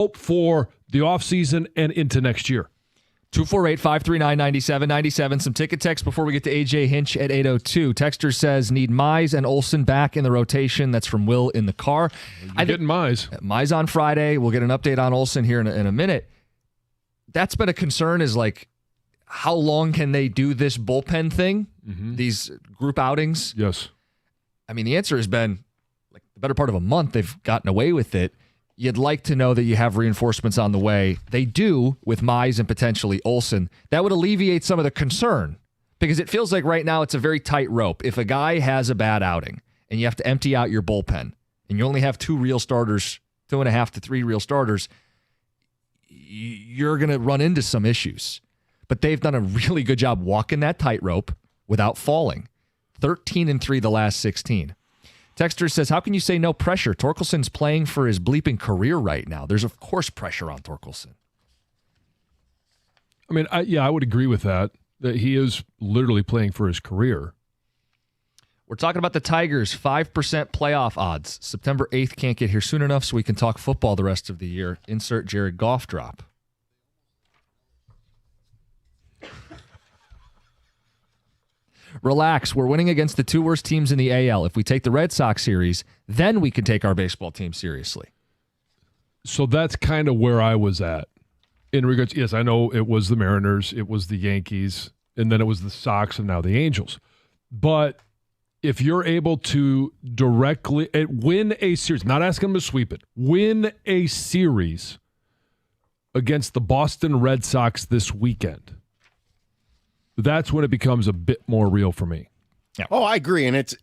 hope for the offseason and into next year. 248-539-9797. Some ticket text before we get to AJ Hinch at 8:02. Texter says, need Mize and Olsen back in the rotation. That's from Will in the car. You're getting Mize. Mize on Friday. We'll get an update on Olsen here in a minute. That's been a concern, is like, how long can they do this bullpen thing, these group outings? Yes. I mean, the answer has been, like, the better part of a month they've gotten away with it. You'd like to know that you have reinforcements on the way. They do with Mize and potentially Olsen. That would alleviate some of the concern, because it feels like right now it's a very tight rope. If a guy has a bad outing and you have to empty out your bullpen and you only have 2 real starters, 2.5 to 3 real starters, you're going to run into some issues. But they've done a really good job walking that tightrope without falling. 13-3 the last 16. Texter says, how can you say no pressure? Torkelson's playing for his bleeping career right now. There's, of course, pressure on Torkelson. I mean, I would agree with that he is literally playing for his career. We're talking about the Tigers, 5% playoff odds. September 8th can't get here soon enough so we can talk football the rest of the year. Insert Jared Goff drop. Relax. We're winning against the 2 worst teams in the AL. If we take the Red Sox series, then we can take our baseball team seriously. So that's kind of where I was at. In regards, yes, I know it was the Mariners, it was the Yankees, and then it was the Sox, and now the Angels. But if you're able to directly win a series, not asking them to sweep it, win a series against the Boston Red Sox this weekend, that's when it becomes a bit more real for me. Yeah. Oh, I agree. And it's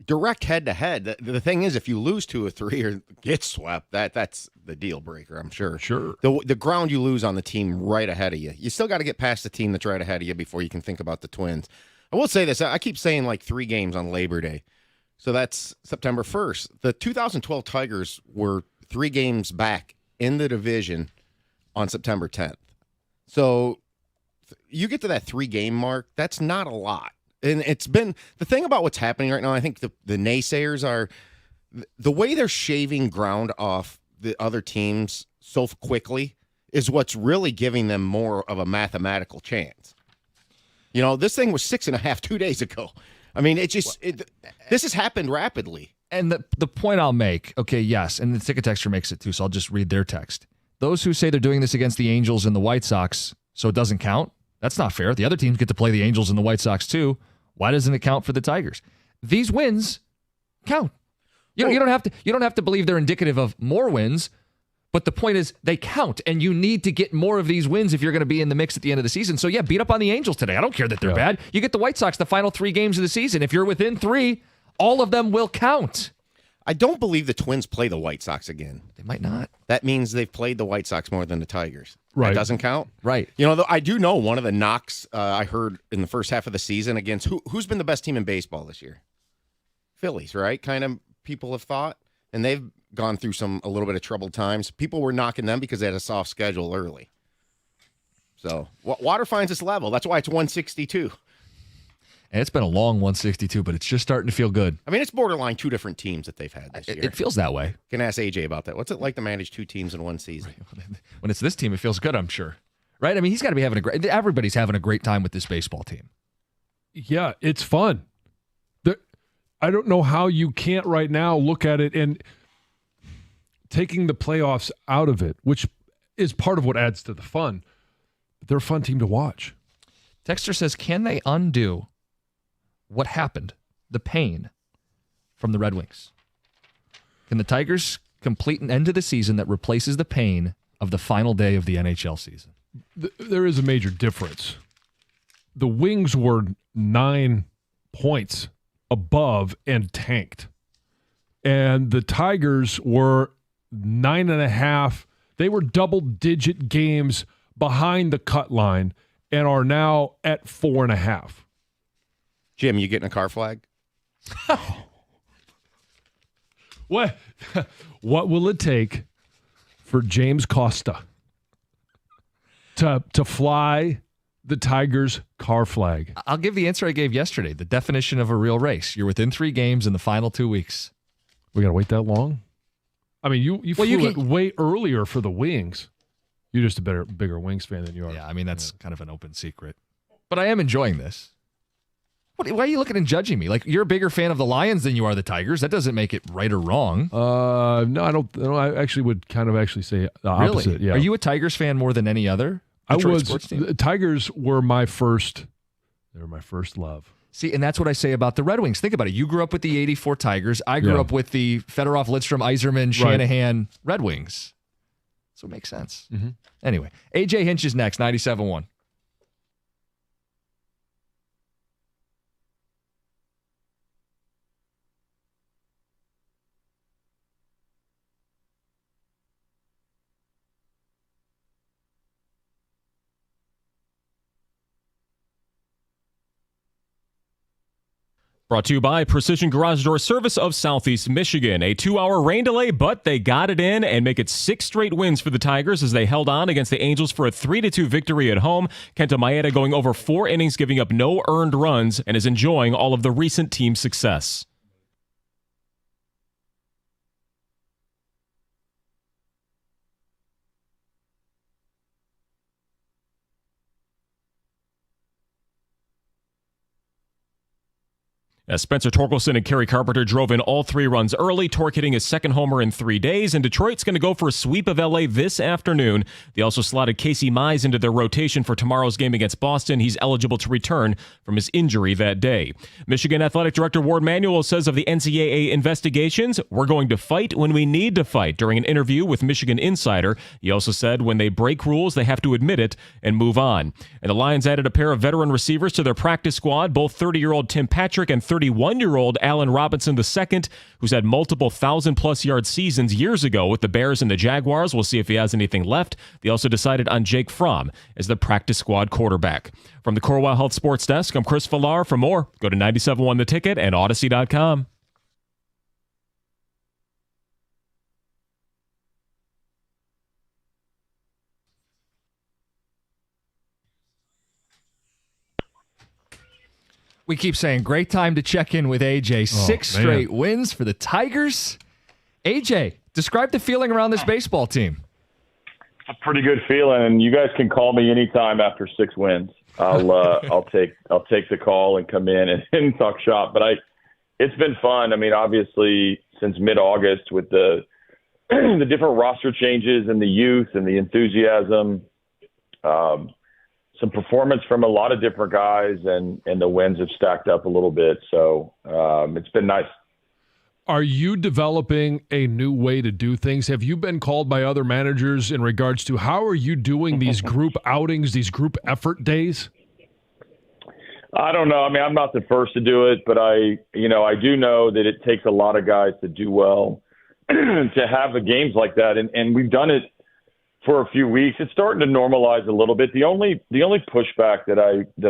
direct head-to-head. The thing is, if you lose 2 or 3 or get swept, that's the deal breaker, I'm sure. Sure. The ground you lose on the team right ahead of you. You still got to get past the team that's right ahead of you before you can think about the Twins. I will say this. I keep saying like 3 games on Labor Day. So that's September 1st. The 2012 Tigers were 3 games back in the division on September 10th. So you get to that 3-game mark, that's not a lot. And it's been the thing about what's happening right now. I think the naysayers are the way they're shaving ground off the other teams so quickly is what's really giving them more of a mathematical chance. You know, this thing was 6.5 2 days ago. I mean, this has happened rapidly. And the point I'll make, okay, yes, and the ticket texter makes it too, so I'll just read their text. Those who say they're doing this against the Angels and the White Sox, so it doesn't count, that's not fair. The other teams get to play the Angels and the White Sox too. Why doesn't it count for the Tigers? These wins count. You don't have to believe they're indicative of more wins, but the point is they count, and you need to get more of these wins if you're going to be in the mix at the end of the season. So yeah, beat up on the Angels today. I don't care that they're bad. You get the White Sox the final 3 games of the season. If you're within 3, all of them will count. I don't believe the Twins play the White Sox again. They might not. That means they've played the White Sox more than the Tigers. Right. That doesn't count? Right. You know, I do know one of the knocks I heard in the first half of the season against who's been the best team in baseball this year? Phillies, right? Kind of people have thought. And they've gone through a little bit of troubled times. People were knocking them because they had a soft schedule early. So water finds its level. That's why it's 162. And it's been a long 162, but it's just starting to feel good. I mean, it's borderline 2 different teams that they've had this year. It feels that way. You can ask AJ about that. What's it like to manage 2 teams in one season? When it's this team, it feels good, I'm sure. Right? I mean, he's got to be having everybody's having a great time with this baseball team. Yeah, it's fun. I don't know how you can't right now look at it and taking the playoffs out of it, which is part of what adds to the fun. They're a fun team to watch. Texter says, can they undo what happened, the pain from the Red Wings? Can the Tigers complete an end to the season that replaces the pain of the final day of the NHL season? There is a major difference. The Wings were 9 points above and tanked. And the Tigers were 9.5. They were double-digit games behind the cut line and are now at 4.5. Jim, you getting a car flag? What will it take for James Costa to fly the Tigers' car flag? I'll give the answer I gave yesterday, the definition of a real race. You're within 3 games in the final 2 weeks. We got to wait that long? I mean, you flew it way earlier for the Wings. You're just a bigger Wings fan than you are. Yeah, I mean, that's kind of an open secret. But I am enjoying this. Why are you looking and judging me? Like, you're a bigger fan of the Lions than you are the Tigers. That doesn't make it right or wrong. No, I don't. I actually would kind of say the opposite. Really? Yeah. Are you a Tigers fan more than any other Detroit sports team? The Tigers were my first. They were my first love. See, and that's what I say about the Red Wings. Think about it. You grew up with the '84 Tigers. I grew up with the Fedorov, Lidstrom, Yzerman, Shanahan Red Wings. So it makes sense. Mm-hmm. Anyway, AJ Hinch is next. 97.1. Brought to you by Precision Garage Door Service of Southeast Michigan. A 2-hour rain delay, but they got it in and make it 6 straight wins for the Tigers as they held on against the Angels for a 3-2 victory at home. Kenta Maeda going over 4 innings, giving up no earned runs, and is enjoying all of the recent team success. As Spencer Torkelson and Kerry Carpenter drove in all 3 runs early, Tork hitting his second homer in 3 days, and Detroit's going to go for a sweep of LA this afternoon. They also slotted Casey Mize into their rotation for tomorrow's game against Boston. He's eligible to return from his injury that day. Michigan Athletic Director Ward Manuel says of the NCAA investigations, "We're going to fight when we need to fight," during an interview with Michigan Insider. He also said when they break rules, they have to admit it and move on. And the Lions added a pair of veteran receivers to their practice squad, both 30-year-old Tim Patrick and 31-year-old Allen Robinson II, who's had multiple 1,000-plus yard seasons years ago with the Bears and the Jaguars. We'll see if he has anything left. They also decided on Jake Fromm as the practice squad quarterback. From the Corewell Health Sports Desk, I'm Chris Villar. For more, go to 97.1 The Ticket and Odyssey.com. We keep saying great time to check in with AJ. 6 straight wins for the Tigers. AJ, describe the feeling around this baseball team. A pretty good feeling, and you guys can call me anytime after 6 wins. I'll take the call and come in and talk shop. But it's been fun. I mean, obviously since mid-August with the different roster changes and the youth and the enthusiasm. Some performance from a lot of different guys, and the wins have stacked up a little bit. So it's been nice. Are you developing a new way to do things? Have you been called by other managers in regards to how are you doing these group outings, these group effort days? I don't know. I mean, I'm not the first to do it, but I do know that it takes a lot of guys to do well to have the games like that. And we've done it for a few weeks. It's starting to normalize a little bit. The only pushback that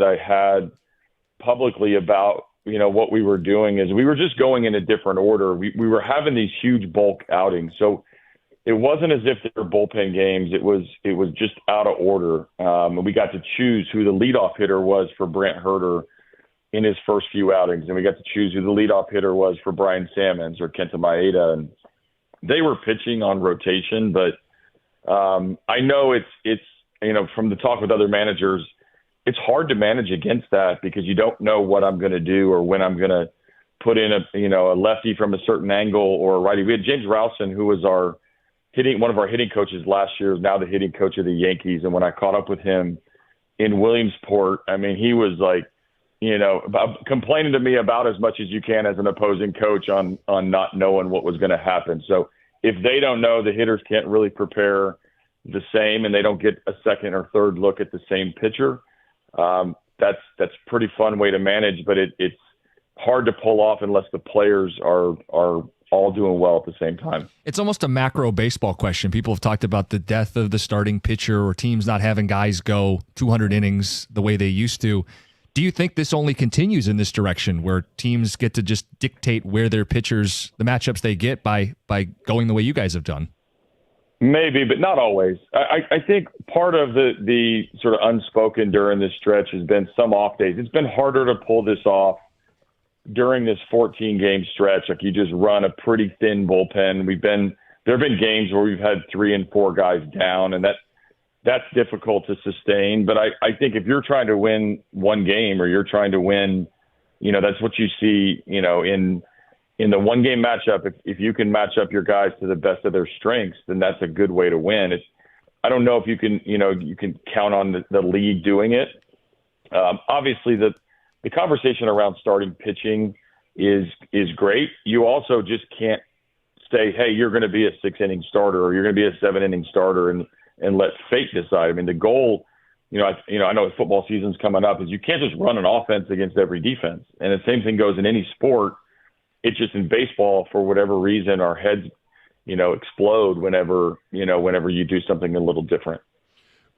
I had publicly about, what we were doing is we were just going in a different order. We were having these huge bulk outings. So it wasn't as if they were bullpen games. It was just out of order. And we got to choose who the leadoff hitter was for Brent Herter in his first few outings. And we got to choose who the leadoff hitter was for Brian Sammons or Kenta Maeda. And they were pitching on rotation, but I know it's from the talk with other managers, it's hard to manage against that because you don't know what I'm going to do or when I'm going to put in a lefty from a certain angle or a righty. We had James Rowson, who was one of our hitting coaches last year, is now the hitting coach of the Yankees. And when I caught up with him in Williamsport, I mean, he was like, complaining to me about as much as you can as an opposing coach on not knowing what was going to happen. So if they don't know, the hitters can't really prepare the same and they don't get a second or third look at the same pitcher. That's pretty fun way to manage, but it's hard to pull off unless the players are all doing well at the same time. It's almost a macro baseball question. People have talked about the death of the starting pitcher or teams not having guys go 200 innings the way they used to. Do you think this only continues in this direction where teams get to just dictate where their pitchers, the matchups they get by going the way you guys have done? Maybe, but not always. I think part of the sort of unspoken during this stretch has been some off days. It's been harder to pull this off during this 14-game stretch. Like you just run a pretty thin bullpen. We've been there have been games where we've had 3 and 4 guys down, and that's difficult to sustain. But I think if you're trying to win one game, or you're trying to win, that's what you see, in the one game matchup. If you can match up your guys to the best of their strengths, then that's a good way to win. I don't know if you can, you can count on the league doing it. Obviously, the conversation around starting pitching is great. You also just can't say, hey, you're going to be a 6-inning starter, or you're going to be a 7-inning starter, and let fate decide. I mean, the goal, I know football season's coming up, is you can't just run an offense against every defense. And the same thing goes in any sport. It's just in baseball, for whatever reason, our heads, explode whenever you do something a little different.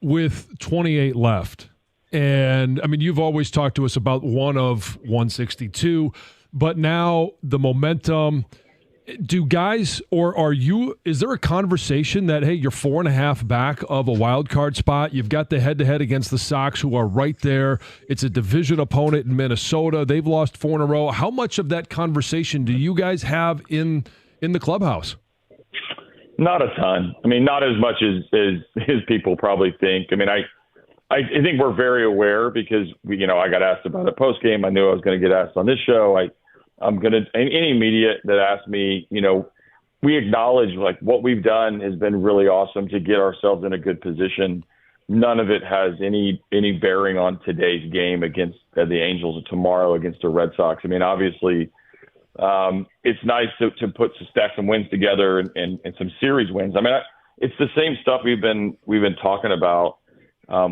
With 28 left, and I mean, you've always talked to us about 1 of 162, but now the momentum. Do guys, or is there a conversation that, hey, you're 4.5 back of a wild card spot? You've got the head-to-head against the Sox, who are right there. It's a division opponent in Minnesota. They've lost 4 in a row. How much of that conversation do you guys have in the clubhouse? Not a ton. I mean, not as much as people probably think. I mean, I think we're very aware, because I got asked about it post game. I knew I was going to get asked on this show. Any media that asks me, we acknowledge what we've done has been really awesome to get ourselves in a good position. None of it has any bearing on today's game against the Angels, or tomorrow against the Red Sox. I mean, obviously, it's nice to stack some wins together and some series wins. I mean, it's the same stuff we've been talking about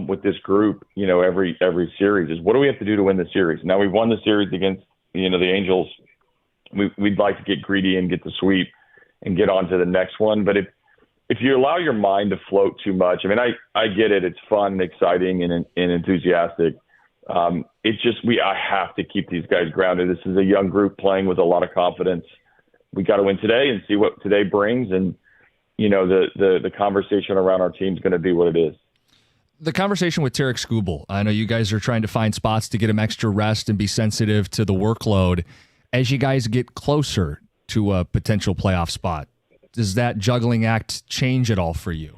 with this group. Every series is, what do we have to do to win the series? Now, we've won the series against the Angels. We'd like to get greedy and get the sweep and get on to the next one. But if you allow your mind to float too much, I mean, I get it. It's fun and exciting and enthusiastic. I have to keep these guys grounded. This is a young group playing with a lot of confidence. We got to win today and see what today brings. And, the conversation around our team is going to be what it is. The conversation with Tarik Skubal, I know you guys are trying to find spots to get him extra rest and be sensitive to the workload. As you guys get closer to a potential playoff spot, does that juggling act change at all for you?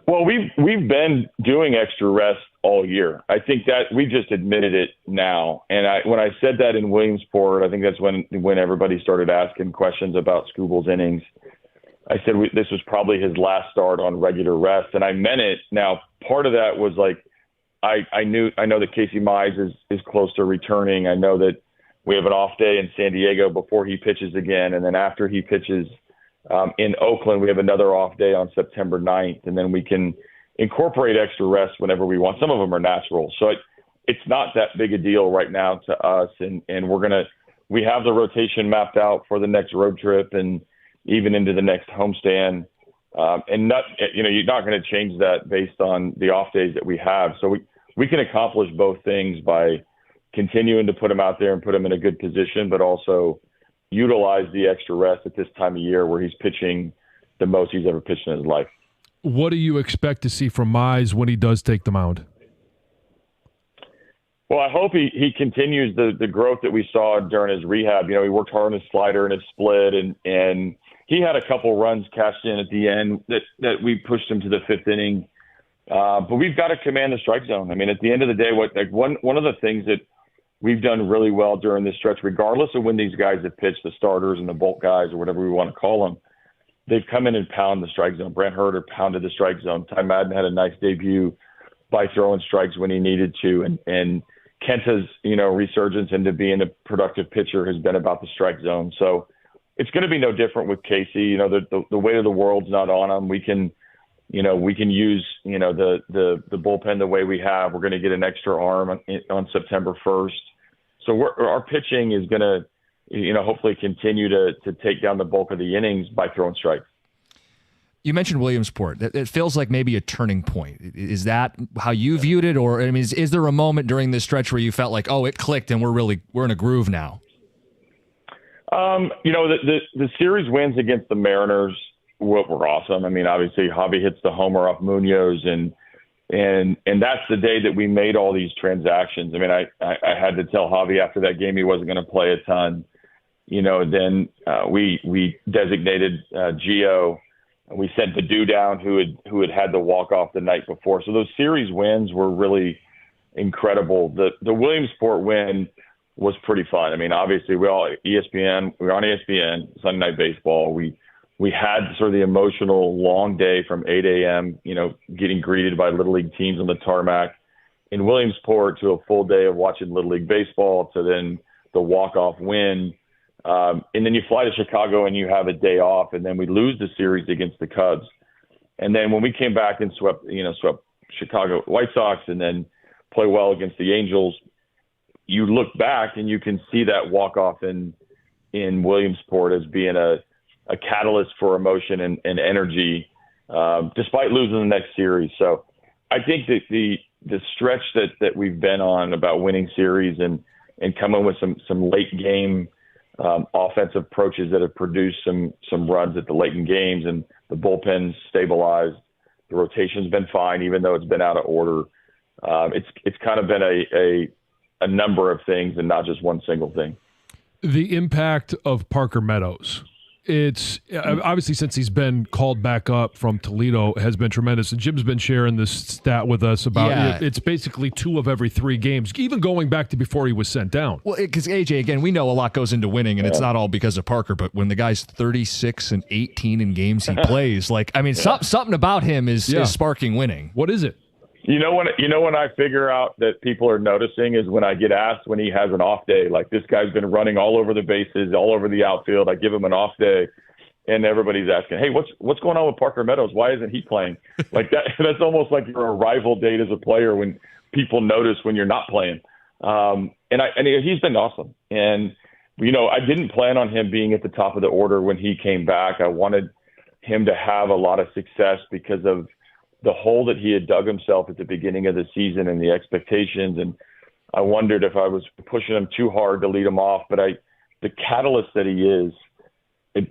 Well, we've been doing extra rest all year. I think that we just admitted it now. And when I said that in Williamsport, I think that's when everybody started asking questions about Skubal's innings. I said this was probably his last start on regular rest, and I meant it. Now, part of that was I know that Casey Mize is close to returning. I know that we have an off day in San Diego before he pitches again, and then after he pitches in Oakland, we have another off day on September 9th, and then we can incorporate extra rest whenever we want. Some of them are natural, so it's not that big a deal right now to us, and we have the rotation mapped out for the next road trip and even into the next homestand. And you're not going to change that based on the off days that we have. So we can accomplish both things by continuing to put him out there and put him in a good position, but also utilize the extra rest at this time of year where he's pitching the most he's ever pitched in his life. What do you expect to see from Mize when he does take the mound? Well, I hope he continues the growth that we saw during his rehab. He worked hard on his slider and his split, and he had a couple runs cashed in at the end that we pushed him to the 5th inning. But we've got to command the strike zone. I mean, at the end of the day, one of the things that we've done really well during this stretch, regardless of when these guys have pitched, the starters and the bulk guys or whatever we want to call them, they've come in and pound the strike zone. Brent Herter pounded the strike zone. Ty Madden had a nice debut by throwing strikes when he needed to. And Kenta's, resurgence into being a productive pitcher has been about the strike zone. So it's going to be no different with Casey. The weight of the world's not on him. We can use, the bullpen the way we have. We're going to get an extra arm on September 1st. So our pitching is going to, hopefully continue to take down the bulk of the innings by throwing strikes. You mentioned Williamsport. It feels like maybe a turning point. Is that how you viewed it? Or, I mean, is there a moment during this stretch where you felt like, oh, it clicked and we're in a groove now? The series wins against the Mariners were awesome. I mean, obviously Javi hits the homer off Munoz, and that's the day that we made all these transactions. I mean, I had to tell Javi after that game he wasn't going to play a ton. then we designated Gio. We sent Badu down, who had the walk off the night before. So those series wins were really incredible. The Williamsport win was pretty fun. I mean, obviously we were on ESPN, Sunday Night Baseball. We had sort of the emotional long day from 8 a.m., getting greeted by Little League teams on the tarmac in Williamsport, to a full day of watching Little League Baseball, to then the walk-off win. And then you fly to Chicago and you have a day off, and then we lose the series against the Cubs. And then when we came back and swept Chicago White Sox and then play well against the Angels, you look back and you can see that walk-off in Williamsport as being a catalyst for emotion and energy, despite losing the next series. So I think that the stretch that we've been on about winning series and coming with some late game offensive approaches that have produced some runs at the late in games, and the bullpen's stabilized. The rotation's been fine, even though it's been out of order. It's kind of been a number of things and not just one single thing. The impact of Parker Meadows. It's obviously, since he's been called back up from Toledo, has been tremendous. And Jim's been sharing this stat with us about it's basically 2 of every 3 games, even going back to before he was sent down. Well, because AJ, again, we know a lot goes into winning, and it's not all because of Parker. But when the guy's 36-18 in games he plays, something about him is sparking winning. What is it? When I figure out that people are noticing is when I get asked when he has an off day. Like, this guy's been running all over the bases, all over the outfield. I give him an off day, and everybody's asking, "Hey, what's going on with Parker Meadows? Why isn't he playing?" Like that. That's almost like your arrival date as a player when people notice when you're not playing. And he's been awesome. And I didn't plan on him being at the top of the order when he came back. I wanted him to have a lot of success because of the hole that he had dug himself at the beginning of the season and the expectations. And I wondered if I was pushing him too hard to lead him off, but the catalyst that he is, it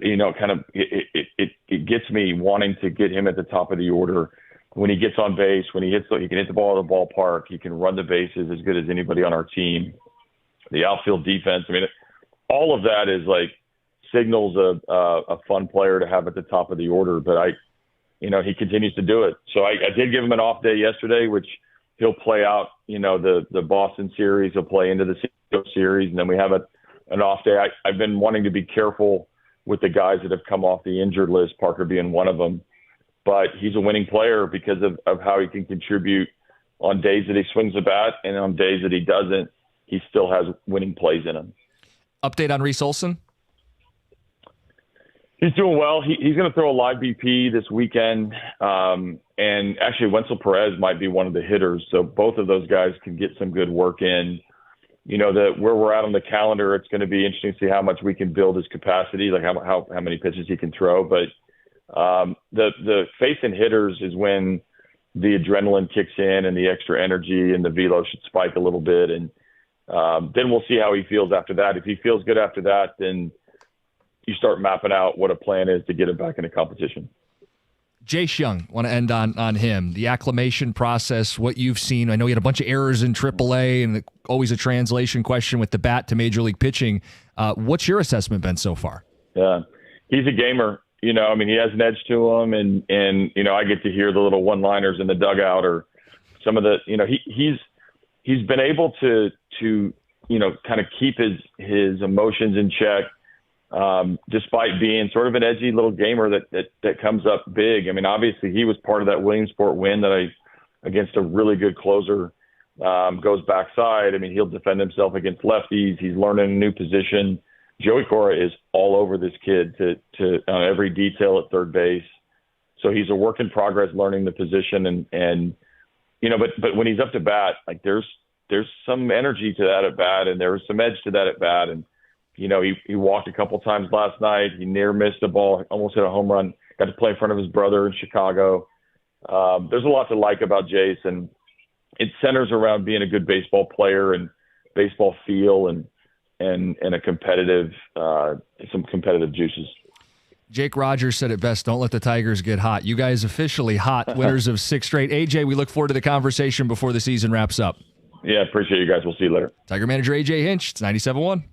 gets me wanting to get him at the top of the order. When he gets on base, when he can hit the ball at the ballpark, he can run the bases as good as anybody on our team. The outfield defense, all of that is like signals a fun player to have at the top of the order, but he continues to do it. So I did give him an off day yesterday, which he'll play out, the Boston series. He'll play into the series, and then we have an off day. I've been wanting to be careful with the guys that have come off the injured list, Parker being one of them. But he's a winning player because of how he can contribute on days that he swings the bat, and on days that he doesn't, he still has winning plays in him. Update on Reese Olson? He's doing well. He's going to throw a live BP this weekend. And actually, Wenzel Perez might be one of the hitters. So both of those guys can get some good work in. Where we're at on the calendar, it's going to be interesting to see how much we can build his capacity, like how many pitches he can throw. But the faith in hitters is when the adrenaline kicks in and the extra energy and the velo should spike a little bit. And then we'll see how he feels after that. If he feels good after that, then you start mapping out what a plan is to get him back into competition. Jace Jung, want to end on him. The acclimation process, what you've seen. I know he had a bunch of errors in AAA and always a translation question with the bat to Major League pitching. What's your assessment been so far? Yeah, he's a gamer. He has an edge to him, and I get to hear the little one-liners in the dugout or some of the, he's been able to kind of keep his emotions in check. Despite being sort of an edgy little gamer that comes up big. Obviously he was part of that Williamsport win against a really good closer, goes backside. He'll defend himself against lefties. He's learning a new position. Joey Cora is all over this kid to every detail at third base. So he's a work in progress learning the position but when he's up to bat, like there's some energy to that at bat, and there was some edge to that at bat. And he walked a couple times last night. He near missed a ball, almost hit a home run, got to play in front of his brother in Chicago. There's a lot to like about Jace, and it centers around being a good baseball player and baseball feel and a competitive, some competitive juices. Jake Rogers said it best, don't let the Tigers get hot. You guys officially hot, winners of 6 straight. AJ, we look forward to the conversation before the season wraps up. Yeah, appreciate you guys. We'll see you later. Tiger manager AJ Hinch, it's 97.1. Tiger manager AJ Hinch, it's 97.1. Tiger manager AJ Hinch, it's 97.1.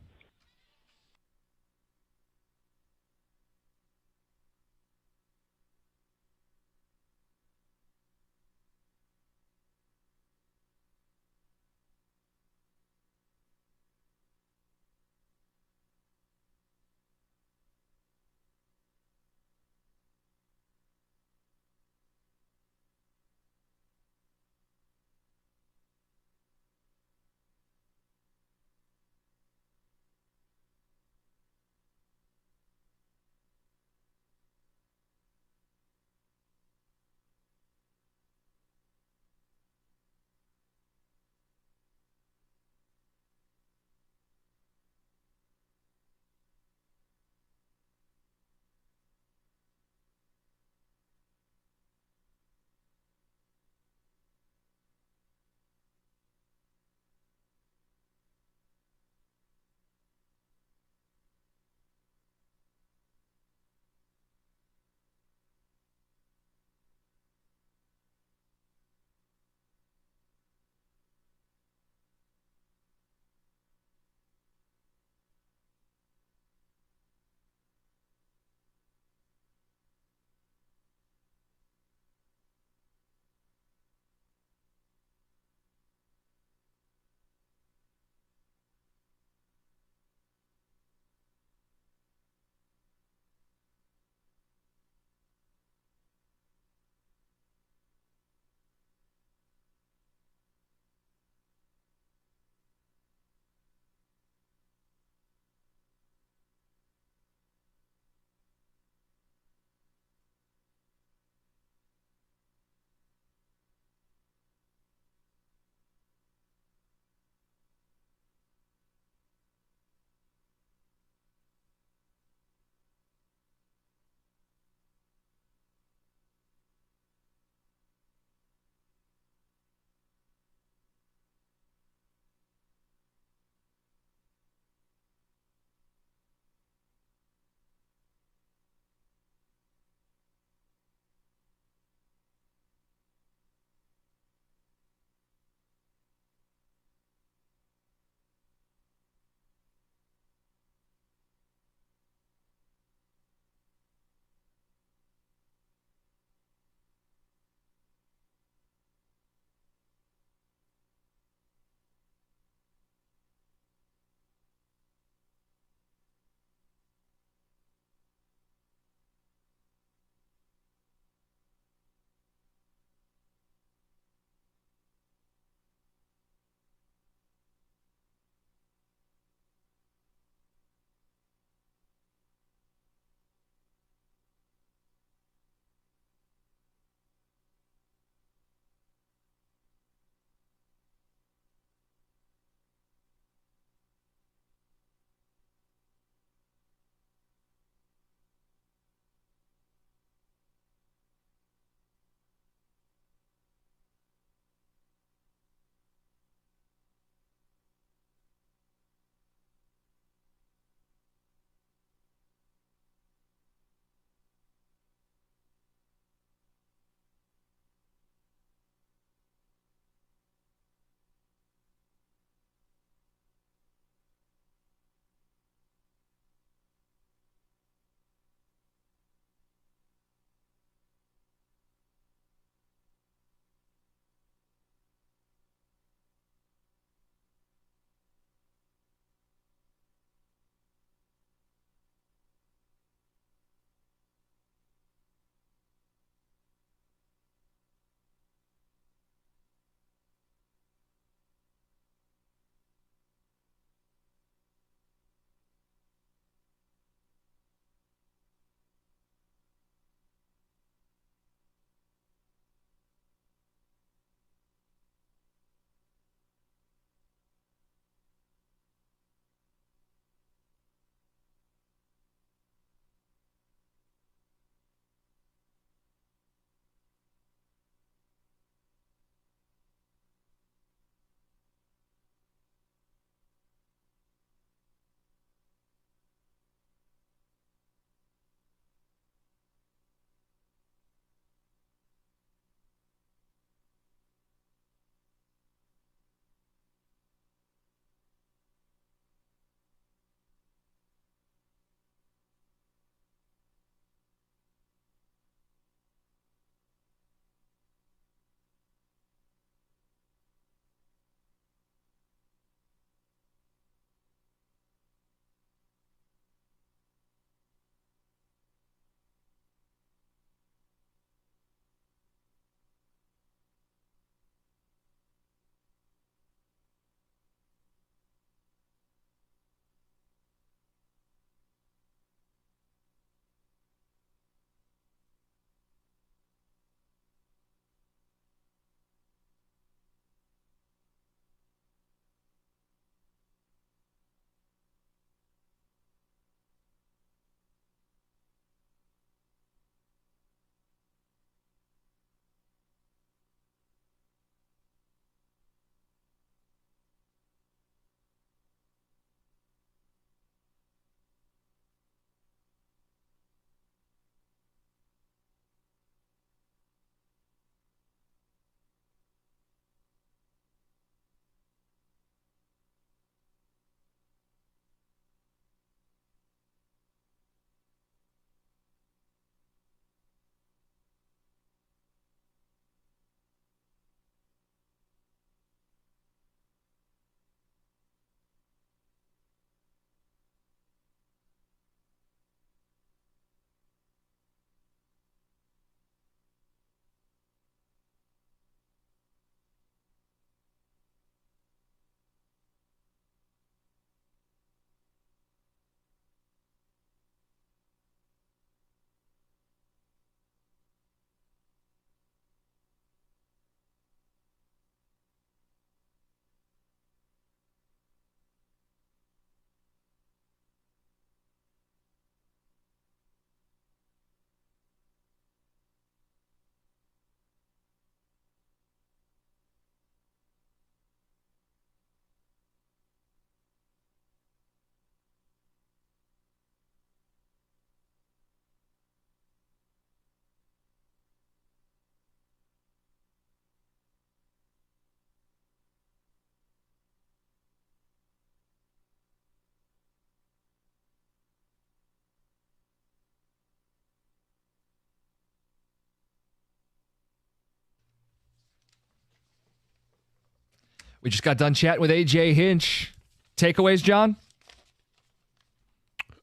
We just got done chatting with AJ Hinch. Takeaways, John?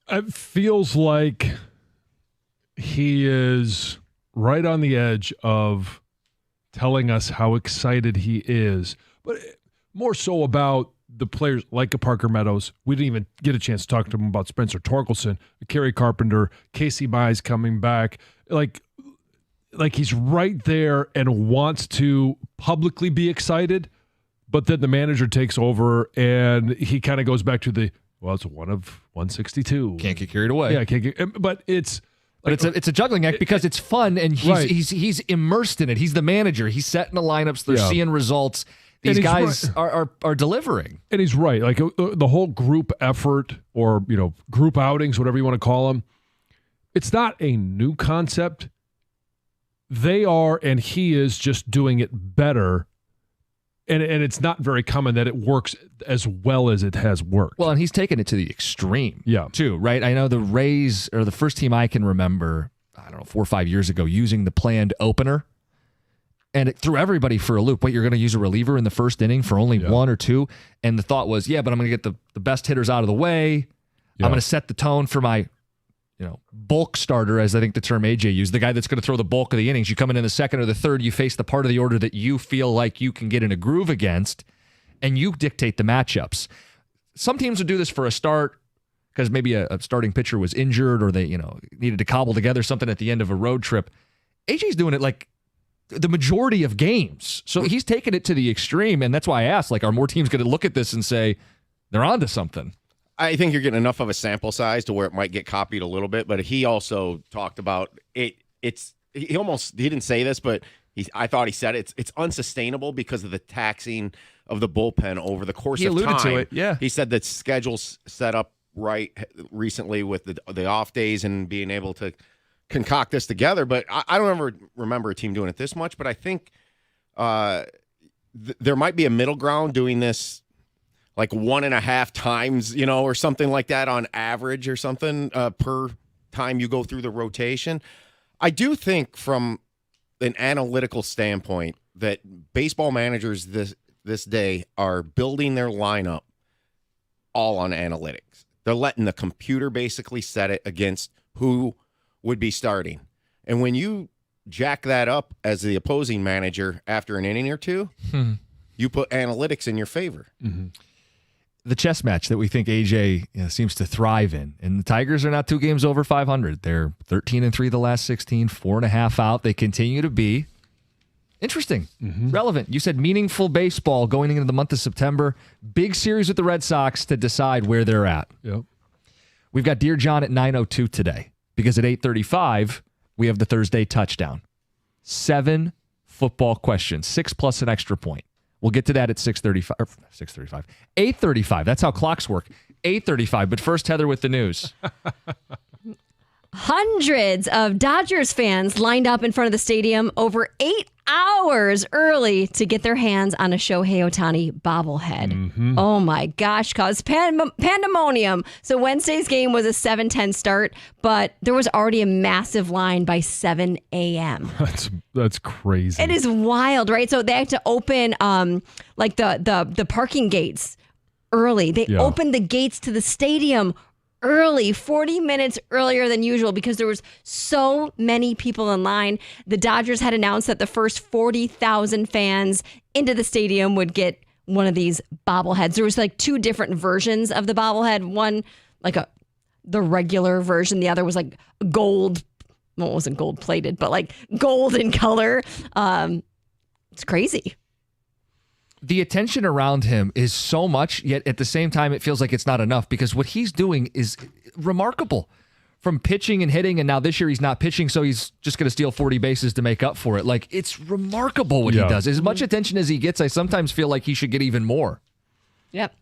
It feels like he is right on the edge of telling us how excited he is, but more so about the players like a Parker Meadows. We didn't even get a chance to talk to him about Spencer Torkelson, Kerry Carpenter, Casey Mize coming back. Like he's right there and wants to publicly be excited, but then the manager takes over and he kind of goes back to it's one of 162. Can't get carried away. Yeah, can't get. But it's. But it's a juggling act because it's fun and he's immersed in it. He's the manager. He's setting the lineups. They're seeing results. These guys are delivering. And he's right. Like the whole group effort or, group outings, whatever you want to call them, it's not a new concept. They are, and he is just doing it better. And it's not very common that it works as well as it has worked. Well, and he's taken it to the extreme, too, right? I know the Rays are the first team I can remember, 4 or 5 years ago, using the planned opener. And it threw everybody for a loop. Wait, you're going to use a reliever in the first inning for only one or two? And the thought was, but I'm going to get the best hitters out of the way. Yeah. I'm going to set the tone for my bulk starter, as I think the term AJ used, the guy that's going to throw the bulk of the innings. You come in the second or the third, you face the part of the order that you feel like you can get in a groove against, and you dictate the matchups. Some teams would do this for a start because maybe a starting pitcher was injured or they, needed to cobble together something at the end of a road trip. AJ's doing it like the majority of games. So he's taken it to the extreme, and that's why I asked, are more teams going to look at this and say they're onto something? I think you're getting enough of a sample size to where it might get copied a little bit, but he also talked about it. He didn't say this, but I thought he said it's unsustainable because of the taxing of the bullpen over the course of time. He alluded to it, yeah. He said that schedule's set up right recently with the off days and being able to concoct this together. But I don't ever remember a team doing it this much, but I think there might be a middle ground doing this like 1.5 times, or something like that on average or something per time you go through the rotation. I do think from an analytical standpoint that baseball managers this day are building their lineup all on analytics. They're letting the computer basically set it against who would be starting. And when you jack that up as the opposing manager after an inning or two, you put analytics in your favor. Mm-hmm. The chess match that we think AJ seems to thrive in. And the Tigers are now 2 games over 500. They're 13-3 the last 16, 4.5 out. They continue to be interesting, relevant. You said meaningful baseball going into the month of September. Big series with the Red Sox to decide where they're at. Yep. We've got Dear John at 9:02 today because at 8:35 we have the Thursday touchdown. 7 football questions, 6 plus an extra point. We'll get to that at 8:35. That's how clocks work. 8:35. But first, Heather with the news. Hundreds of Dodgers fans lined up in front of the stadium over 8 hours early to get their hands on a Shohei Ohtani bobblehead. Mm-hmm. Oh my gosh, caused pandemonium. So Wednesday's game was a 7:10 start, but there was already a massive line by 7 a.m. That's crazy. It is wild, right? So they had to open the parking gates early. They opened the gates to the stadium early, 40 minutes earlier than usual because there was so many people in line. The Dodgers had announced that the first 40,000 fans into the stadium would get one of these bobbleheads. There was 2 different versions of the bobblehead. One the regular version. The other was gold. Well, it wasn't gold plated, but gold in color. It's crazy. The attention around him is so much, yet at the same time, it feels like it's not enough because what he's doing is remarkable. From pitching and hitting, and now this year he's not pitching, so he's just going to steal 40 bases to make up for it. It's remarkable what he does. As much attention as he gets, I sometimes feel like he should get even more. Yep.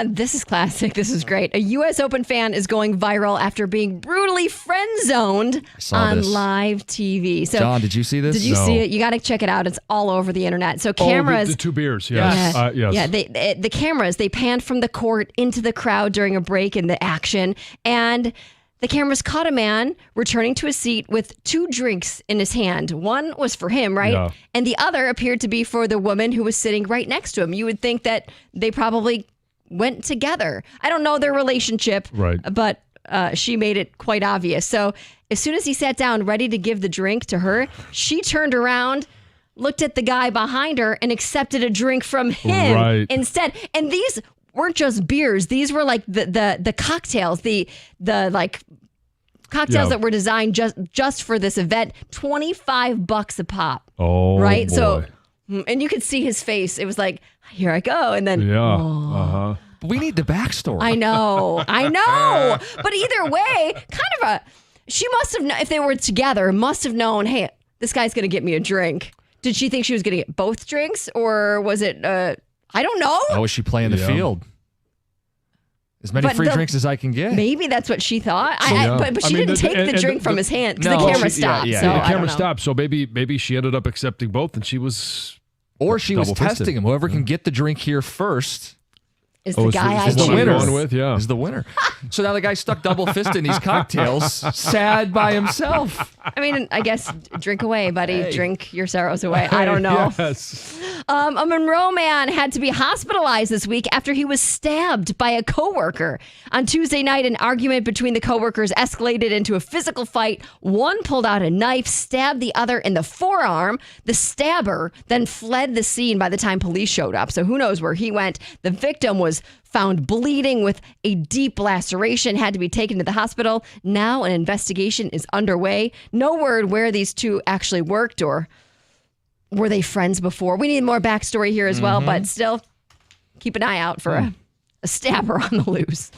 This is classic. This is great. A U.S. Open fan is going viral after being brutally friend-zoned on live TV. So, John, did you see this? Did you see it? You got to check it out. It's all over the internet. So cameras... the 2 beers, yes. Yes. Yeah, the cameras, they panned from the court into the crowd during a break in the action. And the cameras caught a man returning to his seat with 2 drinks in his hand. One was for him, right? Yeah. And the other appeared to be for the woman who was sitting right next to him. You would think that they probably went together. I don't know their relationship, Right. but she made it quite obvious. So as soon as he sat down ready to give the drink to her, she turned around, looked at the guy behind her, and accepted a drink from him Right. instead. And these weren't just beers. These were like the cocktails, the like cocktails Yeah. that were designed just for this event. $25 a pop. Oh, Right? boy. So, and you could see his face. It was like, here I go. And then, Yeah. oh. Uh-huh. But we need the backstory. I know. But either way, she must have, if they were together, must have known, hey, this guy's going to get me a drink. Did she think she was going to get both drinks, or was it, I don't know. How is she playing the Yeah. field? As many But free the- drinks as I can get. Maybe that's what she thought. Yeah. But I she mean, didn't take the and drink from his hand. No, the camera she- yeah, stopped. yeah, so yeah. The I don't camera know. stopped, so maybe she ended up accepting both, and she was Or she was double-fisted. testing him. Whoever can get the drink here first Is the guy I is the what I'm winner. going with, yeah. is the winner. So now the guy stuck double fist in these cocktails, sad by himself. I mean, I guess drink away, buddy. Hey. Drink your sorrows away. I don't know. Yes. A Monroe man had to be hospitalized this week after he was stabbed by a coworker. On Tuesday night, an argument between the coworkers escalated into a physical fight. One pulled out a knife, stabbed the other in the forearm. The stabber then fled the scene by the time police showed up. So who knows where he went. The victim was found bleeding with a deep laceration, had to be taken to the hospital. Now an investigation is underway. No word where these two actually worked or were they friends before. We need more backstory here as well, but still keep an eye out for a stabber on the loose.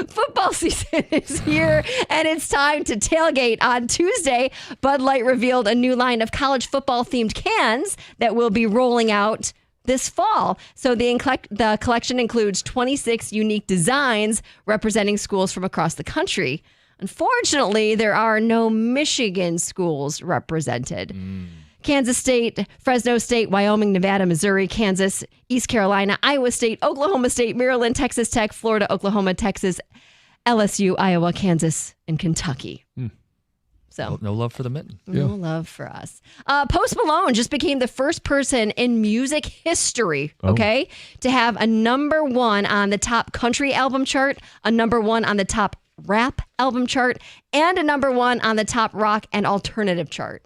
Football season is here, and it's time to tailgate. On Tuesday, Bud Light revealed a new line of college football themed cans that will be rolling out this fall. So the collection includes 26 unique designs representing schools from across the country. Unfortunately, there are no Michigan schools represented. Kansas State, Fresno State, Wyoming, Nevada, Missouri, Kansas, East Carolina, Iowa State, Oklahoma State, Maryland, Texas Tech, Florida, Oklahoma, Texas, LSU, Iowa, Kansas, and Kentucky. So No love for the mitten. no love for us. Post Malone just became the first person in music history, okay, to have a #1 on the top country album chart, a #1 on the top rap album chart, and a #1 on the top rock and alternative chart.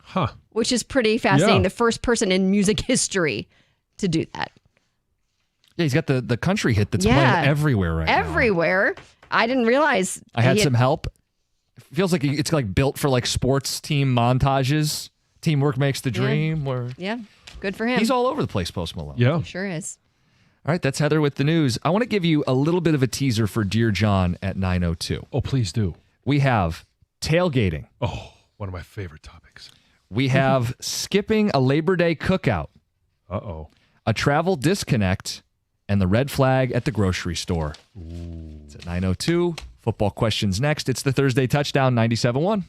Huh. Which is pretty fascinating. Yeah. The first person in music history to do that. Yeah, he's got the country hit that's Yeah. playing everywhere right now. Everywhere. I didn't realize. I had he some help. It feels like it's like built for like sports team montages. Teamwork makes the dream. Where Yeah, good for him. he's all over the place, Post Malone. Yeah. Sure is. All right, that's Heather with the news. I want to give you a little bit of a teaser for Dear John at 9:02. Oh, please do. We have tailgating. Oh, one of my favorite topics. We have skipping a Labor Day cookout, Uh-oh. a travel disconnect, and the red flag at the grocery store. It's at 9:02. Football questions next. It's the Thursday Touchdown 97.1.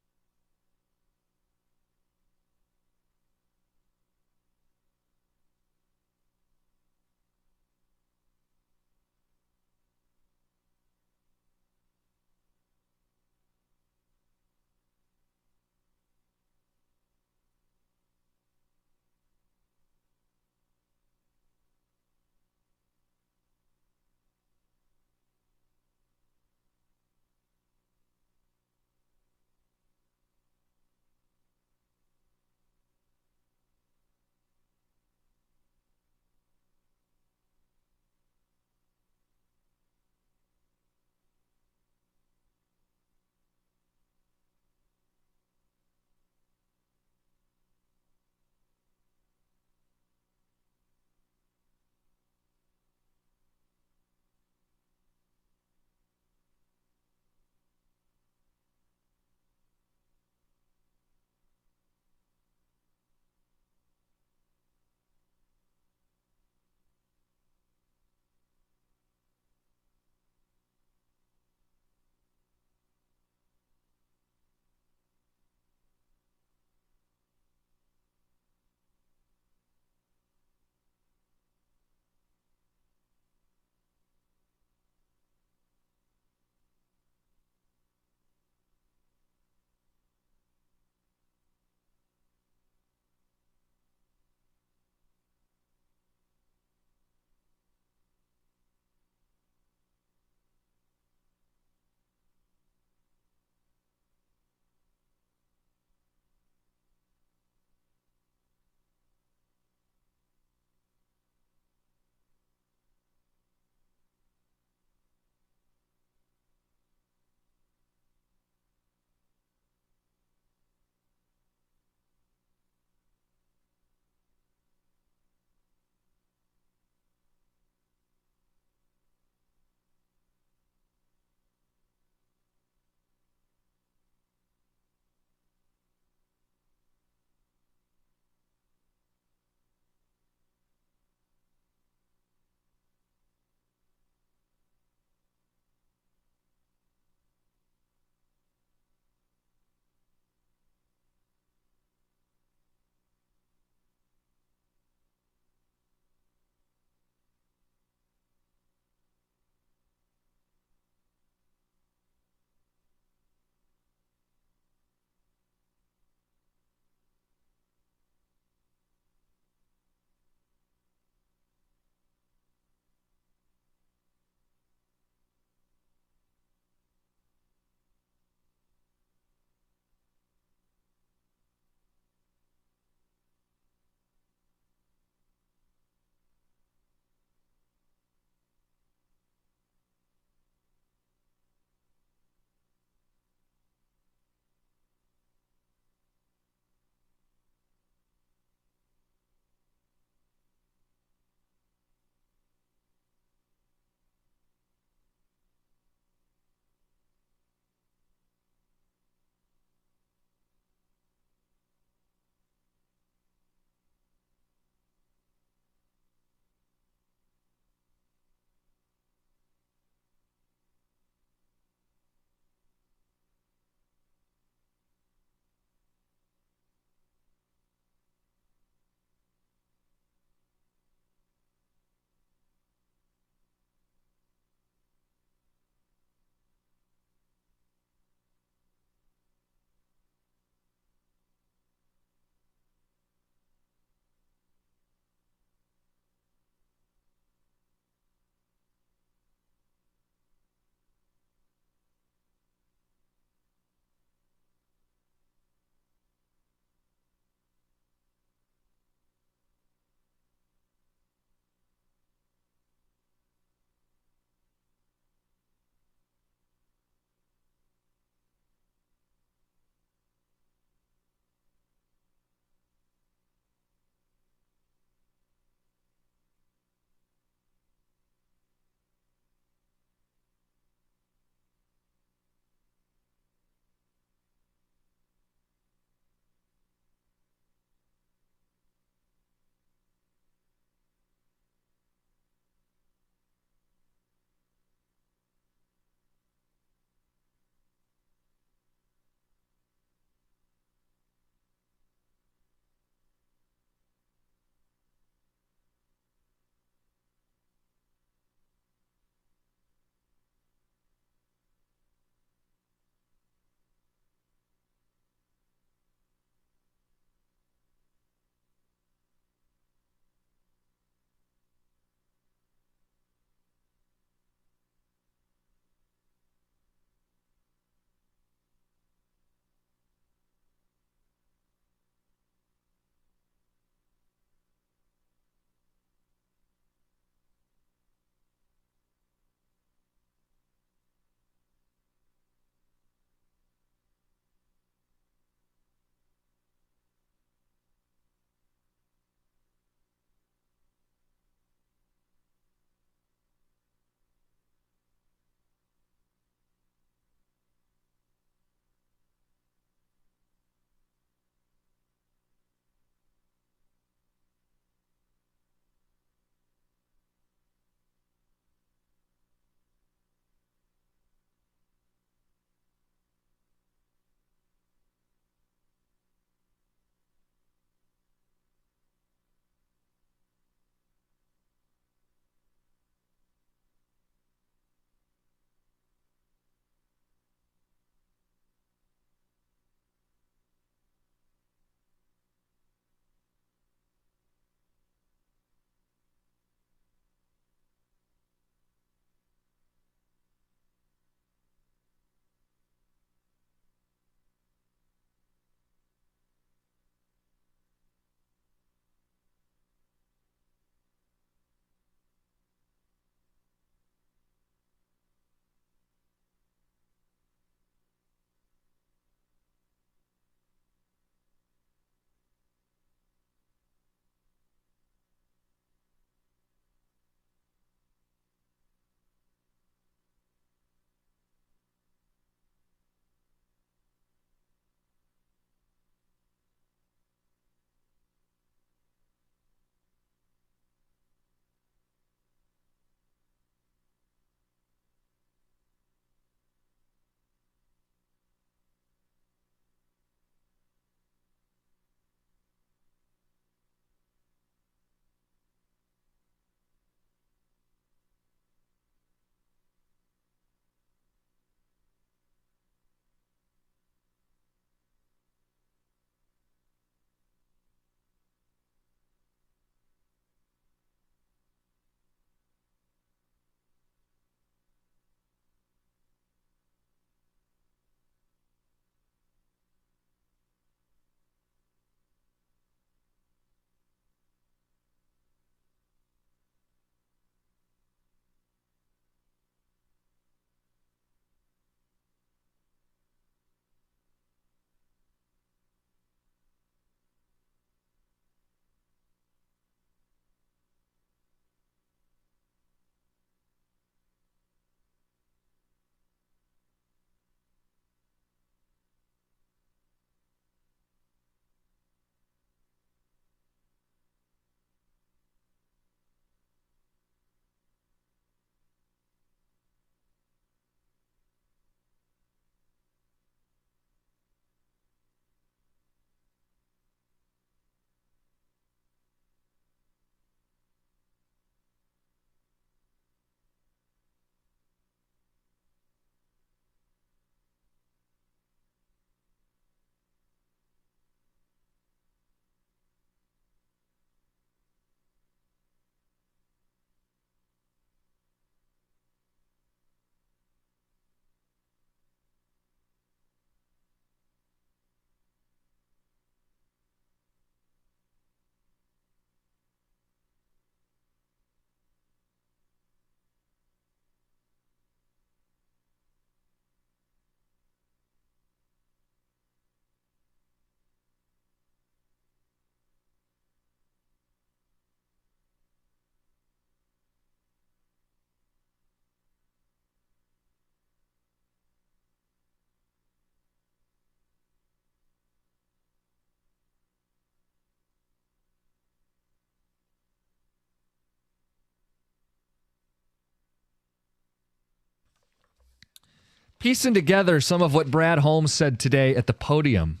piecing together some of what Brad Holmes said today at the podium.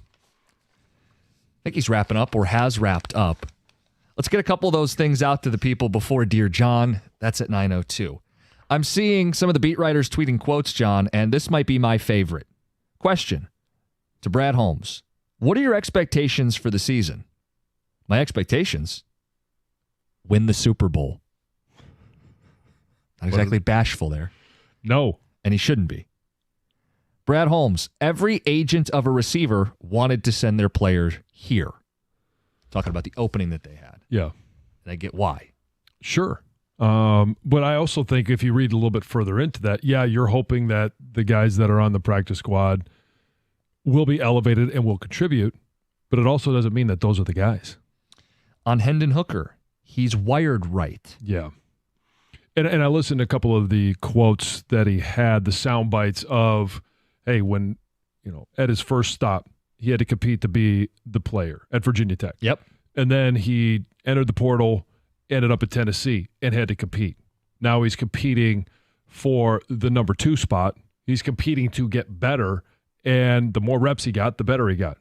I think he's wrapping up or has wrapped up. Let's get a couple of those things out to the people before Dear John. That's at 9:02. I'm seeing some of the beat writers tweeting quotes, John, and this might be my favorite. Question to Brad Holmes. What are your expectations for the season? My expectations? Win the Super Bowl. Not exactly bashful there. No. And he shouldn't be. Brad Holmes, every agent of a receiver wanted to send their players here. Talking about the opening that they had. Yeah. And I get why. Sure. But I also think if you read a little bit further into that, yeah, you're hoping that the guys that are on the practice squad will be elevated and will contribute, but it also doesn't mean that those are the guys. On Hendon Hooker, he's wired right. Yeah. And I listened to a couple of the quotes that he had, the sound bites of, hey, when, at his first stop, he had to compete to be the player at Virginia Tech. Yep. And then he entered the portal, ended up at Tennessee, and had to compete. Now he's competing for the number 2 spot. He's competing to get better, and the more reps he got, the better he got.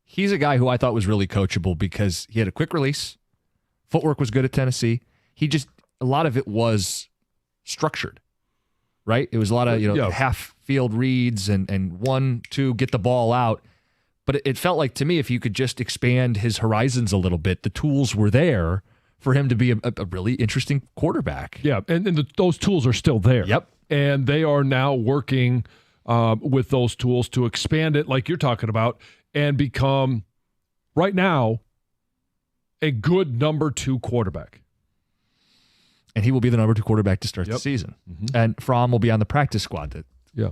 He's a guy who I thought was really coachable because he had a quick release. Footwork was good at Tennessee. A lot of it was structured, right? It was a lot of, half field reads and 1-2, get the ball out. But it felt like to me, if you could just expand his horizons a little bit, the tools were there for him to be a really interesting quarterback. Yeah, and those tools are still there. Yep. And they are now working with those tools to expand it, like you're talking about, and become, right now, a good number 2 quarterback. And he will be the number 2 quarterback to start the Yep. season. Mm-hmm. And Fromm will be on the practice squad to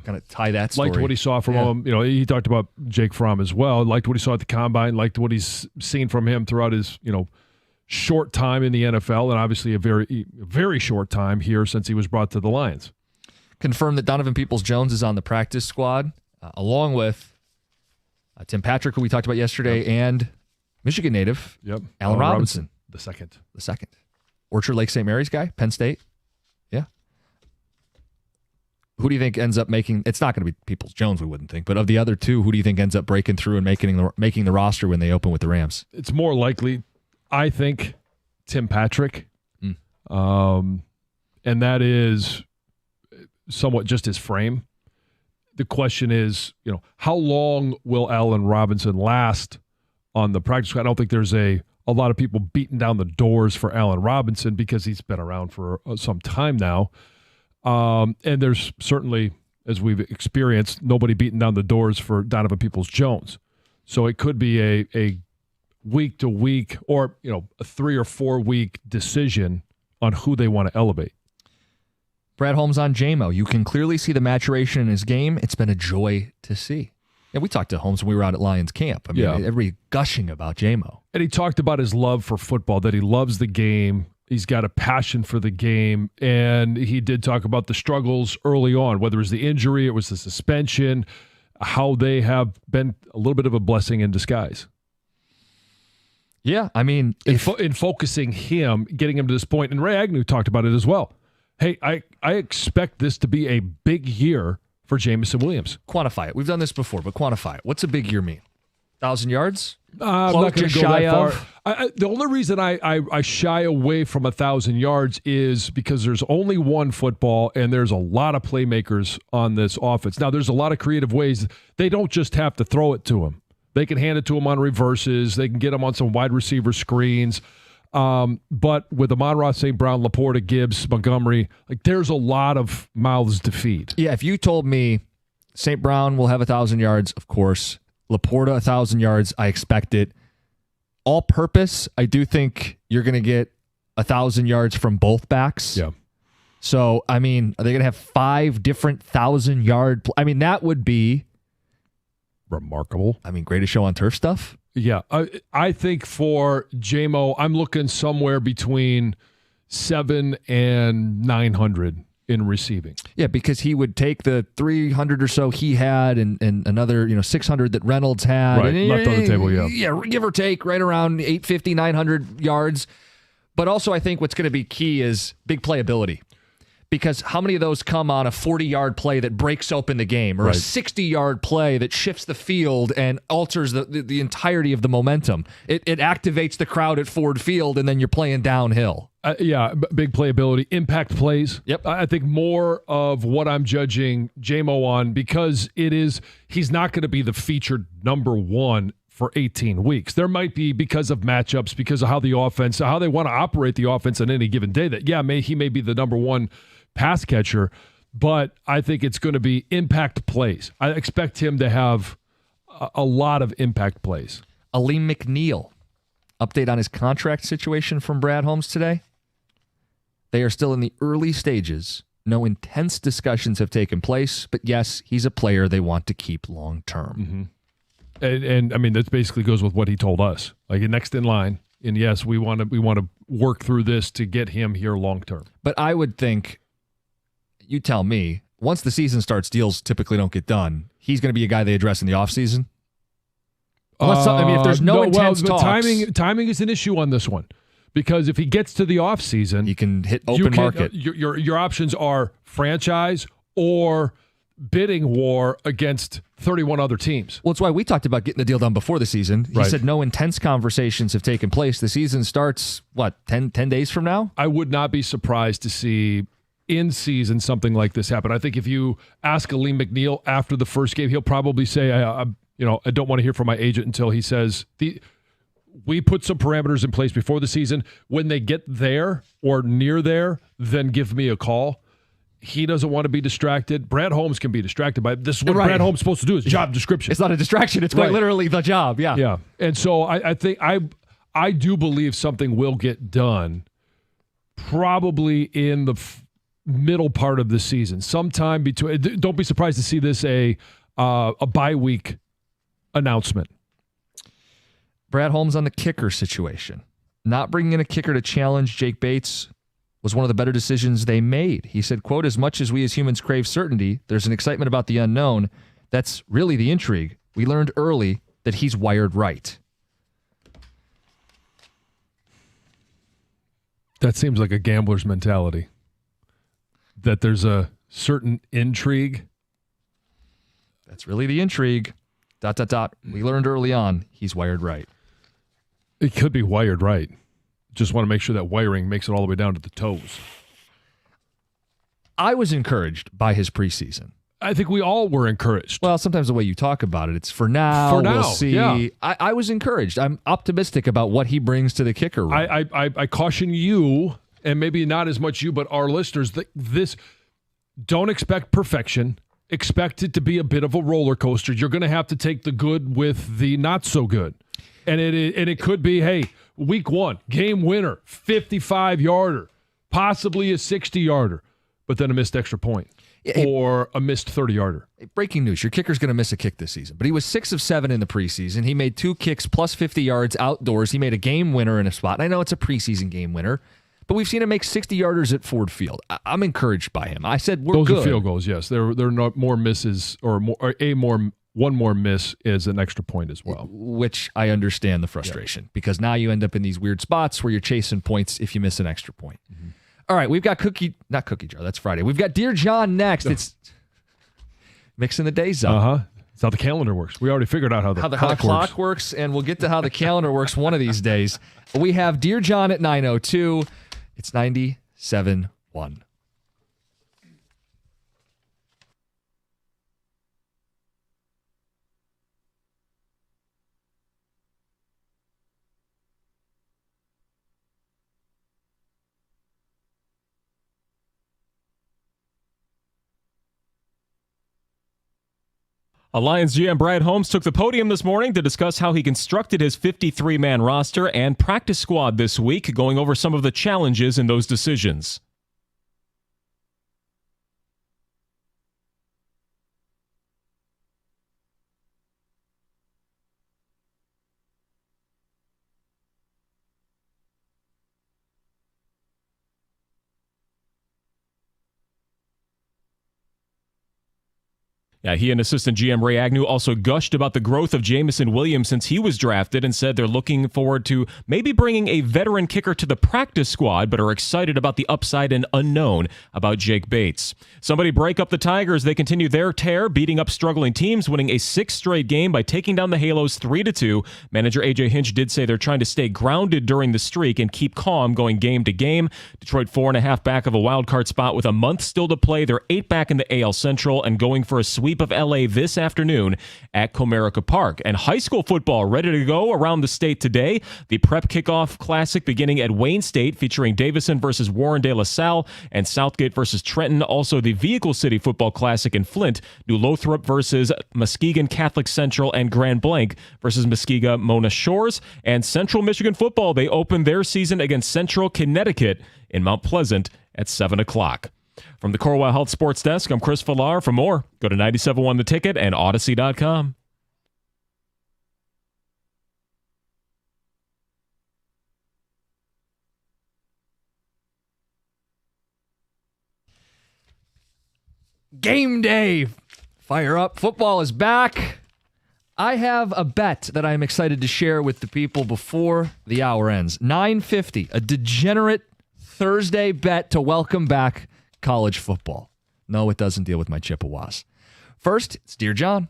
kind of tie that story. Liked what he saw from him. He talked about Jake Fromm as well. Liked what he saw at the Combine. Liked what he's seen from him throughout his, short time in the NFL, and obviously a very, very short time here since he was brought to the Lions. Confirmed that Donovan Peoples-Jones is on the practice squad, along with Tim Patrick, who we talked about yesterday, and Michigan native Allen Robinson. The second. Orchard Lake St. Mary's guy, Penn State. Yeah. Who do you think ends up making? It's not going to be Peoples-Jones, we wouldn't think, but of the other 2, who do you think ends up breaking through and making the roster when they open with the Rams? It's more likely, I think, Tim Patrick. And that is somewhat just his frame. The question is, how long will Allen Robinson last on the practice squad? I don't think there's a lot of people beating down the doors for Allen Robinson because he's been around for some time now. And there's certainly, as we've experienced, nobody beating down the doors for Donovan Peoples-Jones. So it could be a week-to-week or, a 3 or 4 week decision on who they want to elevate. Brad Holmes on JMO. You can clearly see the maturation in his game. It's been a joy to see. Yeah, we talked to Holmes when we were out at Lions camp. Everybody gushing about JMO. And he talked about his love for football, that he loves the game. He's got a passion for the game. And he did talk about the struggles early on, whether it was the injury, it was the suspension, how they have been a little bit of a blessing in disguise. Yeah, in focusing him, getting him to this point. And Ray Agnew talked about it as well. Hey, I expect this to be a big year for Jameson Williams. Quantify it. We've done this before, but quantify it. What's a big year mean? 1,000 yards? I'm not going to go that far. The only reason I shy away from 1,000 yards is because there's only one football and there's a lot of playmakers on this offense. Now, there's a lot of creative ways. They don't just have to throw it to him. They can hand it to him on reverses. They can get him on some wide receiver screens. But with Amon-Ra St. Brown, Laporta, Gibbs, Montgomery, there's a lot of mouths to feed. Yeah, if you told me St. Brown will have 1,000 yards, of course. Laporta, 1,000 yards, I expect it. All purpose, I do think you're going to get 1,000 yards from both backs. Yeah. So, are they going to have 5 different 1,000-yard? That would be remarkable. Greatest show on turf stuff. Yeah, I think for JMO, I'm looking somewhere between 700 and 900 in receiving. Yeah, because he would take the 300 or so he had and another 600 that Reynolds had. Right, left on the table, yeah. Yeah, give or take, right around 850, 900 yards. But also I think what's going to be key is big playability. Because how many of those come on a 40-yard play that breaks open the game, or a 60-yard play that shifts the field and alters the entirety of the momentum? It activates the crowd at Ford Field, and then you're playing downhill. Big playability, impact plays. Yep. I think more of what I'm judging J-Mo on, because he's not going to be the featured number one for 18 weeks. There might be, because of matchups, because of how they want to operate the offense on any given day, that he may be the number one pass catcher, but I think it's going to be impact plays. I expect him to have a lot of impact plays. Aleem McNeil, update on his contract situation from Brad Holmes today. They are still in the early stages. No intense discussions have taken place, but yes, he's a player they want to keep long term. Mm-hmm. And I mean, that basically goes with what he told us. Like, next in line. And yes, we want to work through this to get him here long term. But I would think, you tell me, once the season starts, deals typically don't get done. He's going to be a guy they address in the offseason? If there's no intense talks. Timing is an issue on this one. Because if he gets to the offseason, you can hit open market. Your options are franchise or bidding war against 31 other teams. Well, it's why we talked about getting the deal done before the season. He said no intense conversations have taken place. The season starts, 10 days from now? I would not be surprised to see in season something like this happen. I think if you ask Aleem McNeil after the first game, he'll probably say, I don't want to hear from my agent until he says, we put some parameters in place before the season. When they get there or near there, then give me a call. He doesn't want to be distracted. Brad Holmes can be distracted by this is what Brad Holmes is supposed to do, his job description. It's not a distraction. It's quite literally the job. Yeah. Yeah. And so I think I do believe something will get done probably in the middle part of the season, sometime between. Don't be surprised to see this a bye week announcement. Brad Holmes on the kicker situation. Not bringing in a kicker to challenge Jake Bates was one of the better decisions they made. He said, quote, as much as we as humans crave certainty, there's an excitement about the unknown. That's really the intrigue. We learned early that he's wired right. That seems like a gambler's mentality. That there's a certain intrigue. That's really the intrigue. ... We learned early on he's wired right. It could be wired right. Just want to make sure that wiring makes it all the way down to the toes. I was encouraged by his preseason. I think we all were encouraged. Well, sometimes the way you talk about it, it's for now. We'll see. Yeah. I was encouraged. I'm optimistic about what he brings to the kicker room. I caution you, and maybe not as much you, but our listeners, that don't expect perfection. Expect it to be a bit of a roller coaster. You're going to have to take the good with the not so good. And it could be, hey, week one, game winner, 55-yarder, possibly a 60-yarder, but then a missed extra point or a missed 30-yarder. Breaking news, your kicker's going to miss a kick this season, but he was 6 of 7 in the preseason. He made 2 kicks plus 50 yards outdoors. He made a game winner in a spot. And I know it's a preseason game winner, but we've seen him make 60-yarders at Ford Field. I'm encouraged by him. I said we're good. Those are field goals, yes. They're not more misses one more miss is an extra point as well. Which I understand the frustration because now you end up in these weird spots where you're chasing points if you miss an extra point. Mm-hmm. All right, we've got not Cookie Jar, that's Friday. We've got Dear John next. It's mixing the days up. Uh-huh. That's how the calendar works. We already figured out how the clock works, and we'll get to how the calendar works one of these days. We have Dear John at 9:02. It's 97.1. Lions GM Brad Holmes took the podium this morning to discuss how he constructed his 53-man roster and practice squad this week, going over some of the challenges in those decisions. Yeah, he and assistant GM Ray Agnew also gushed about the growth of Jamison Williams since he was drafted and said they're looking forward to maybe bringing a veteran kicker to the practice squad, but are excited about the upside and unknown about Jake Bates. Somebody break up the Tigers. They continue their tear, beating up struggling teams, winning a 6th straight game by taking down the Halos 3-2. Manager AJ Hinch did say they're trying to stay grounded during the streak and keep calm going game to game. Detroit 4.5 back of a wild card spot with a month still to play. They're 8 back in the AL Central and going for a sweep of LA this afternoon at Comerica Park. And high school football ready to go around the state today. The Prep Kickoff Classic beginning at Wayne State, featuring Davison versus Warren De La Salle and Southgate versus Trenton. Also the Vehicle City Football Classic in Flint. New Lothrop versus Muskegon Catholic Central, and Grand Blanc versus Muskega Mona Shores. And Central Michigan football, they open their season against Central Connecticut in Mount Pleasant at 7 o'clock. From the Corewell Health Sports Desk, I'm Chris Villar. For more, go to 97.1 The Ticket and Odyssey.com. Game day. Fire up. Football is back. I have a bet that I'm excited to share with the people before the hour ends. $9.50, a degenerate Thursday bet to welcome back college football. No, it doesn't deal with my Chippewas. First, it's Dear John.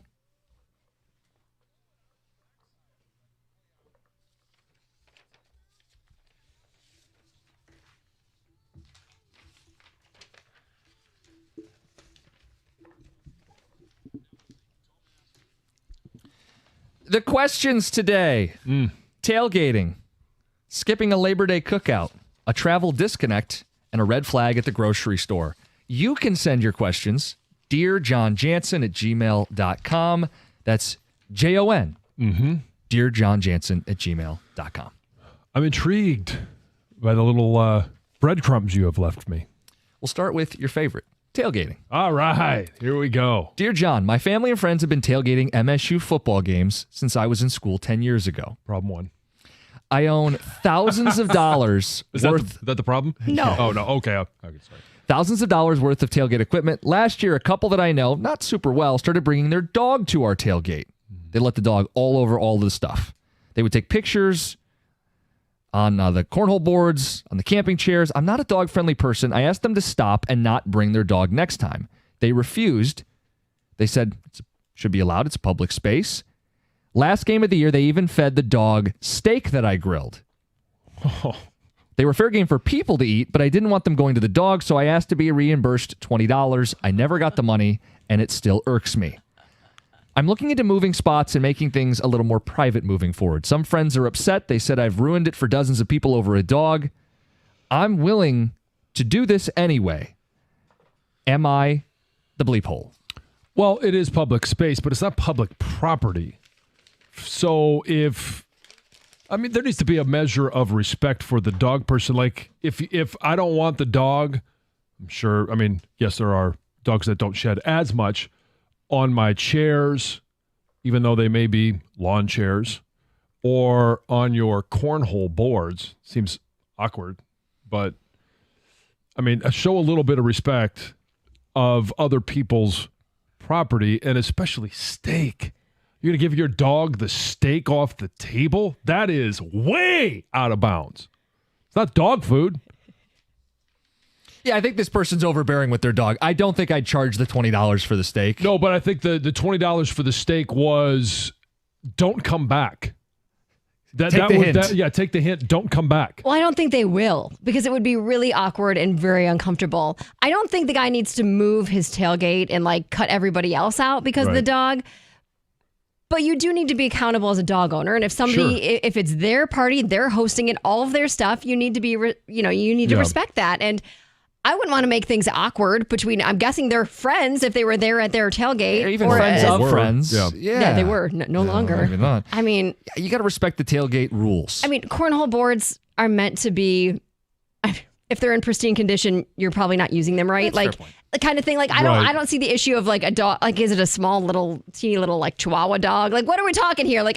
The questions today. Tailgating, skipping a Labor Day cookout, a travel disconnect, and a red flag at the grocery store. You can send your questions, dearjohnjansen@gmail.com. That's Jon. Dearjohnjansen@gmail.com. I'm intrigued by the little breadcrumbs you have left me. We'll start with your favorite, tailgating. All right, here we go. Dear John, my family and friends have been tailgating MSU football games since I was in school 10 years ago. Problem one. I own thousands of dollars Is worth. that the problem? No. Oh, no. Okay. Okay, sorry. Thousands of dollars worth of tailgate equipment. Last year, a couple that I know, not super well, started bringing their dog to our tailgate. They let the dog all over all the stuff. They would take pictures on the cornhole boards, on the camping chairs. I'm not a dog-friendly person. I asked them to stop and not bring their dog next time. They refused. They said it should be allowed. It's a public space. Last game of the year, they even fed the dog steak that I grilled. Oh. They were fair game for people to eat, but I didn't want them going to the dog, so I asked to be reimbursed $20. I never got the money, and it still irks me. I'm looking into moving spots and making things a little more private moving forward. Some friends are upset. They said I've ruined it for dozens of people over a dog. I'm willing to do this anyway. Am I the bleep hole? Well, it is public space, but it's not public property. So there needs to be a measure of respect for the dog person. Like if I don't want the dog, I'm sure, yes, there are dogs that don't shed as much on my chairs, even though they may be lawn chairs, or on your cornhole boards. Seems awkward, but show a little bit of respect of other people's property, and especially steak. You're going to give your dog the steak off the table? That is way out of bounds. It's not dog food. Yeah, I think this person's overbearing with their dog. I don't think I'd charge the $20 for the steak. No, but I think the $20 for the steak was don't come back. Take the hint. Take the hint. Don't come back. Well, I don't think they will, because it would be really awkward and very uncomfortable. I don't think the guy needs to move his tailgate and cut everybody else out because of the dog. But you do need to be accountable as a dog owner. And if somebody, if it's their party, they're hosting it, all of their stuff, you need to be, you need to respect that. And I wouldn't want to make things awkward between, I'm guessing they're friends if they were there at their tailgate. Or even friends of friends. Yeah, they were. No longer. Maybe not. You got to respect the tailgate rules. Cornhole boards are meant to be, if they're in pristine condition, you're probably not using them right. That's fair point. The kind of thing. I don't see the issue of a dog. Is it a small teeny little Chihuahua dog? What are we talking here?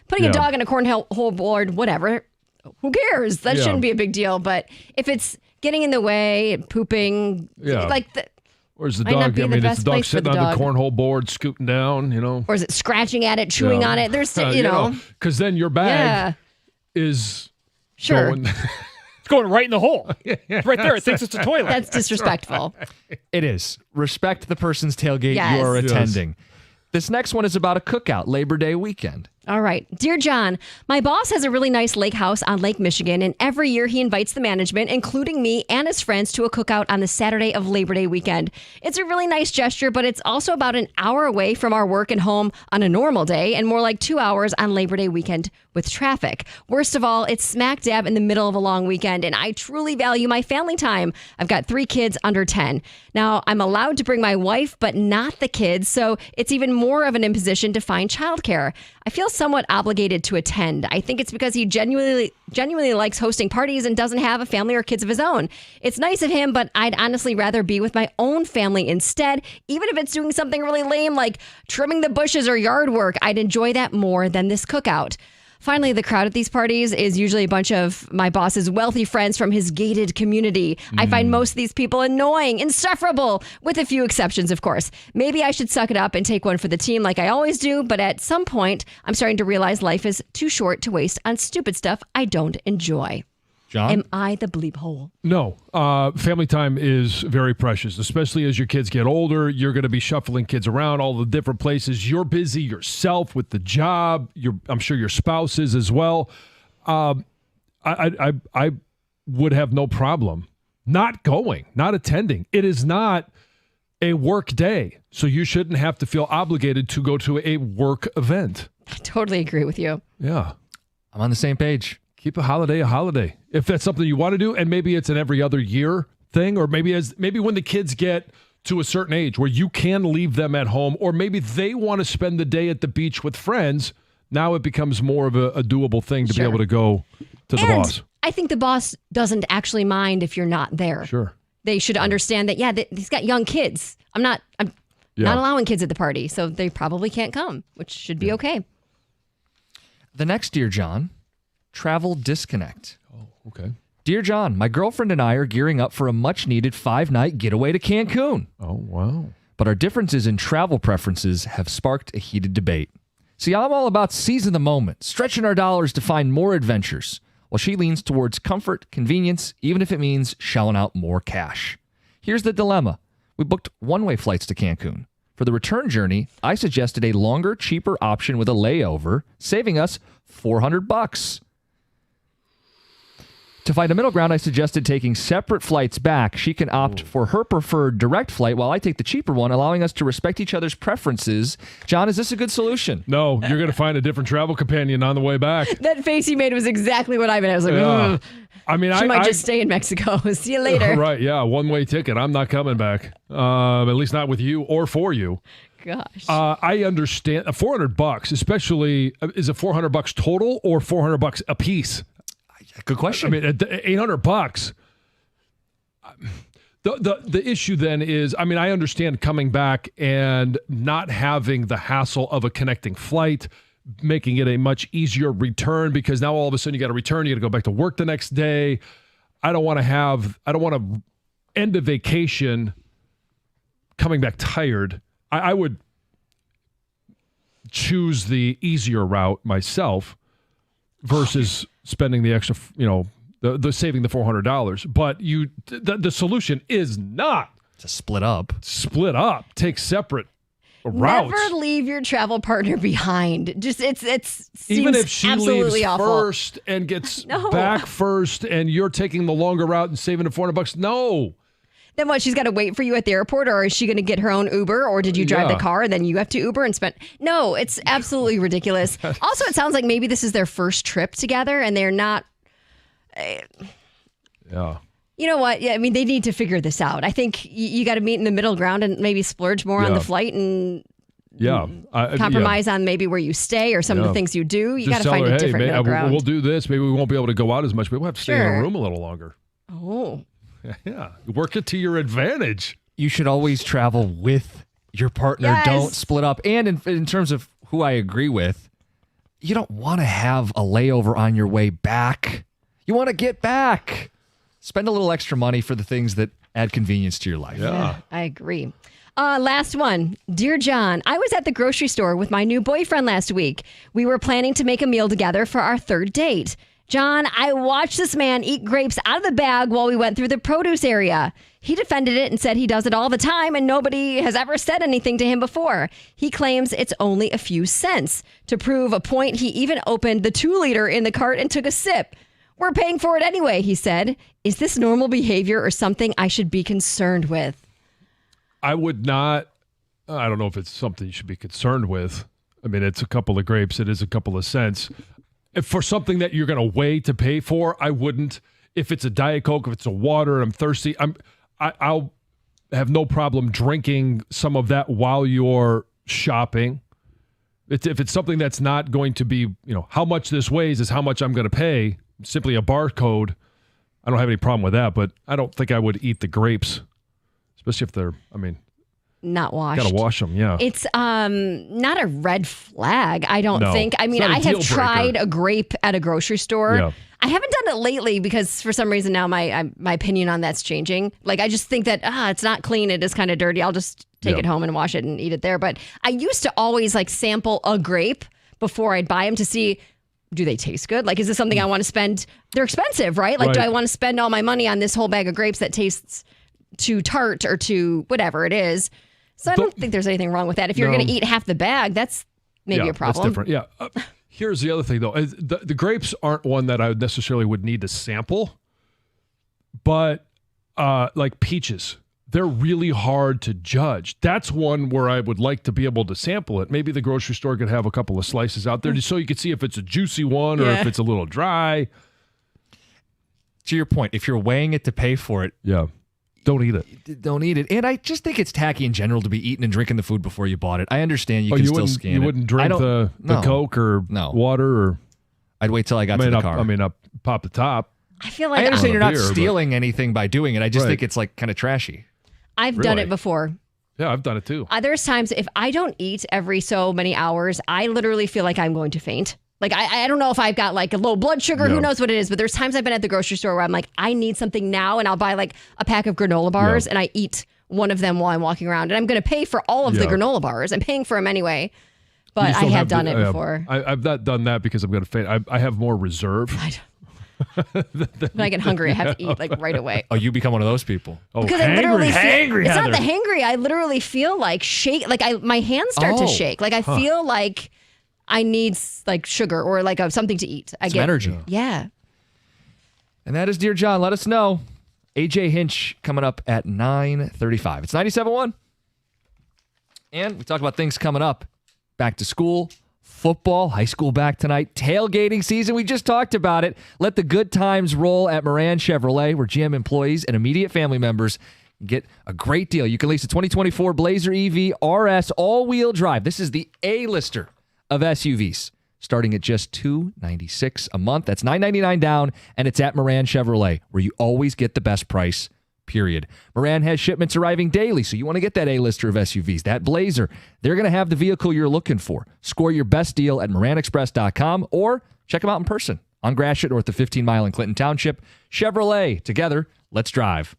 Putting a dog in a cornhole board, whatever. Who cares? That shouldn't be a big deal. But if it's getting in the way, pooping, Or is the Might not dog? be I the mean, is best the dog place for sitting the on the dog. cornhole board, scooting down? You know, Or is it scratching at it, chewing on it? There's, you know. because then your bag Yeah, is sure. going. It's going right in the hole. It's right there. It thinks it's a toilet. That's disrespectful. It is. Respect the person's tailgate Yes. you are Yes. attending. This next one is about a cookout, Labor Day weekend. All right. Dear John, my boss has a really nice lake house on Lake Michigan, and every year he invites the management, including me and his friends, to a cookout on the Saturday of Labor Day weekend. It's a really nice gesture, but it's also about an hour away from our work and home on a normal day, and more like 2 hours on Labor Day weekend with traffic. Worst of all, it's smack dab in the middle of a long weekend, and I truly value my family time. I've got 3 kids under 10. Now, I'm allowed to bring my wife, but not the kids, so it's even more of an imposition to find childcare. I feel somewhat obligated to attend. I think it's because he genuinely likes hosting parties and doesn't have a family or kids of his own. It's nice of him, but I'd honestly rather be with my own family instead, even if it's doing something really lame like trimming the bushes or yard work. I'd enjoy that more than this cookout. Finally, the crowd at these parties is usually a bunch of my boss's wealthy friends from his gated community. I find most of these people annoying, insufferable, with a few exceptions, of course. Maybe I should suck it up and take one for the team like I always do, but at some point, I'm starting to realize life is too short to waste on stupid stuff I don't enjoy. John? Am I the bleep hole? No, family time is very precious, especially as your kids get older. You're going to be shuffling kids around all the different places. You're busy yourself with the job. I'm sure your spouse is as well. I would have no problem not going, not attending. It is not a work day, so you shouldn't have to feel obligated to go to a work event. I totally agree with you. Yeah. I'm on the same page. Keep a holiday. If that's something you want to do, and maybe it's an every other year thing, or maybe when the kids get to a certain age where you can leave them at home, or maybe they want to spend the day at the beach with friends, now it becomes more of a doable thing to be able to go to the boss. I think the boss doesn't actually mind if you're not there. Sure. They should understand that, he's got young kids. I'm not allowing kids at the party, so they probably can't come, which should be okay. The next Dear John, travel disconnect. Okay. Dear John, my girlfriend and I are gearing up for a much-needed 5-night getaway to Cancun. Oh, wow. But our differences in travel preferences have sparked a heated debate. See, I'm all about seizing the moment, stretching our dollars to find more adventures, while she leans towards comfort, convenience, even if it means shelling out more cash. Here's the dilemma. We booked one-way flights to Cancun. For the return journey, I suggested a longer, cheaper option with a layover, saving us $400. To find a middle ground, I suggested taking separate flights back. She can opt for her preferred direct flight while I take the cheaper one, allowing us to respect each other's preferences. John, is this a good solution? No, you're going to find a different travel companion on the way back. That face you made was exactly what I meant. I was like, Yeah. ugh. I mean, She might just stay in Mexico. See you later. Right, yeah, one-way ticket. I'm not coming back, at least not with you or for you. Gosh. I understand $400, especially is it $400 total or $400 a piece? Good question. I mean, $800. The issue then is, I mean, I understand coming back and not having the hassle of a connecting flight, making it a much easier return, because now all of a sudden you got to return, you got to go back to work the next day. I don't want to end a vacation coming back tired. I would choose the easier route myself versus spending the extra, the saving the $400. But the solution is not to split up. Take separate routes. Never leave your travel partner behind. Just it seems Even if she absolutely leaves awful. first and gets No. back first, and you're taking the longer route and saving the $400. No. Then what? She's got to wait for you at the airport, or is she going to get her own Uber, or did you drive the car and then you have to Uber and spend? No, it's absolutely ridiculous. Also, it sounds like maybe this is their first trip together, and they're not. Yeah. You know what? Yeah, I mean, they need to figure this out. I think you got to meet in the middle ground and maybe splurge more on the flight and compromise on maybe where you stay or some of the things you do. You got to find a different middle ground. We'll do this. Maybe we won't be able to go out as much, but we'll have to stay in a room a little longer. Oh. Yeah. Work it to your advantage. You should always travel with your partner. Yes. Don't split up. And in terms of who I agree with, you don't want to have a layover on your way back. You want to get back. Spend a little extra money for the things that add convenience to your life. Yeah. I agree. Last one. Dear John, I was at the grocery store with my new boyfriend last week. We were planning to make a meal together for our third date. John, I watched this man eat grapes out of the bag while we went through the produce area. He defended it and said he does it all the time and nobody has ever said anything to him before. He claims it's only a few cents. To prove a point, he even opened the 2-liter in the cart and took a sip. We're paying for it anyway, he said. Is this normal behavior or something I should be concerned with? I would not. I don't know if it's something you should be concerned with. I mean, it's a couple of grapes. It is a couple of cents. If for something that you're going to wait to pay for, I wouldn't. If it's a Diet Coke, if it's a water, I'm thirsty. I'll have no problem drinking some of that while you're shopping. If it's something that's not going to be, how much this weighs is how much I'm going to pay. Simply a barcode. I don't have any problem with that, but I don't think I would eat the grapes. Especially if they're, not washed. Gotta wash them, yeah. It's not a red flag, I don't think. I mean, It's not a I have deal breaker. tried a grape at a grocery store. Yeah. I haven't done it lately because for some reason now my opinion on that's changing. Like I just think that it's not clean, it is kind of dirty. I'll just take it home and wash it and eat it there. But I used to always sample a grape before I'd buy them to see, do they taste good? Like, is this something I want to spend? They're expensive, right? Like, do I want to spend all my money on this whole bag of grapes that tastes too tart or too whatever it is? So I don't think there's anything wrong with that. If you're going to eat half the bag, that's maybe a problem. That's different. Yeah. Here's the other thing, though. The grapes aren't one that I necessarily would need to sample, but like peaches, they're really hard to judge. That's one where I would like to be able to sample it. Maybe the grocery store could have a couple of slices out there just so you could see if it's a juicy one or if it's a little dry. To your point, if you're weighing it to pay for it, don't eat it. Don't eat it. And I just think it's tacky in general to be eating and drinking the food before you bought it. I understand you can still scan it. You wouldn't drink the Coke or water? Or I'd wait till I got to the car. I'll pop the top. I feel like I understand you're not beer, stealing anything by doing it. I just think it's kind of trashy. I've done it before. Yeah, I've done it too. There's times if I don't eat every so many hours, I literally feel like I'm going to faint. Like, I don't know if I've got a low blood sugar, who knows what it is, but there's times I've been at the grocery store where I'm like, I need something now, and I'll buy a pack of granola bars, and I eat one of them while I'm walking around. And I'm going to pay for all of the granola bars. I'm paying for them anyway, but I have done it before. I've not done that because I'm going to faint. I have more reserve. When I get hungry, I have to eat right away. Oh, you become one of those people. Oh, because I literally feel, it's not the hangry. I literally feel like shake. My hands start to shake. I feel like I need sugar or something to eat. I get energy. Yeah. And that is Dear John. Let us know. AJ Hinch coming up at 9:35. It's 97.1. And we talked about things coming up. Back to school, football, high school back tonight, tailgating season. We just talked about it. Let the good times roll at Moran Chevrolet, where GM employees and immediate family members get a great deal. You can lease a 2024 Blazer EV RS all-wheel drive. This is the A-lister of SUVs, starting at just $296 a month. That's $999 down, and it's at Moran Chevrolet, where you always get the best price, period. Moran has shipments arriving daily, so you want to get that A-lister of SUVs, that Blazer. They're going to have the vehicle you're looking for. Score your best deal at moranexpress.com or check them out in person on Gratiot north of 15 Mile in Clinton Township. Chevrolet, together, let's drive.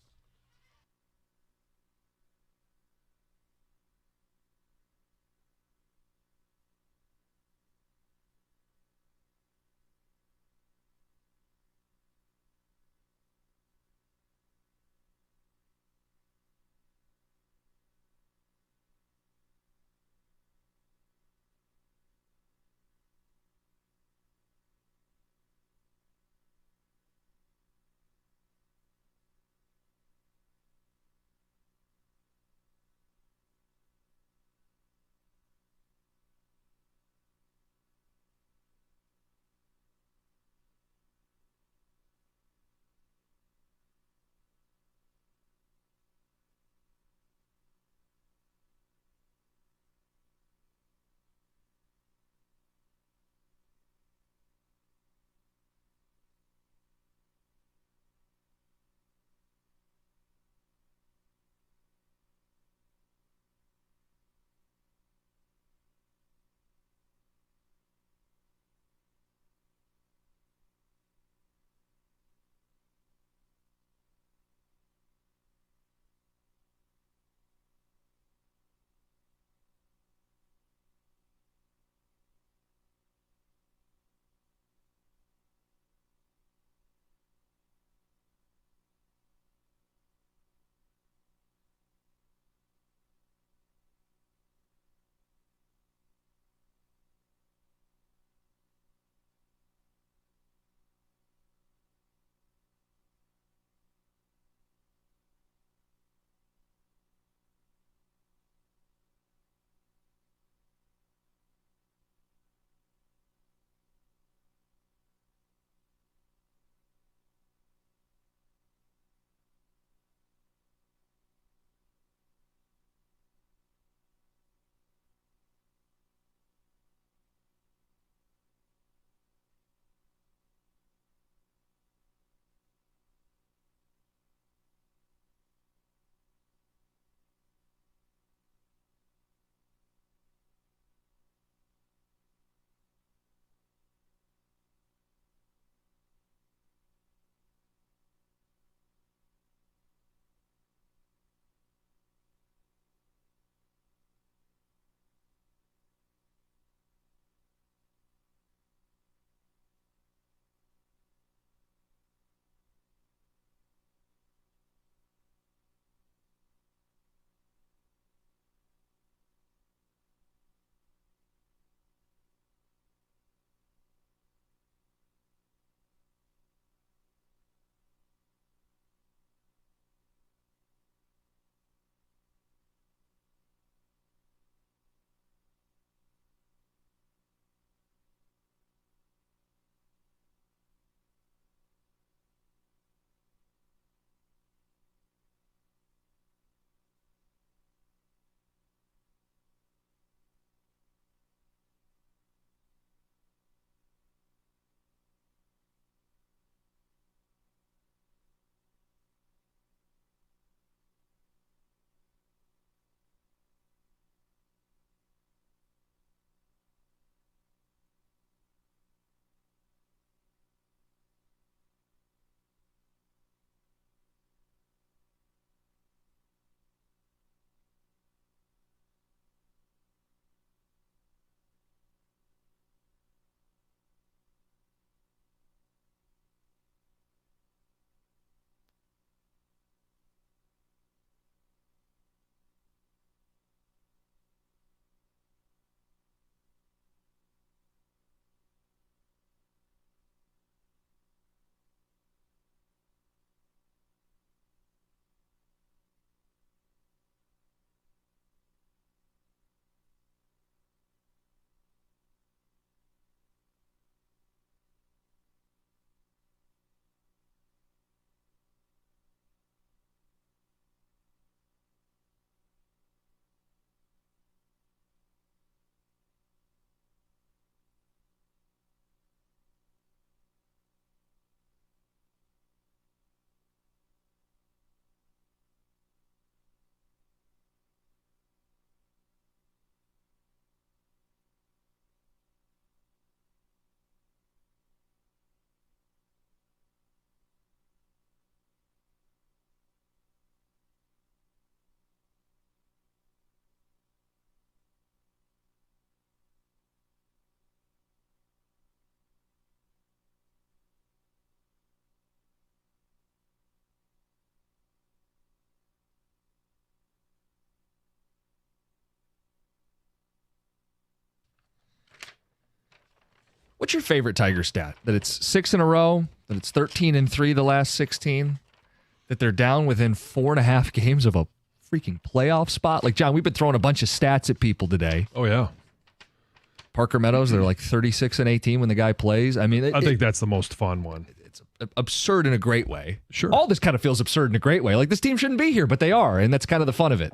What's your favorite Tiger stat? That it's 6 in a row, that it's 13-3 the last 16, that they're down within 4.5 games of a freaking playoff spot? Like, John, we've been throwing a bunch of stats at people today. Oh, yeah. Parker Meadows, they're like 36-18 when the guy plays. I mean, I think that's the most fun one. it's absurd in a great way. Sure. All this kind of feels absurd in a great way. Like, this team shouldn't be here, but they are, and that's kind of the fun of it.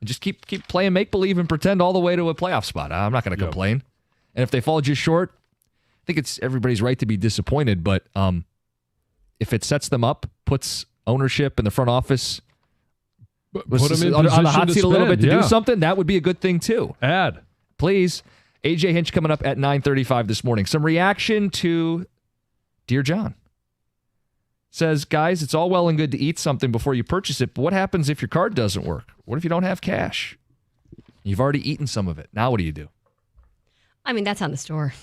And just keep playing make-believe and pretend all the way to a playoff spot. I'm not going to complain. And if they fall just short, I think it's everybody's right to be disappointed, but if it sets them up, puts ownership in the front office Put them in on the hot position seat to a little spin, bit to yeah. do something, that would be a good thing too. Add. Please. AJ Hinch coming up at 9:35 this morning. Some reaction to Dear John. Says, guys, it's all well and good to eat something before you purchase it, but what happens if your card doesn't work? What if you don't have cash? You've already eaten some of it. Now what do you do? I mean, that's on the store.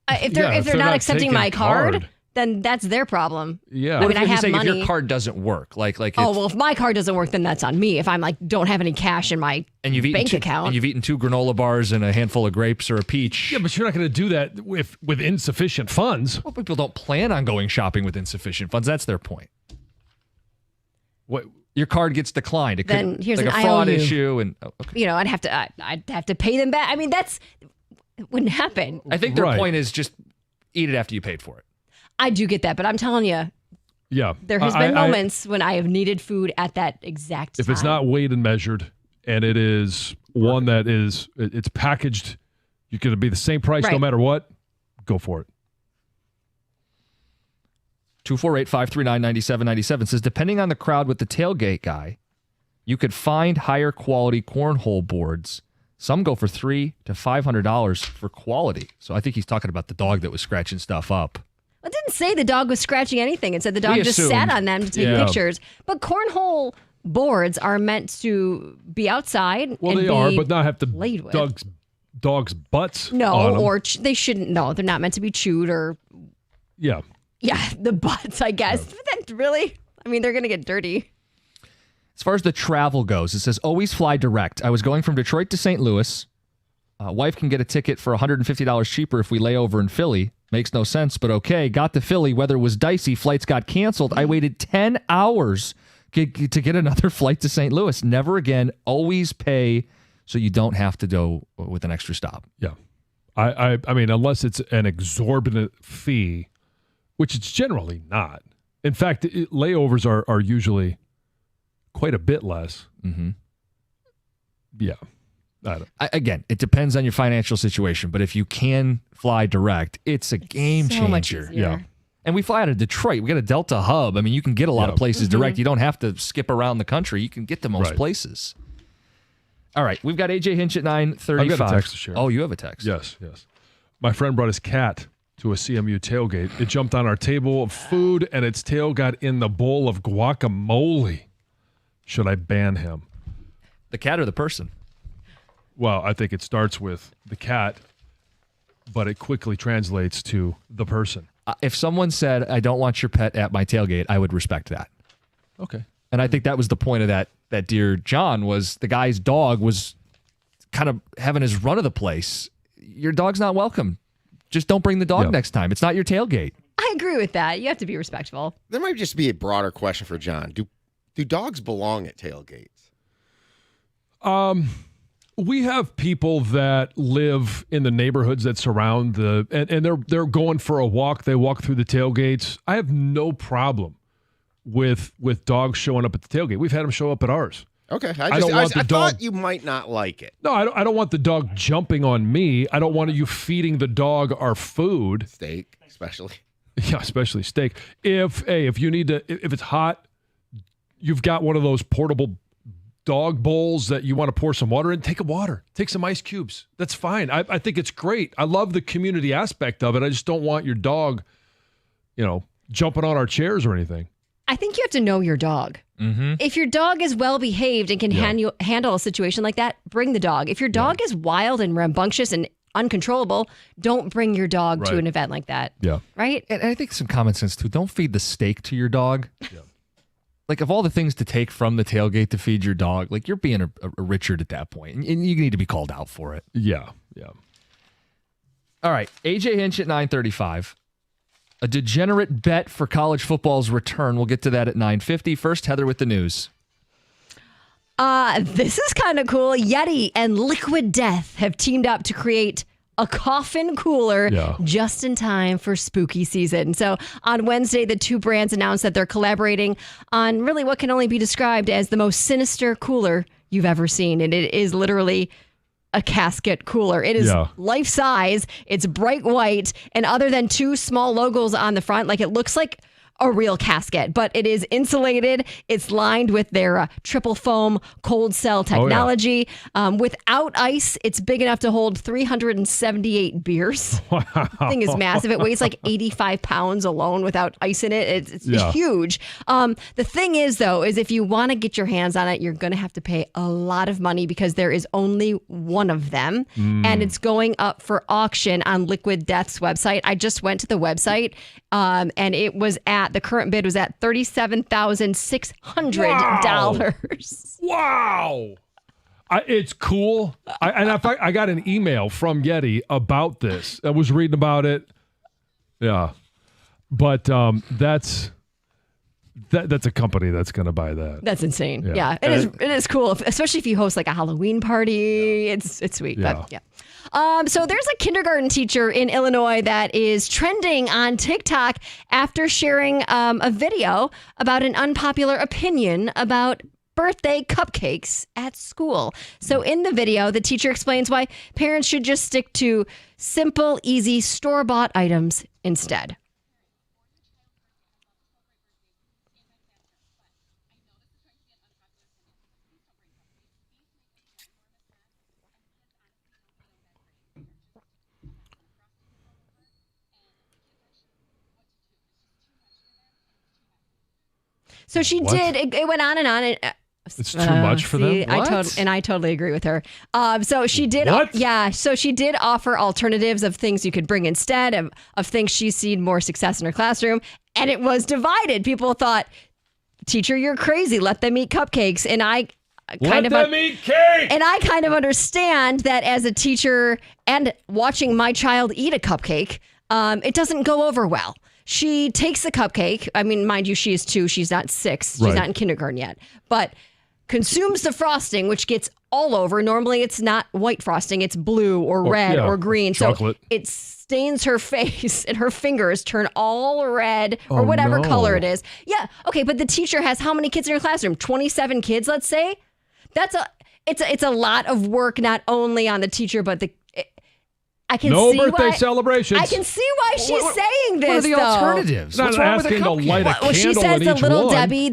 If Yeah, they're not accepting taking my card, card. then that's their problem. Yeah. I mean, I When you have say money. if your card doesn't work, like Oh, it's, well, if my card doesn't work, then that's on me. If I'm like, don't have any cash in my and you've eaten bank two, account. and you've eaten 2 granola bars and a handful of grapes or a peach. Yeah, but you're not going to do that with insufficient funds. Well, people don't plan on going shopping with insufficient funds. That's their point. What? Your card gets declined. It Then could here's like an a fraud IOU. issue, and okay. I'd have to pay them back. I mean, it wouldn't happen. I think their Right. point is just eat it after you paid for it. I do get that, but I'm telling you, Yeah. there has been moments when I have needed food at that exact time. If it's not weighed and measured, and it is one that is, it's packaged, you're going to be the same price no Right. matter what. Go for it. 248-539-9797 says, depending on the crowd with the tailgate guy, you could find higher quality cornhole boards. Some go for $300 to $500 for quality. So I think he's talking about the dog that was scratching stuff up. It didn't say the dog was scratching anything. It said the dog We just assumed. sat on them to take Yeah. pictures. But cornhole boards are meant to be outside. Well, and they are, be but not have to played with. dogs' butts. on No, 'em. or they shouldn't. No, they're not meant to be chewed or. Yeah. Yeah, the butts, I guess. But that really, I mean, they're going to get dirty. As far as the travel goes, it says always fly direct. I was going from Detroit to St. Louis. Wife can get a ticket for $150 cheaper if we lay over in Philly. Makes no sense, but okay. Got to Philly. Weather was dicey. Flights got canceled. I waited 10 hours to get another flight to St. Louis. Never again. Always pay so you don't have to go with an extra stop. Yeah. I mean, unless it's an exorbitant fee, which it's generally not. In fact, layovers are usually quite a bit less. Mm-hmm. Yeah. I don't, Again, it depends on your financial situation, but if you can fly direct, it's a game So much changer. easier. yeah. And we fly out of Detroit. We got a Delta hub. I mean, you can get a lot Yeah. of places Mm-hmm. direct. You don't have to skip around the country. You can get to most Right. places. All right, we've got AJ Hinch at 9:35. I've got a text to share. Oh, you have a text. Yes, yes. My friend brought his cat to a CMU tailgate. It jumped on our table of food, and its tail got in the bowl of guacamole. Should I ban him? The cat or the person? Well, I think it starts with the cat, but it quickly translates to the person. If someone said, "I don't want your pet at my tailgate," I would respect that. Okay. And I think that was the point of that Dear John was the guy's dog was kind of having his run of the place. Your dog's not welcome. Just don't bring the dog Yeah. next time. It's not your tailgate. I agree with that. You have to be respectful. There might just be a broader question for John. Do dogs belong at tailgates? We have people that live in the neighborhoods that surround and they're going for a walk. They walk through the tailgates. I have no problem with dogs showing up at the tailgate. We've had them show up at ours. Okay, I don't want the I dog- thought you might not like it. No, I don't want the dog jumping on me. I don't want you feeding the dog our food. Steak, especially. Yeah, especially steak. If you need to, if it's hot, you've got one of those portable dog bowls that you want to pour some water in. Take some ice cubes. That's fine. I think it's great. I love the community aspect of it. I just don't want your dog, jumping on our chairs or anything. I think you have to know your dog. Mm-hmm. If your dog is well behaved and can handle a situation like that, bring the dog. If your dog is wild and rambunctious and uncontrollable, don't bring your dog to Right. an event like that. Yeah. Right? And I think some common sense too. Don't feed the steak to your dog. Like, of all the things to take from the tailgate to feed your dog, like, you're being a Richard at that point, and you need to be called out for it. Yeah. All right, AJ Hinch at 9:35. A degenerate bet for college football's return. We'll get to that at 9:50. First, Heather with the news. This is kind of cool. Yeti and Liquid Death have teamed up to create a coffin cooler just in time for spooky season. So on Wednesday, the two brands announced that they're collaborating on really what can only be described as the most sinister cooler you've ever seen. And it is literally a casket cooler. It is life size. It's bright white. And other than two small logos on the front, like it looks like a real casket, but it is insulated. It's lined with their triple foam cold cell technology. Without ice, it's big enough to hold 378 beers. Wow. The thing is massive. It weighs like 85 pounds alone without ice in it. It's huge. The thing is, though, is if you want to get your hands on it, you're going to have to pay a lot of money because there is only one of them, and it's going up for auction on Liquid Death's website. I just went to the website, and it was the current bid was at $37,600. Wow. It's cool. I got an email from Yeti about this. I was reading about it. Yeah. But that's a company that's going to buy that. That's insane. Yeah. It is cool, especially if you host like a Halloween party. It's sweet. But so there's a kindergarten teacher in Illinois that is trending on TikTok after sharing a video about an unpopular opinion about birthday cupcakes at school. So in the video, the teacher explains why parents should just stick to simple, easy, store-bought items instead. So she did. It went on and on. It's too much for them. I totally agree with her. So she did. So she did offer alternatives of things you could bring instead of things she's seen more success in her classroom, and it was divided. People thought, "Teacher, you're crazy. Let them eat cupcakes." And I kind of eat cake. And I kind of understand that as a teacher and watching my child eat a cupcake, it doesn't go over well. She takes the cupcake. I mean, mind you, she is 2. She's not 6. She's not in kindergarten yet. But consumes the frosting, which gets all over. Normally, it's not white frosting. It's blue or red or green. Chocolate. So it stains her face and her fingers turn all red or whatever color it is. Yeah. Okay. But the teacher has how many kids in her classroom? 27 kids, let's say. It's a lot of work, not only on the teacher, but I can no see birthday why, celebrations. I can see why she's saying this. What are the alternatives? What's wrong with a cupcake? Light a candle she says the Little Debbie.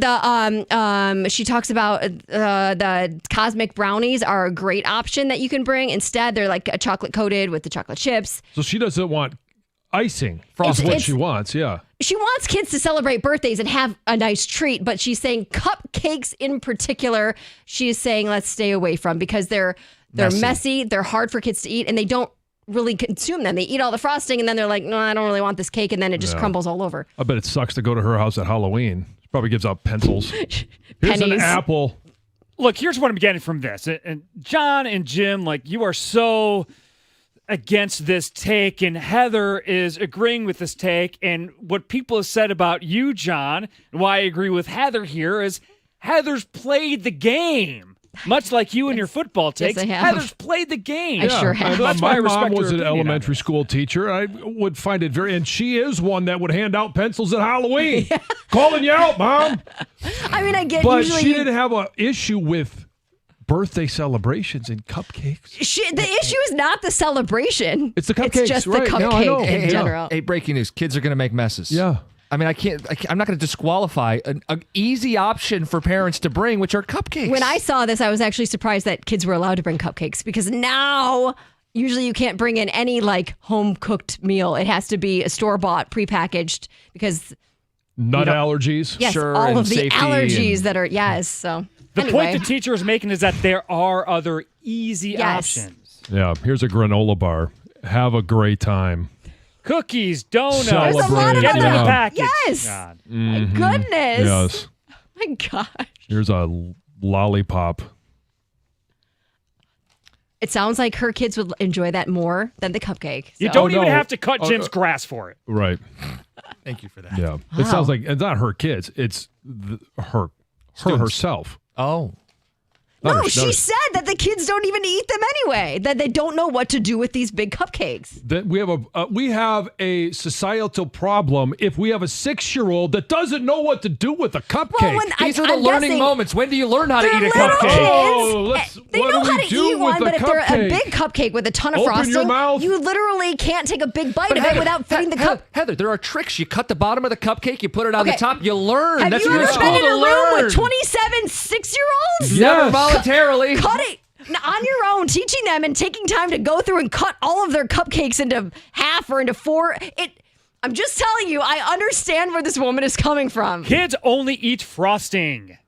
She talks about the cosmic brownies are a great option that you can bring. Instead, they're like a chocolate coated with the chocolate chips. So she doesn't want icing. That's what she wants. Yeah. She wants kids to celebrate birthdays and have a nice treat, but she's saying cupcakes in particular. She is saying let's stay away from because they're messy. They're hard for kids to eat, and they don't really consume them. They eat all the frosting and then they're like, no, I don't really want this cake, and then it just crumbles all over. I bet it sucks to go to her house at Halloween. She probably gives out pencils. Here's an apple. Look, here's what I'm getting from this. And John and Jim, like, you are so against this take, and Heather is agreeing with this take. And what people have said about you, John, and why I agree with Heather here is Heather's played the game. Much like you and your football takes, yes, I have. Heather's played the game. I sure have. That's my why I respect mom was her an elementary school teacher. I would find it and she is one that would hand out pencils at Halloween. Calling you out, Mom. I mean, I get but usually she didn't have an issue with birthday celebrations and cupcakes. The issue is not the celebration. It's the cupcakes. It's just the cupcake in general. Hey, breaking news. Kids are going to make messes. Yeah. I mean, I'm not going to disqualify an easy option for parents to bring, which are cupcakes. When I saw this, I was actually surprised that kids were allowed to bring cupcakes because now usually you can't bring in any like home cooked meal. It has to be a store-bought, prepackaged because nut allergies. Yes, all of the allergies that are So the point the teacher is making is that there are other easy options. Yeah, here's a granola bar. Have a great time. Cookies, donuts. There's a lot of Get in the other package. Yes. God. My goodness. Yes. My gosh. Here's a lollipop. It sounds like her kids would enjoy that more than the cupcake. You So- don't Oh, even no. have to cut Jim's grass for it. Right. Thank you for that. Yeah. It sounds like it's not her kids. It's her herself. Oh. No, she said that the kids don't even eat them anyway. That they don't know what to do with these big cupcakes. That we have a societal problem if we have a 6-year-old that doesn't know what to do with a cupcake. Well, when These are the I'm learning guessing moments. When do you learn how to they're eat a little cupcake? kids. Oh, They what know do how we to do eat with one, the but if they're a cupcake? big cupcake with a ton of Open frosting, your mouth. you literally can't take a big bite of it without fitting the cup. Heather, there are tricks. You cut the bottom of the cupcake, you put it on Okay. the top, you learn. Have That's you what you're ever been supposed in to a room learn. with 27 6-year-olds? Never Yes. voluntarily. Cut it on your own, teaching them and taking time to go through and cut all of their cupcakes into half or into 4. I'm just telling you, I understand where this woman is coming from. Kids only eat frosting.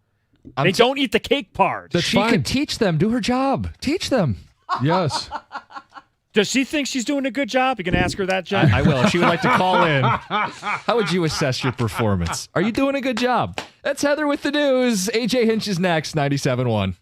I'm They t- don't eat the cake part. That's She fine. could teach them. Do her job. Teach them. Yes. Does she think she's doing a good job? You can ask her that, John. I will. If she would like to call in. How would you assess your performance? Are you doing a good job? That's Heather with the news. AJ Hinch is next, 97.1.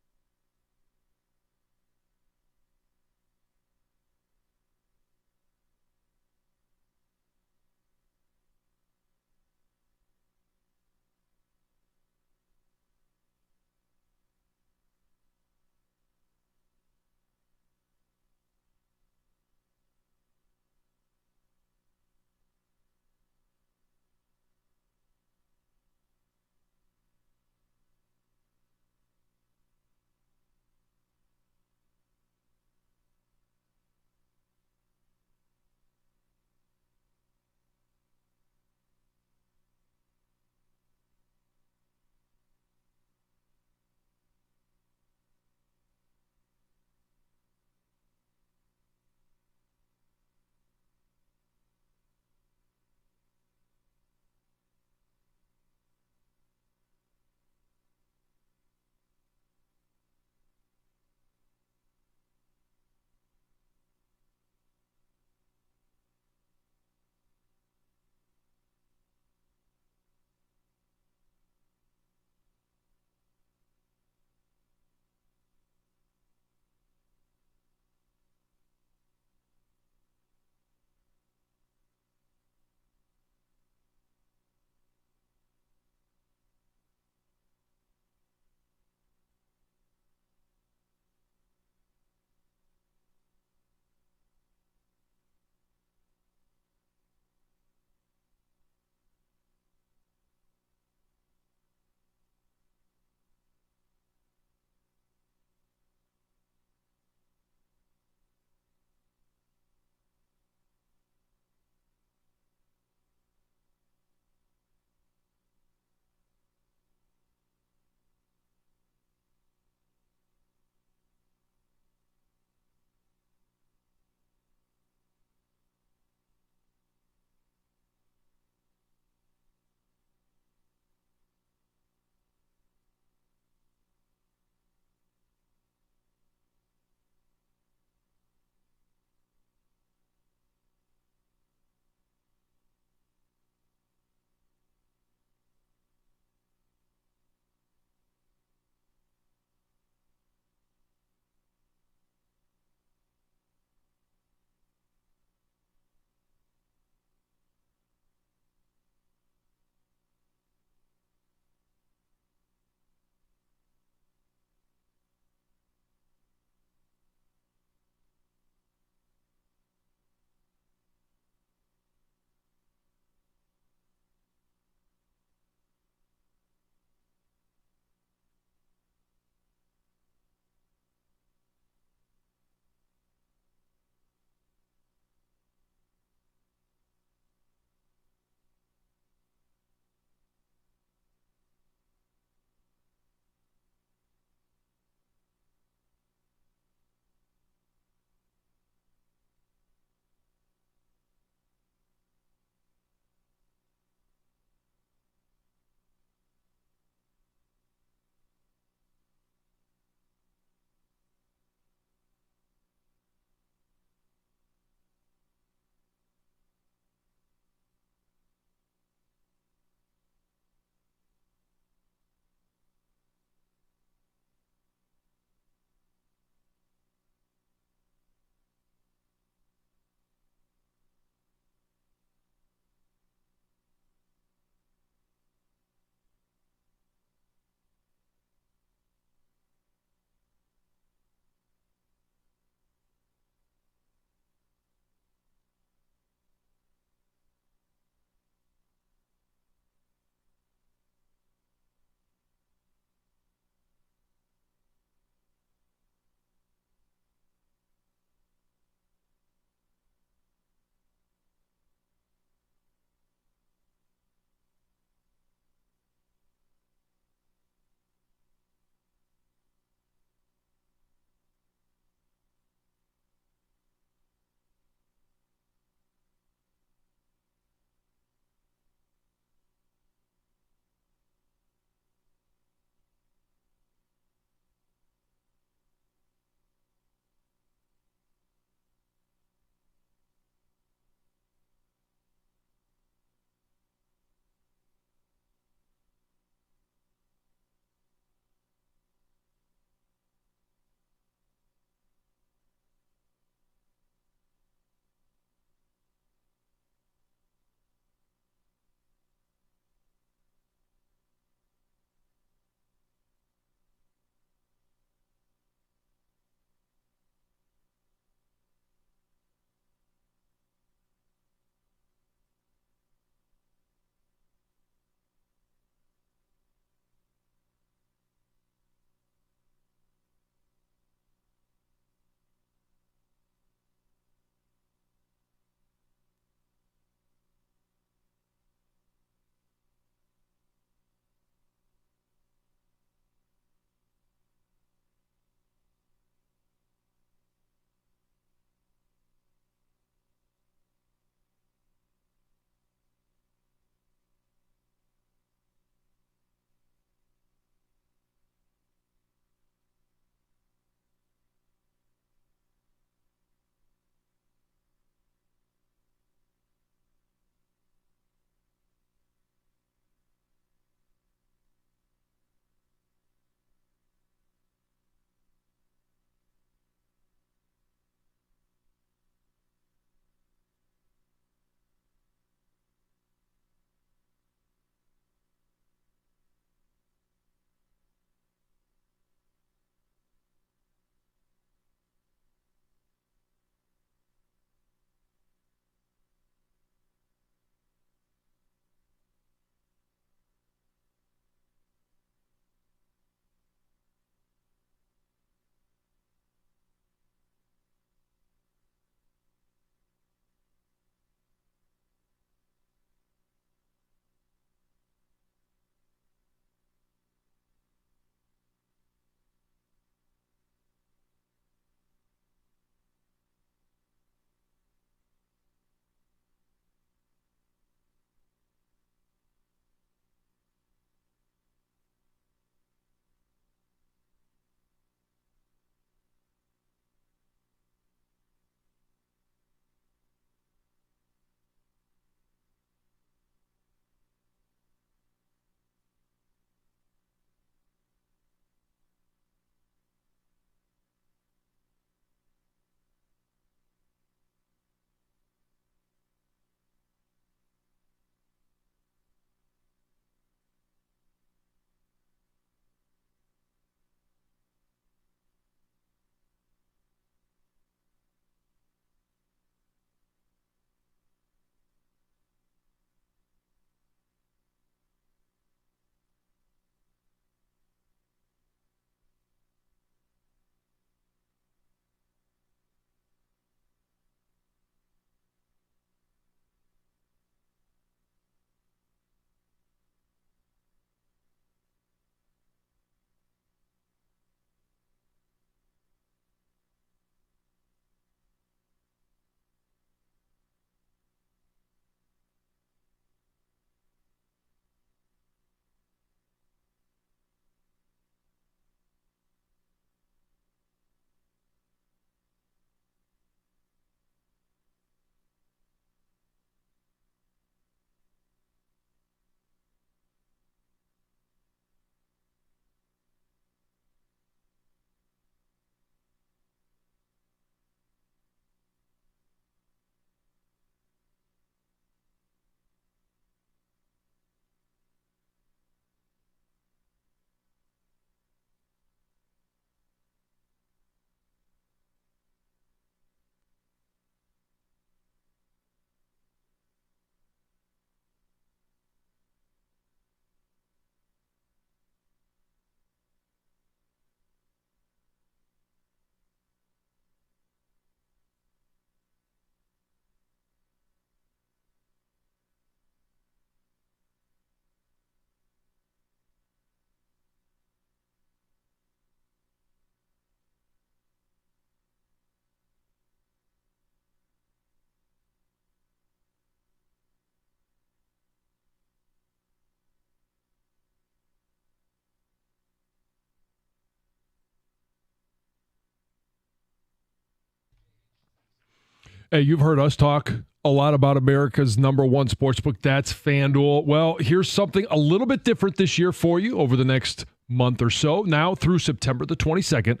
Hey, you've heard us talk a lot about America's #1 sportsbook. That's FanDuel. Well, here's something a little bit different this year for you over the next month or so. Now through September the 22nd,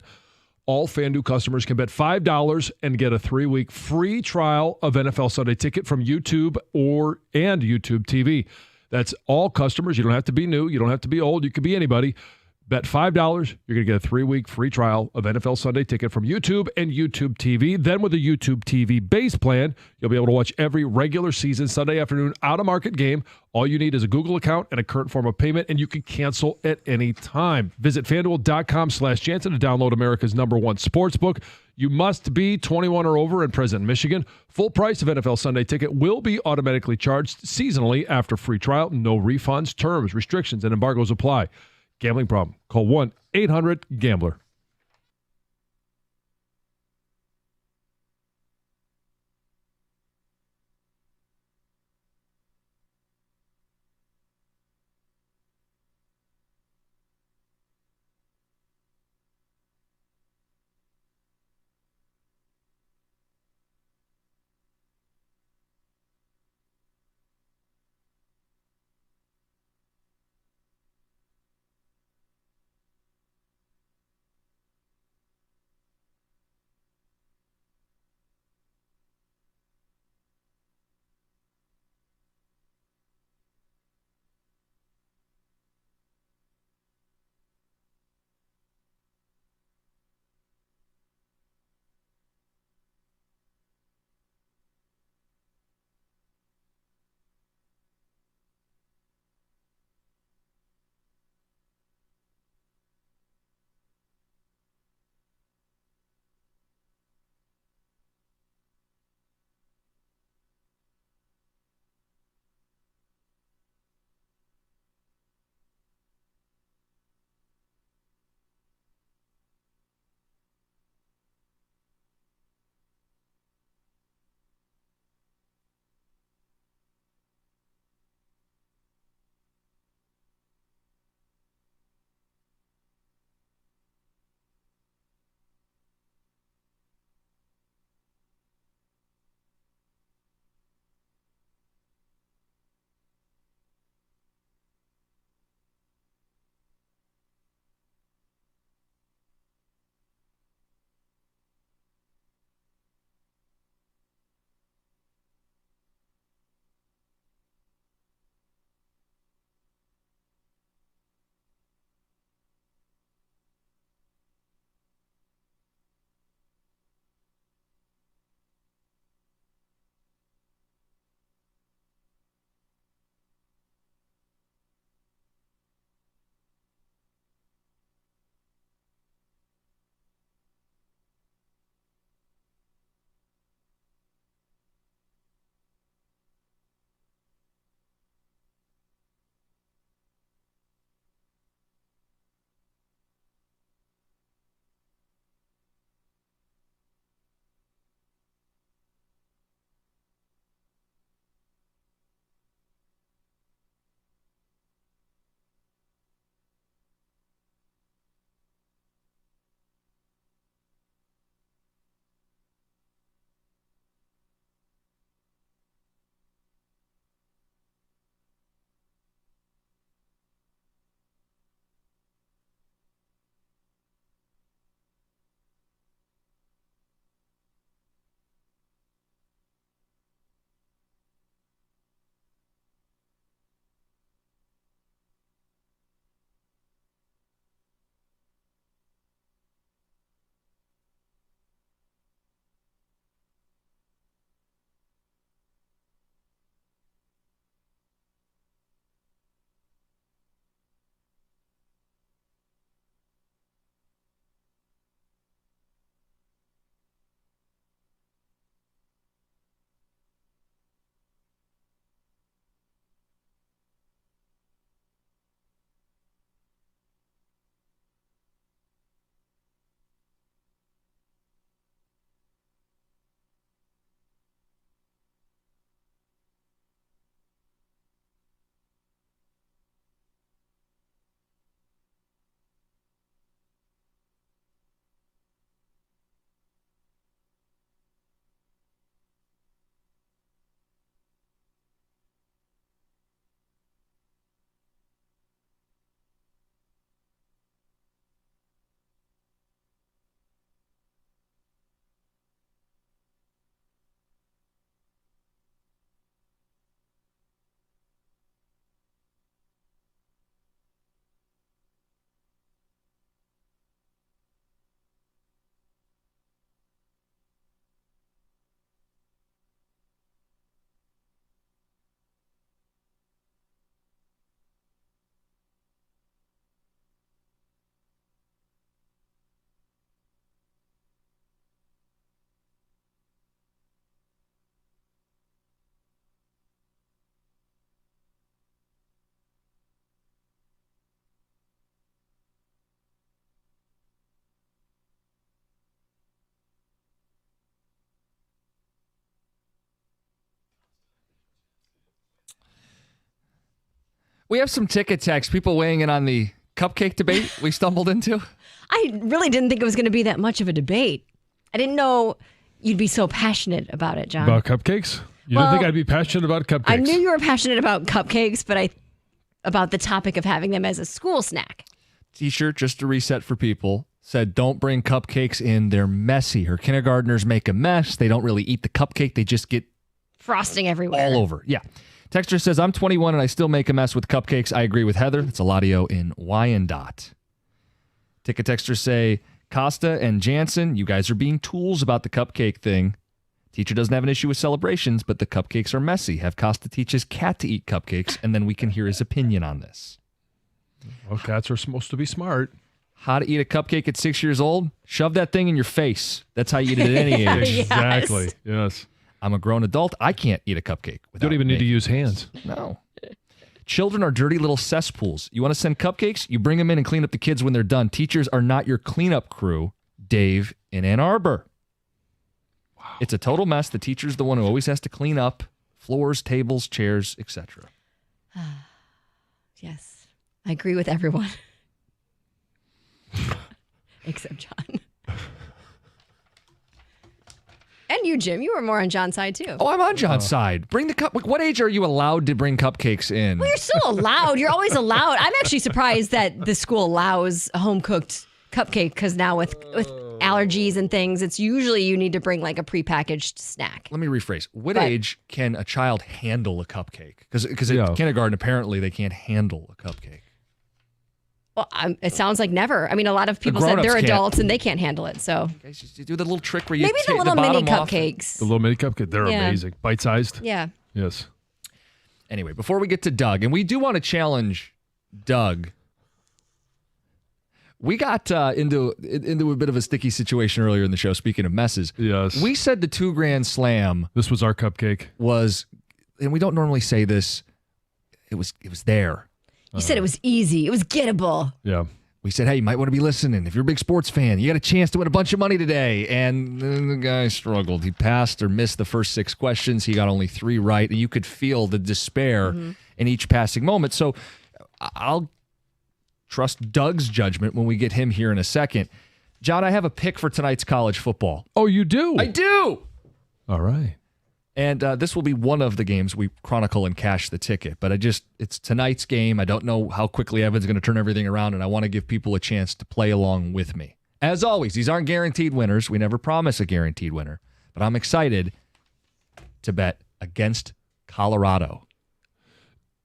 all FanDuel customers can bet $5 and get a 3-week free trial of NFL Sunday Ticket from YouTube and YouTube TV. That's all customers. You don't have to be new. You don't have to be old. You could be anybody. Bet $5, you're going to get a 3-week free trial of NFL Sunday Ticket from YouTube and YouTube TV. Then with a YouTube TV base plan, you'll be able to watch every regular season Sunday afternoon out-of-market game. All you need is a Google account and a current form of payment, and you can cancel at any time. Visit FanDuel.com/Jansen to download America's #1 sportsbook. You must be 21 or over and present in Michigan. Full price of NFL Sunday Ticket will be automatically charged seasonally after free trial. No refunds, terms, restrictions, and embargoes apply. Gambling problem? Call 1-800-GAMBLER. We have some ticket text, people weighing in on the cupcake debate we stumbled into. I really didn't think it was going to be that much of a debate. I didn't know you'd be so passionate about it, John. About cupcakes? You Well, didn't think I'd be passionate about cupcakes? I knew you were passionate about cupcakes, but about the topic of having them as a school snack. T-shirt, just to reset for people, said don't bring cupcakes in. They're messy. Her kindergartners make a mess. They don't really eat the cupcake. They just get Frosting everywhere. all over. Yeah. Texter says, I'm 21 and I still make a mess with cupcakes. I agree with Heather. It's Eladio in Wyandotte. Ticket texters say, Costa and Jansen, you guys are being tools about the cupcake thing. Teacher doesn't have an issue with celebrations, but the cupcakes are messy. Have Costa teach his cat to eat cupcakes, and then we can hear his opinion on this. Well, cats are supposed to be smart. How to eat a cupcake at 6 years old? Shove that thing in your face. That's how you eat it at any age. Yes. Exactly. Yes. I'm a grown adult. I can't eat a cupcake. You don't even need to making- use hands. No. Children are dirty little cesspools. You want to send cupcakes? You bring them in and clean up the kids when they're done. Teachers are not your cleanup crew. Dave in Ann Arbor. Wow. It's a total mess. The teacher's the one who always has to clean up floors, tables, chairs, etc. Yes. I agree with everyone. Except John. And you, Jim. You were more on John's side, too. Oh, I'm on John's side. Bring the cup. What age are you allowed to bring cupcakes in? Well, you're still allowed. You're always allowed. I'm actually surprised that the school allows a home-cooked cupcake because now with allergies and things, it's usually you need to bring like a prepackaged snack. Let me rephrase. What But- age can a child handle a cupcake? Because Yeah. in kindergarten, apparently, they can't handle a cupcake. Well, it sounds like never. I mean, a lot of people said grown-ups they're can't. adults and they can't handle it. So Guys, just do the little trick where you maybe the take little the mini bottom off. cupcakes. The little mini cupcake, they're Yeah. amazing. Bite-sized? Yeah. Yes. Anyway, before we get to Doug, and we do want to challenge Doug. We got into a bit of a sticky situation earlier in the show. Speaking of messes, Yes. we said the 2 Grand Slam This was our cupcake. was, and we don't normally say this. It was there. You said it was easy. It was gettable. Yeah. We said, hey, you might want to be listening. If you're a big sports fan, you got a chance to win a bunch of money today. And then the guy struggled. He passed or missed the first 6 questions. He got only 3 right. And you could feel the despair in each passing moment. So I'll trust Doug's judgment when we get him here in a second. John, I have a pick for tonight's college football. Oh, you do? I do. All right. And this will be one of the games we chronicle and cash the ticket. But it's tonight's game. I don't know how quickly Evan's going to turn everything around, and I want to give people a chance to play along with me. As always, these aren't guaranteed winners. We never promise a guaranteed winner. But I'm excited to bet against Colorado.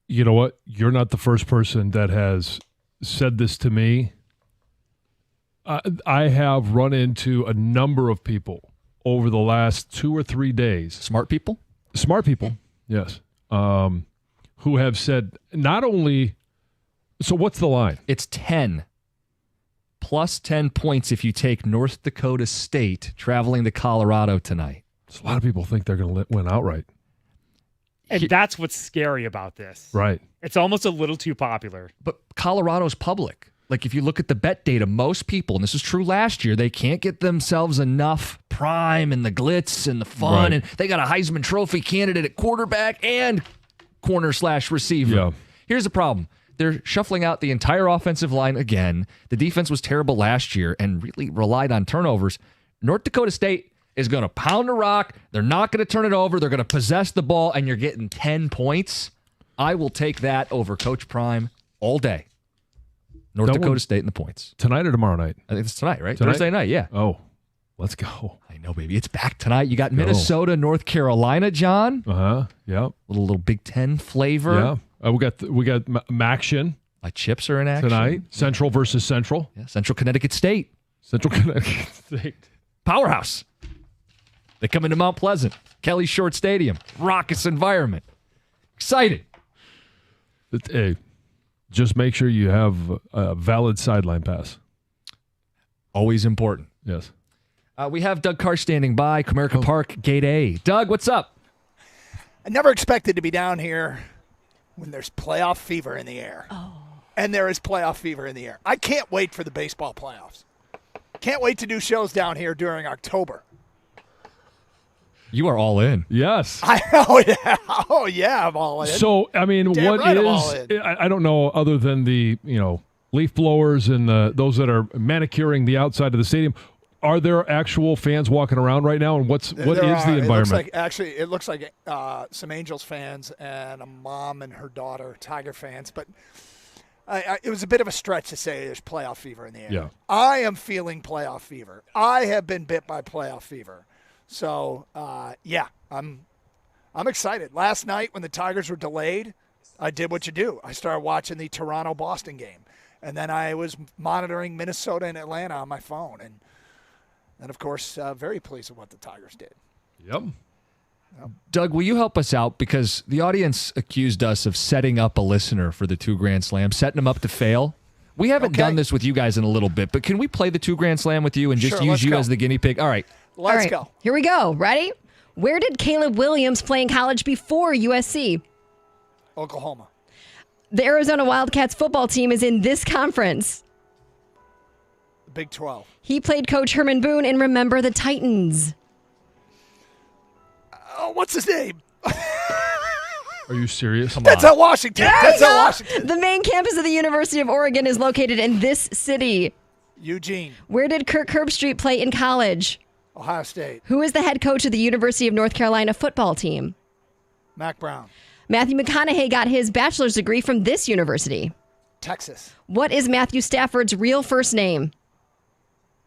You know what? You're not the first person that has said this to me. I have run into a number of people over the last 2 or 3 days. Smart people? Smart people, yes, who have said not only. So what's the line? It's 10. Plus 10 points if you take North Dakota State traveling to Colorado tonight. So a lot of people think they're going to win outright. And that's what's scary about this. Right. It's almost a little too popular. But Colorado's public. Like if you look at the bet data, most people, and this is true last year, they can't get themselves enough prime and the glitz and the fun. Right. And they got a Heisman Trophy candidate at quarterback and corner/receiver. Yeah. Here's the problem. They're shuffling out the entire offensive line again. The defense was terrible last year and really relied on turnovers. North Dakota State is going to pound a rock. They're not going to turn it over. They're going to possess the ball, and you're getting 10 points. I will take that over Coach Prime all day. North That Dakota one- State in the points. Tonight or tomorrow night? I think it's tonight, right? Tonight? Thursday night, yeah. Oh, let's go. I know, baby. It's back tonight. You got Minnesota, North Carolina, John. Yeah. Little Big Ten flavor. Yeah. We got Maction My chips are in action. tonight. Central versus Central. Yeah, Central Connecticut State. Central Connecticut State. Powerhouse. They come into Mount Pleasant. Kelly Short Stadium. Raucous environment. Excited. Hey, just make sure you have a valid sideline pass. Always important. Yes. We have Doug Carr standing by, Comerica Park, Gate A. Doug, what's up? I never expected to be down here when there's playoff fever in the air. And there is playoff fever in the air. I can't wait for the baseball playoffs. Can't wait to do shows down here during October. You are all in. Yes. Oh yeah, I'm all in. So, I mean, Damn what right I'm all is, in. I don't know, other than the, leaf blowers and those that are manicuring the outside of the stadium, are there actual fans walking around right now? And what is the environment? It looks like some Angels fans and a mom and her daughter, Tiger fans. But it was a bit of a stretch to say there's playoff fever in the air. Yeah. I am feeling playoff fever. I have been bit by playoff fever. So, yeah, I'm excited. Last night when the Tigers were delayed, I did what you do. I started watching the Toronto-Boston game. And then I was monitoring Minnesota and Atlanta on my phone. And of course, very pleased with what the Tigers did. Yep. Doug, will you help us out? Because the audience accused us of setting up a listener for the 2 Grand Slam, setting them up to fail. We haven't done this with you guys in a little bit, but can we play the 2 Grand Slam with you and just use you as the guinea pig? All right. Let's go. Here we go. Ready? Where did Caleb Williams play in college before USC? Oklahoma. The Arizona Wildcats football team is in this conference. Big 12. He played Coach Herman Boone in Remember the Titans. Oh, what's his name? Are you serious? That's at Washington. That's at Washington. The main campus of the University of Oregon is located in this city. Eugene. Where did Kirk Herbstreit play in college? Ohio State. Who is the head coach of the University of North Carolina football team? Mac Brown. Matthew McConaughey got his bachelor's degree from this university. Texas. What is Matthew Stafford's real first name?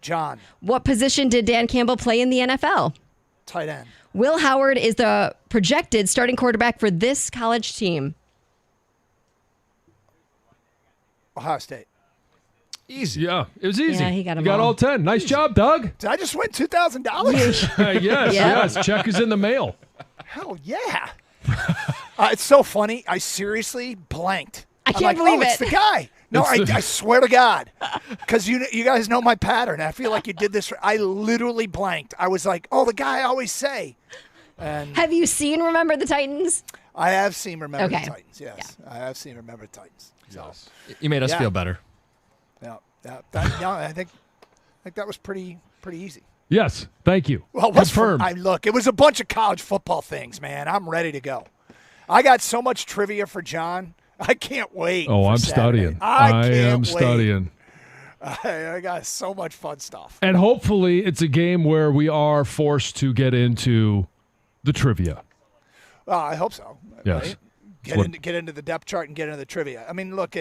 John. What position did Dan Campbell play in the NFL? Tight end. Will Howard is the projected starting quarterback for this college team. Ohio State. Easy. Yeah, it was easy. Yeah, he got them You got all. all 10. Nice job, Doug. Did I just win $2,000? Yes. Check is in the mail. Hell yeah. It's so funny. I seriously blanked. I can't believe It's it. the guy. No, It's I swear to God. Because you guys know my pattern. I feel like you did this. I literally blanked. I was like, oh, the guy I always say. And Have you seen Remember the Titans? I have seen Remember Okay. the Titans. Yes. I have seen Remember the Titans. So, You made us Yeah. feel better. I think that was pretty easy. Yes, thank you. Well, what's Confirmed. Look, it was a bunch of college football things, man. I'm ready to go. I got so much trivia for John. I can't wait. Oh, for I'm Saturday. studying. I am can't wait. studying. I got so much fun stuff. And hopefully it's a game where we are forced to get into the trivia. I hope so. Yes. Right? Get into the depth chart and get into the trivia. I mean, look,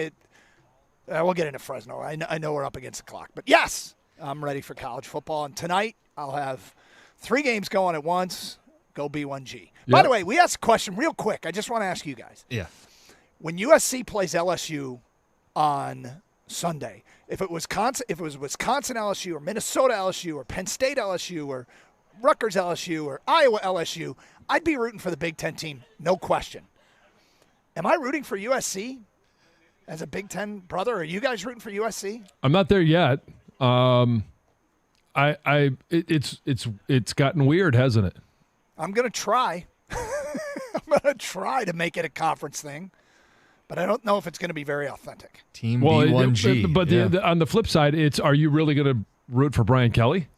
we'll get into Fresno. I know we're up against the clock. But, yes, I'm ready for college football. And tonight I'll have 3 games going at once. Go B1G. By the way, we asked a question real quick. I just want to ask you guys. Yeah. When USC plays LSU on Sunday, if it was Wisconsin LSU or Minnesota LSU or Penn State LSU or Rutgers LSU or Iowa LSU, I'd be rooting for the Big Ten team, no question. Am I rooting for USC as a Big Ten brother? Are you guys rooting for USC? I'm not there yet. It's gotten weird, hasn't it? I'm gonna try. I'm gonna try to make it a conference thing, but I don't know if it's gonna be very authentic. Team B1G. But on the flip side, are you really going to root for Brian Kelly?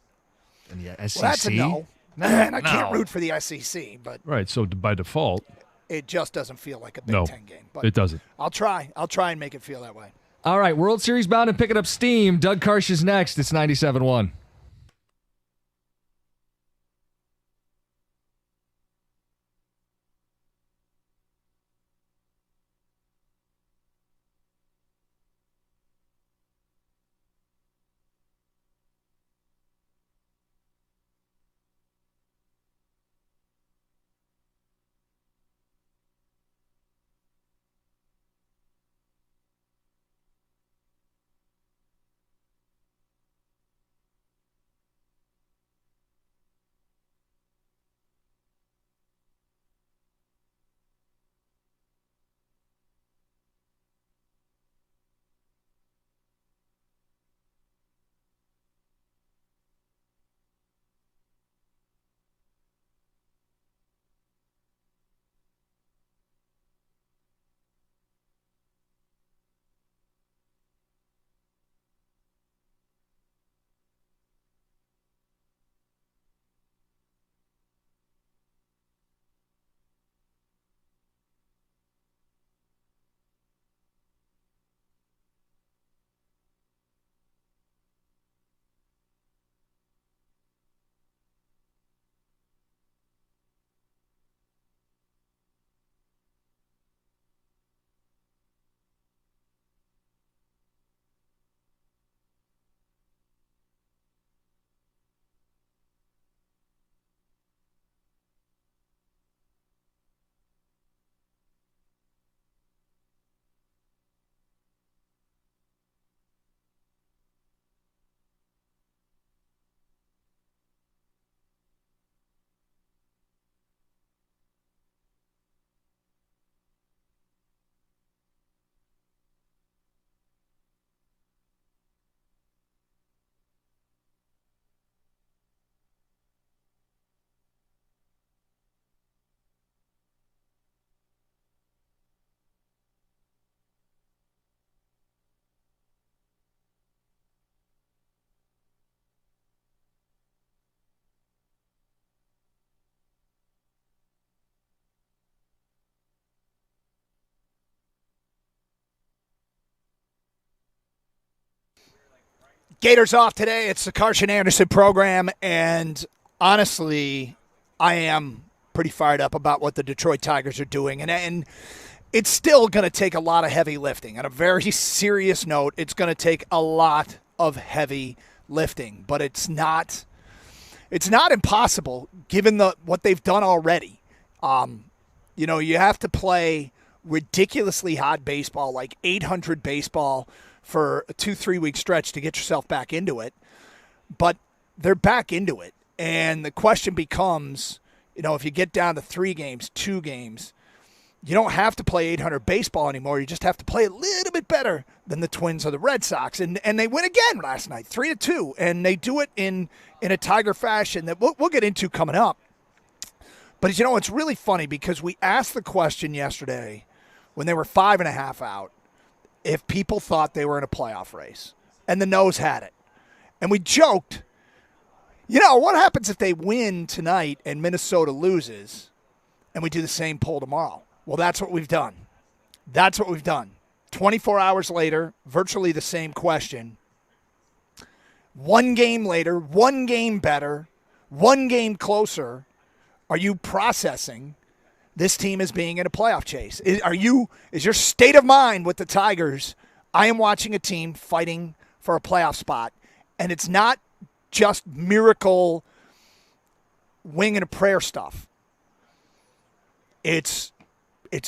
And the SEC. Well, that's a no. Man, I can't root for the SEC, but Right. So by default, it just doesn't feel like a Big no, Ten game. But it doesn't. I'll try. I'll try and make it feel that way. All right, World Series bound and picking up steam. Doug Karsh is next. It's 97.1. Gators off today. It's the Carson Anderson program, and honestly, I am pretty fired up about what the Detroit Tigers are doing, and it's still going to take a lot of heavy lifting. On a very serious note, it's going to take a lot of heavy lifting, but it's not impossible given what they've done already. You have to play ridiculously hot baseball, like 800 baseball, for a 2-3 week stretch to get yourself back into it. But they're back into it. And the question becomes, if you get down to 3 games, 2 games, you don't have to play 800 baseball anymore. You just have to play a little bit better than the Twins or the Red Sox. And they win again last night, 3-2. And they do it in a Tiger fashion that we'll get into coming up. But, it's really funny because we asked the question yesterday when they were 5.5 out if people thought they were in a playoff race. And the no's had it. And we joked, what happens if they win tonight and Minnesota loses and we do the same poll tomorrow? Well, that's what we've done. 24 hours later, virtually the same question. 1 game later, 1 game better, 1 game closer. Are you processing this team as being in a playoff chase? Is your state of mind with the Tigers, I am watching a team fighting for a playoff spot, and it's not just miracle wing and a prayer stuff. It's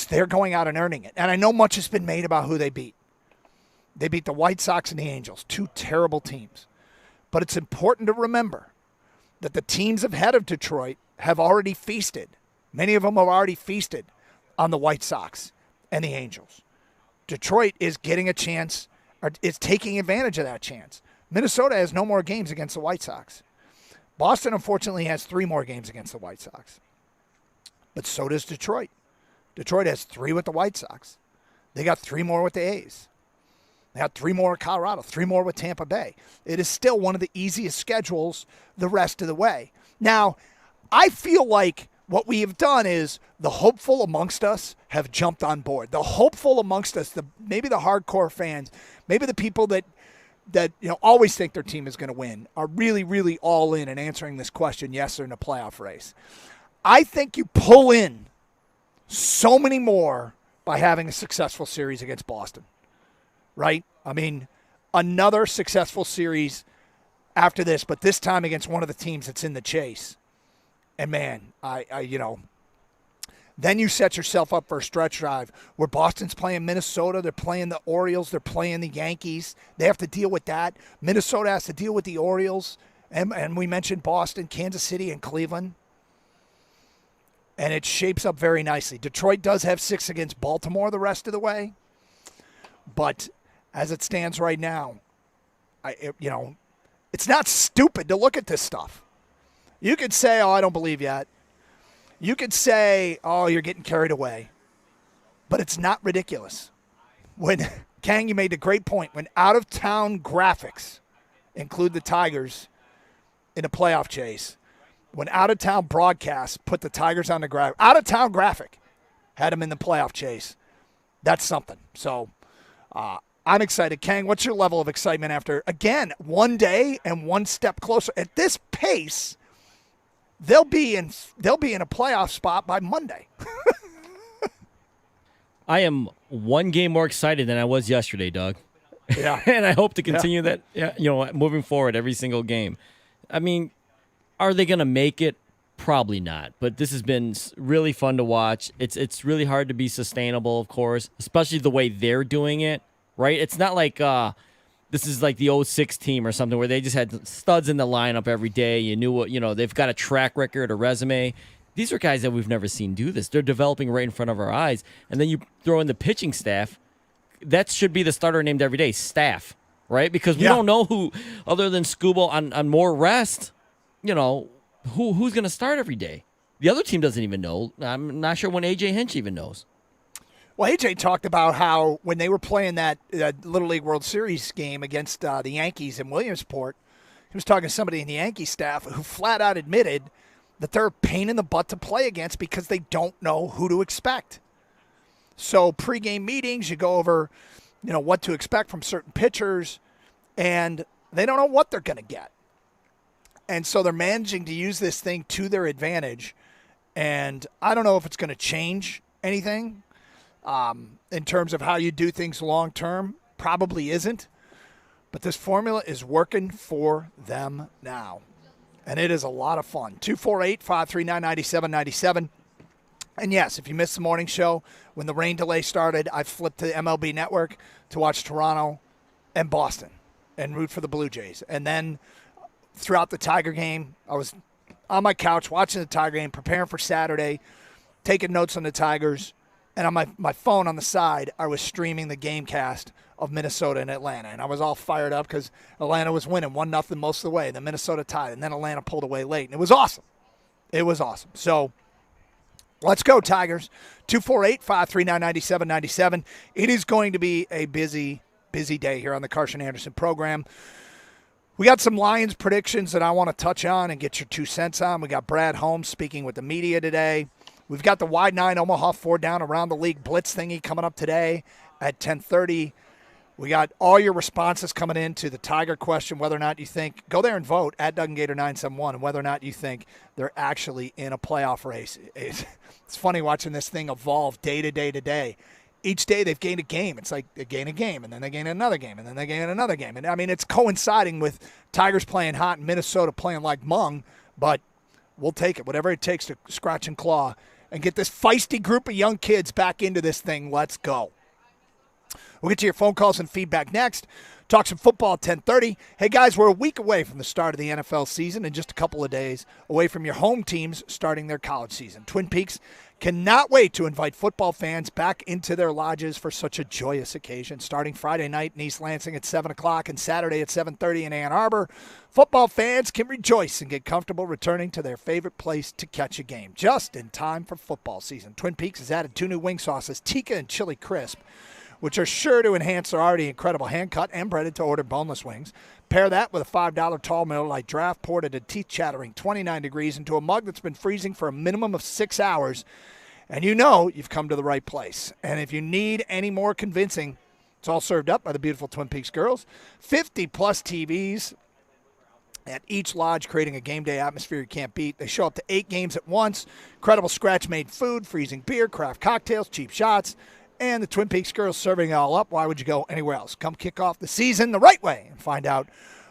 they're going out and earning it. And I know much has been made about who they beat. They beat the White Sox and the Angels, 2 terrible teams. But it's important to remember that the teams ahead of Detroit have already feasted. Many of them have already feasted on the White Sox and the Angels. Detroit is getting a chance, or is taking advantage of that chance. Minnesota has no more games against the White Sox. Boston, unfortunately, has 3 more games against the White Sox. But so does Detroit. Detroit has 3 with the White Sox. They got 3 more with the A's. They got 3 more with Colorado, 3 more with Tampa Bay. It is still one of the easiest schedules the rest of the way. Now, I feel like what we have done is the hopeful amongst us have jumped on board. The hopeful amongst us, maybe the hardcore fans, maybe the people that always think their team is going to win, are really, really all in and answering this question, yes, they're in a playoff race. I think you pull in so many more by having a successful series against Boston, right? I mean, another successful series after this, but this time against one of the teams that's in the chase. And man, then you set yourself up for a stretch drive where Boston's playing Minnesota, they're playing the Orioles, they're playing the Yankees. They have to deal with that. Minnesota has to deal with the Orioles, and we mentioned Boston, Kansas City, and Cleveland. And it shapes up very nicely. Detroit does have 6 against Baltimore the rest of the way, but as it stands right now, it's not stupid to look at this stuff. You could say, I don't believe yet. You could say, you're getting carried away. But it's not ridiculous. Kang, you made a great point. When out-of-town graphics include the Tigers in a playoff chase, when out-of-town broadcasts put the Tigers on the graphic, out-of-town graphic had them in the playoff chase, that's something. So I'm excited. Kang, what's your level of excitement after, again, 1 day and 1 step closer? At this pace, they'll be in a playoff spot by Monday. I am 1 game more excited than I was yesterday, Doug. Yeah. And I hope to continue that, moving forward every single game. I mean, are they going to make it? Probably not. But this has been really fun to watch. It's really hard to be sustainable, of course, especially the way they're doing it, right? It's not like this is like the 06 team or something where they just had studs in the lineup every day. You knew what, they've got a track record, a resume. These are guys that we've never seen do this. They're developing right in front of our eyes. And then you throw in the pitching staff. That should be the starter named every day, staff, right? Because we don't know who, other than Skubal on more rest, who's going to start every day. The other team doesn't even know. I'm not sure when A.J. Hinch even knows. Well, A.J. talked about how when they were playing that Little League World Series game against the Yankees in Williamsport, he was talking to somebody in the Yankee staff who flat out admitted that they're a pain in the butt to play against because they don't know who to expect. So pregame meetings, you go over, what to expect from certain pitchers, and They don't know what they're going to get. And so they're managing to use this thing to their advantage. And I don't know if it's going to change anything in terms of how you do things long term. Probably isn't. But this formula is working for them now. And it is a lot of fun. 248-539-9797. And yes, if you missed the morning show, when the rain delay started, I flipped to the MLB Network to watch Toronto and Boston and root for the Blue Jays. And then throughout the Tiger game, I was on my couch watching the Tiger game, preparing for Saturday, taking notes on the Tigers. And on my phone on the side, I was streaming the game cast of Minnesota and Atlanta. And I was all fired up because Atlanta was winning 1-0 most of the way. Then Minnesota tied, and then Atlanta pulled away late. And it was awesome. It was awesome. So let's go, Tigers. 248-539-9797. It is going to be a busy, busy day here on the Carson Anderson program. We got some Lions predictions that I want to touch on and get your 2 cents on. We got Brad Holmes speaking with the media today. We've got the Wide 9 Omaha 4 down around the league blitz thingy coming up today at 10:30. We got all your responses coming in to the Tiger question, whether or not you think, go there and vote at Doug and Gator 971, and whether or not you think they're actually in a playoff race. It's funny watching this thing evolve day to day to day. Each day they've gained a game. It's like they gain a game, and then they gain another game, and then they gain another game. And I mean, it's coinciding with Tigers playing hot and Minnesota playing like mung, but we'll take it, whatever it takes to scratch and claw and get this feisty group of young kids back into this thing. Let's go. We'll get to your phone calls and feedback next. Talk some football at 10:30. Hey, guys, we're a week away from the start of the NFL season and just a couple of days away from your home teams starting their college season. Twin Peaks cannot wait to invite football fans back into their lodges for such a joyous occasion. Starting Friday night in East Lansing at 7 o'clock and Saturday at 7:30 in Ann Arbor, football fans can rejoice and get comfortable returning to their favorite place to catch a game just in time for football season. Twin Peaks has added 2 new wing sauces, Tikka and Chili Crisp, which are sure to enhance their already incredible hand-cut and breaded-to-order boneless wings. Pair that with a $5 tall Miller Lite draft poured at a teeth-chattering 29 degrees into a mug that's been freezing for a minimum of 6 hours, and you know you've come to the right place. And if you need any more convincing, it's all served up by the beautiful Twin Peaks girls. 50-plus TVs at each lodge, creating a game day atmosphere you can't beat. They show up to 8 games at once. Incredible scratch-made food, freezing beer, craft cocktails, cheap shots, and the Twin Peaks girls serving it all up. Why would you go anywhere else? Come kick off the season the right way and find out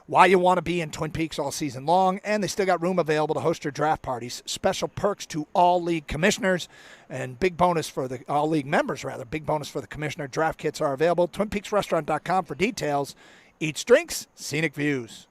why you want to be in Twin Peaks all season long. And they still got room available to host your draft parties. Special perks to all league commissioners and big bonus for the all league members, rather. Big bonus for the commissioner. Draft kits are available. TwinPeaksRestaurant.com for details. Eats drinks, scenic views.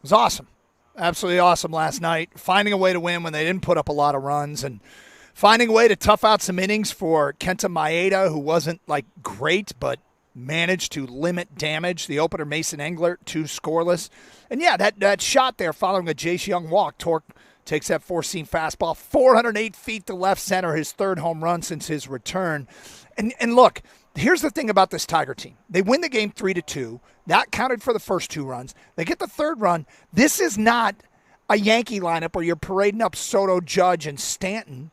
was awesome. Absolutely awesome last night. Finding a way to win when they didn't put up a lot of runs and finding a way to tough out some innings for Kenta Maeda, who wasn't like great, but managed to limit damage. The opener, Mason Englert, 2 scoreless. And yeah, that shot there following a Jace Young walk. Torque takes that four-seam fastball 408 feet to left center, his 3rd home run since his return. And look, here's the thing about this Tiger team. They win the game 3-2. That counted for the first 2 runs. They get the 3rd run. This is not a Yankee lineup where you're parading up Soto, Judge, and Stanton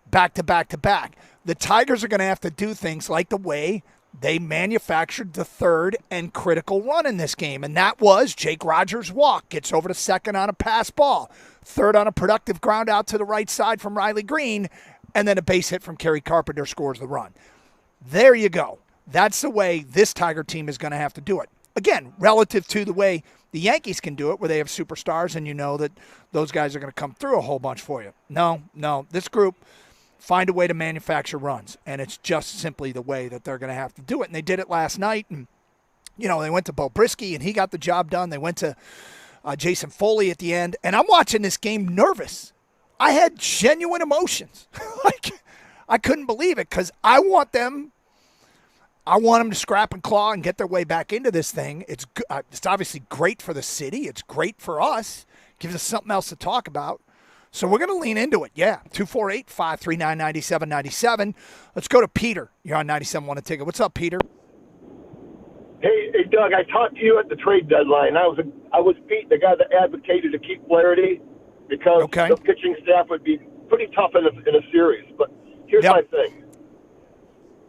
back to back to back. The Tigers are going to have to do things like the way they manufactured the 3rd and critical run in this game, and that was Jake Rogers' walk. Gets over to second on a pass ball. 3rd on a productive ground out to the right side from Riley Green, and then a base hit from Kerry Carpenter scores the run. There you go. That's the way this Tiger team is going to have to do it. Again, relative to the way the Yankees can do it, where they have superstars and you know that those guys are going to come through a whole bunch for you. No. This group, find a way to manufacture runs, and it's just simply the way that they're going to have to do it. And they did it last night, and, you know, they went to Bo Brisky, and he got the job done. They went to Jason Foley at the end, and I'm watching this game nervous. I had genuine emotions. I couldn't believe it because I want them to scrap and claw and get their way back into this thing. It's obviously great for the city. It's great for us. Gives us something else to talk about. So we're going to lean into it. Yeah, 248-539-9797. Let's go to Peter. You're on 97.1 A Ticket. What's up, Peter? Hey, Doug, I talked to you at the trade deadline. I was Pete, the guy that advocated to keep Flaherty because the pitching staff would be pretty tough in a series. But here's my thing.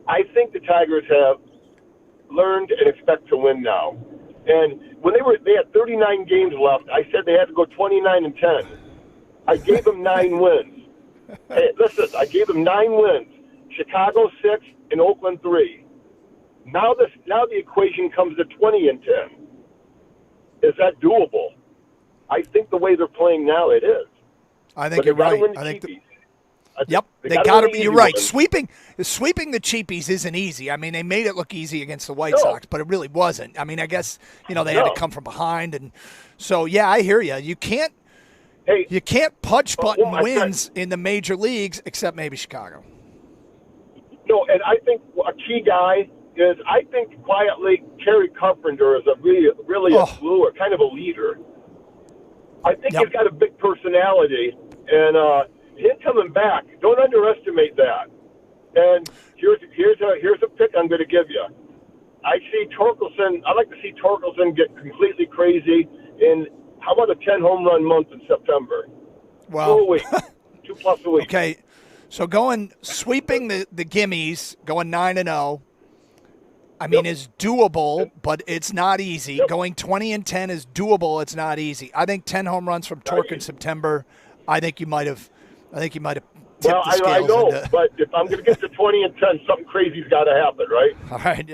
I think the Tigers have learned and expect to win now. And when they had 39 games left, I said they had to go 29-10. I gave them 9 wins. Hey, listen, I gave them 9 wins. Chicago 6 and Oakland 3. Now the equation comes to 20-10. Is that doable? I think the way they're playing now, it is. I think you're right. Yep, they got to be. You're right. Sweeping the cheapies isn't easy. I mean, they made it look easy against the White Sox, but it really wasn't. I mean, I guess they had to come from behind, and so yeah, I hear you. You can't punch button wins in the major leagues, except maybe Chicago. No, and I think a key guy is quietly Kerry Carpenter is a really a fluer, kind of a leader. I think he's got a big personality, and him coming back, don't underestimate that. And here's a pick I'm going to give you. I'd like to see Torkelson get completely crazy. And how about a 10 home run month in September? Well, 2 a week, 2+ a week. Okay, so sweeping the gimmies, going 9-0. I mean, is doable, but it's not easy. Going 20-10 is doable. It's not easy. I think 10 home runs from Torque in September. I think you might have. Tipped the scales. I know, but if I'm going to get to 20-10, something crazy's got to happen, right? All right,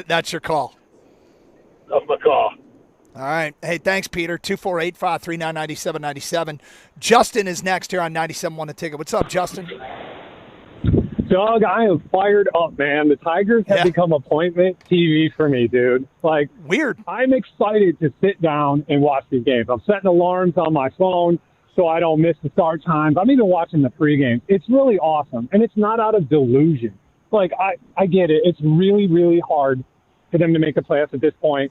that's your call. That's my call. All right. Hey, thanks, Peter. 248-539-9797. Justin is next here on 97.1 A Ticket. What's up, Justin? Doug, I am fired up, man. The Tigers have become appointment TV for me, dude. Like, weird. I'm excited to sit down and watch these games. I'm setting alarms on my phone so I don't miss the start times. I'm even watching the pregame. It's really awesome, and it's not out of delusion. Like, I get it. It's really, really hard for them to make the playoffs at this point.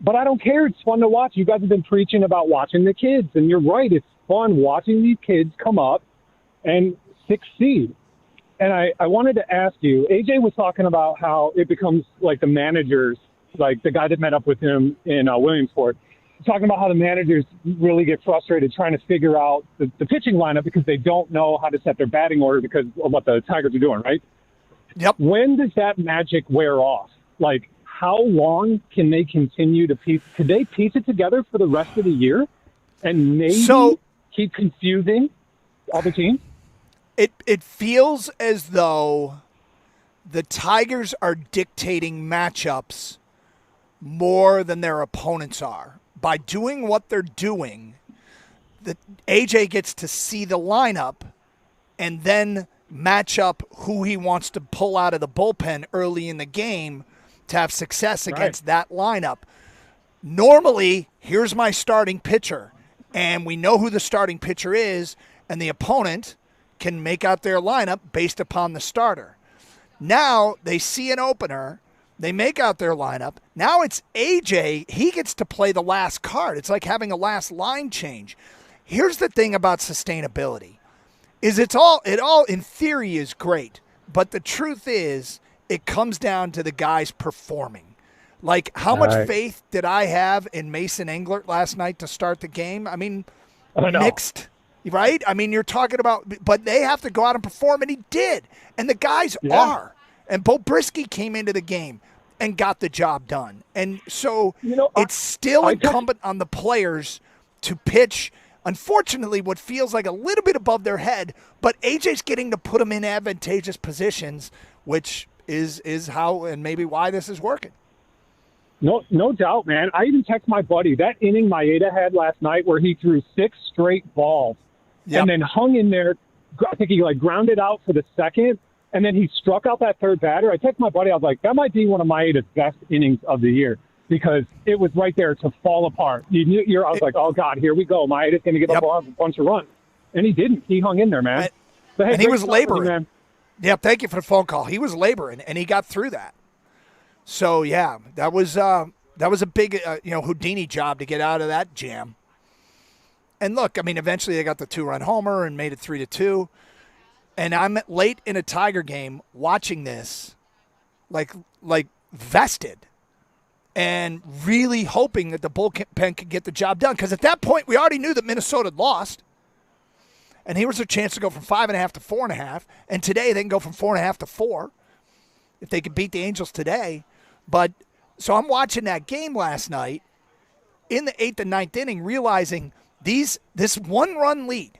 But I don't care. It's fun to watch. You guys have been preaching about watching the kids, and you're right. It's fun watching these kids come up and succeed. And I wanted to ask you, AJ was talking about how it becomes like the managers, like the guy that met up with him in Williamsport, talking about how the managers really get frustrated trying to figure out the pitching lineup because they don't know how to set their batting order because of what the Tigers are doing, right? Yep. When does that magic wear off? Like, how long can they continue to could they piece it together for the rest of the year and maybe keep confusing other teams? It feels as though the Tigers are dictating matchups more than their opponents are. By doing what they're doing, AJ gets to see the lineup and then match up who he wants to pull out of the bullpen early in the game to have success against that lineup. Normally, here's my starting pitcher, and we know who the starting pitcher is, and the opponent can make out their lineup based upon the starter. Now they see an opener, they make out their lineup. Now it's AJ. He gets to play the last card. It's like having a last line change. Here's the thing about sustainability, is it all in theory is great, but the truth is it comes down to the guys performing. Like, how much faith did I have in Mason Englert last night to start the game? I mean, mixed, right? I mean, you're talking about, but they have to go out and perform, and he did. And the guys are. And Bo Brisky came into the game and got the job done. And so it's still incumbent on the players to pitch, unfortunately, what feels like a little bit above their head, but AJ's getting to put them in advantageous positions, which is how and maybe why this is working. No doubt, man. I even text my buddy that inning Maeda had last night where he threw 6 straight balls and then hung in there. I think he grounded out for the second, and then he struck out that third batter. I texted my buddy. I was like, that might be one of Maeda's best innings of the year because it was right there to fall apart. I was like, oh, God, here we go. Maeda's going to get up a bunch of runs. And he didn't. He hung in there, man. And he was laboring. Man. Yeah, thank you for the phone call. He was laboring, and he got through that. So, yeah, that was a big, Houdini job to get out of that jam. And look, I mean, eventually they got the 2-run homer and made it 3-2. And I'm late in a Tiger game watching this, like vested, and really hoping that the bullpen could get the job done. Because at that point, we already knew that Minnesota had lost. And here was their chance to go from 5.5 to 4.5. And today they can go from 4.5 to 4 if they could beat the Angels today. But so I'm watching that game last night in the 8th and 9th inning, realizing this 1-run lead,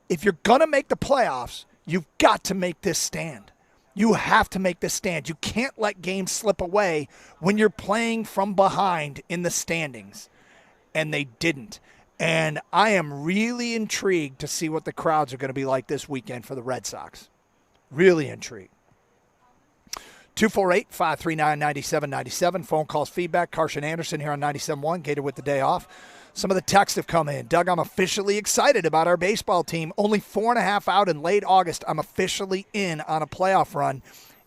if you're going to make the playoffs, you've got to make this stand. You have to make this stand. You can't let games slip away when you're playing from behind in the standings. And they didn't. And I am really intrigued to see what the crowds are going to be like this weekend for the Red Sox. Really intrigued. 248-539-9797. Phone calls, feedback. Carson Anderson here on 97.1. Gator with the day off. Some of the texts have come in. Doug, I'm officially excited about our baseball team. Only 4.5 out in late August. I'm officially in on a playoff run.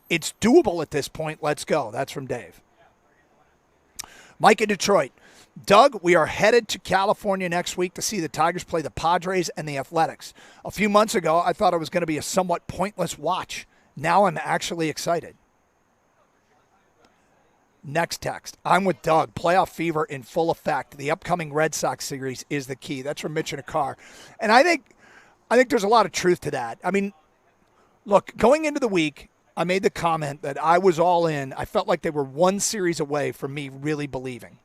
It's doable at this point. Let's go. That's from Dave. Mike in Detroit. Doug, we are headed to California next week to see the Tigers play the Padres and the Athletics. A few months ago, I thought it was going to be a somewhat pointless watch. Now I'm actually excited. Next text. I'm with Doug. Playoff fever in full effect. The upcoming Red Sox series is the key. That's from Mitch in a car. And I think there's a lot of truth to that. I mean, look, going into the week, I made the comment that I was all in. I felt like they were one series away from me really believing.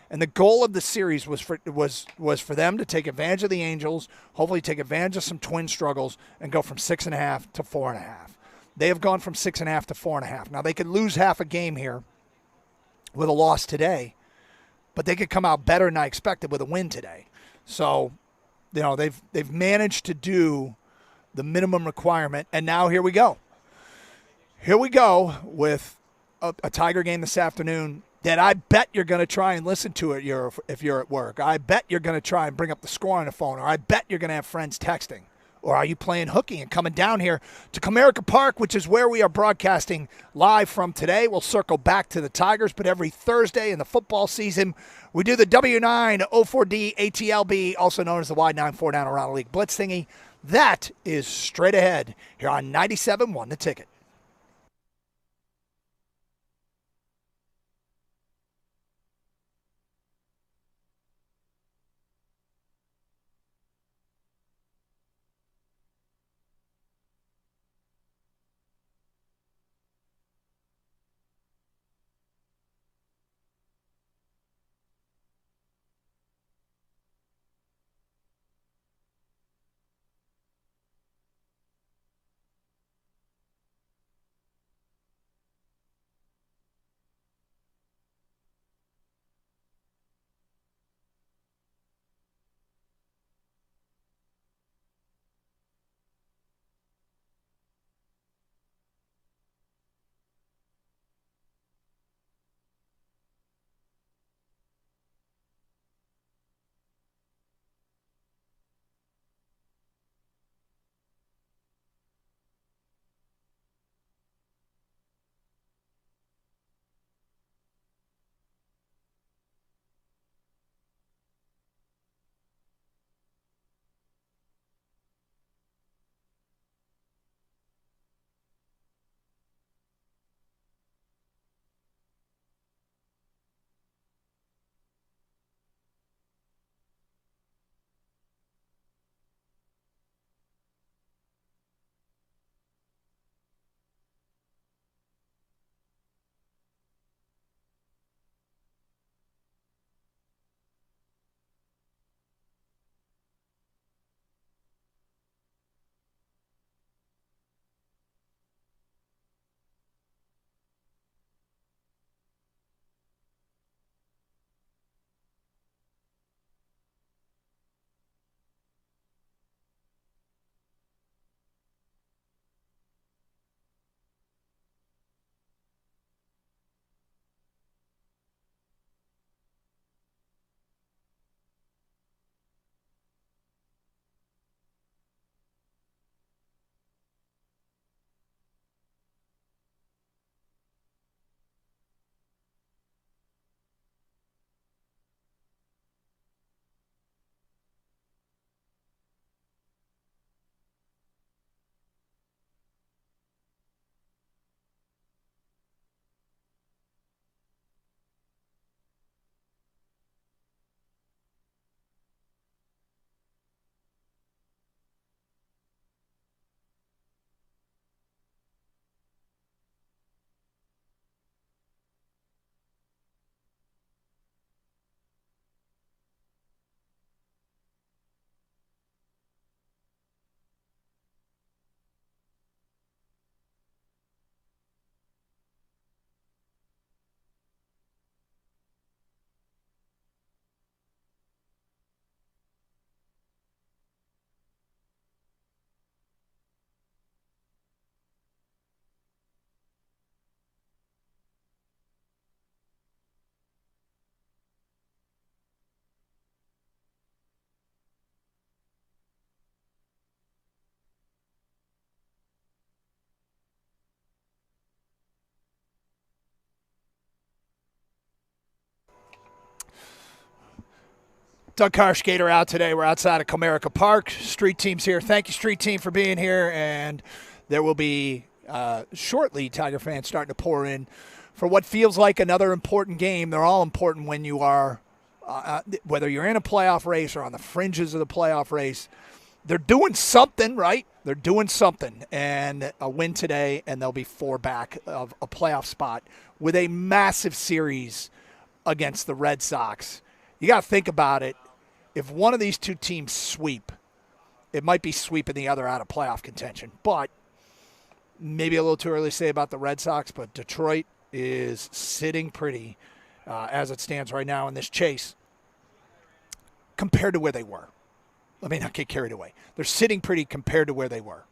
And the goal of the series was for them to take advantage of the Angels, hopefully take advantage of some twin struggles, and go from 6.5 to 4.5. They have gone from 6.5 to 4.5. Now, they could lose half a game here with a loss today, but they could come out better than I expected with a win today. So, they've managed to do the minimum requirement, and now here we go. Here we go with a Tiger game this afternoon that I bet you're going to try and listen to it if you're at work. I bet you're going to try and bring up the score on the phone, or I bet you're going to have friends texting. Or are you playing hooky and coming down here to Comerica Park, which is where we are broadcasting live from today? We'll circle back to the Tigers, but every Thursday in the football season, we do the W904D ATLB, also known as the Y94 down around the league blitz thingy. That is straight ahead here on 97.1 The Ticket. Doug Karsch, Gator Out today. We're outside of Comerica Park. Street Team's here. Thank you, Street Team, for being here. And there will be shortly Tiger fans starting to pour in for what feels like another important game. They're all important when you are, whether you're in a playoff race or on the fringes of the playoff race. They're doing something, right? They're doing something. And a win today, and they'll be 4 back of a playoff spot with a massive series against the Red Sox. You got to think about it. If one of these two teams sweep, it might be sweeping the other out of playoff contention. But maybe a little too early to say about the Red Sox, but Detroit is sitting pretty as it stands right now in this chase compared to where they were. Let me not get carried away. They're sitting pretty compared to where they were.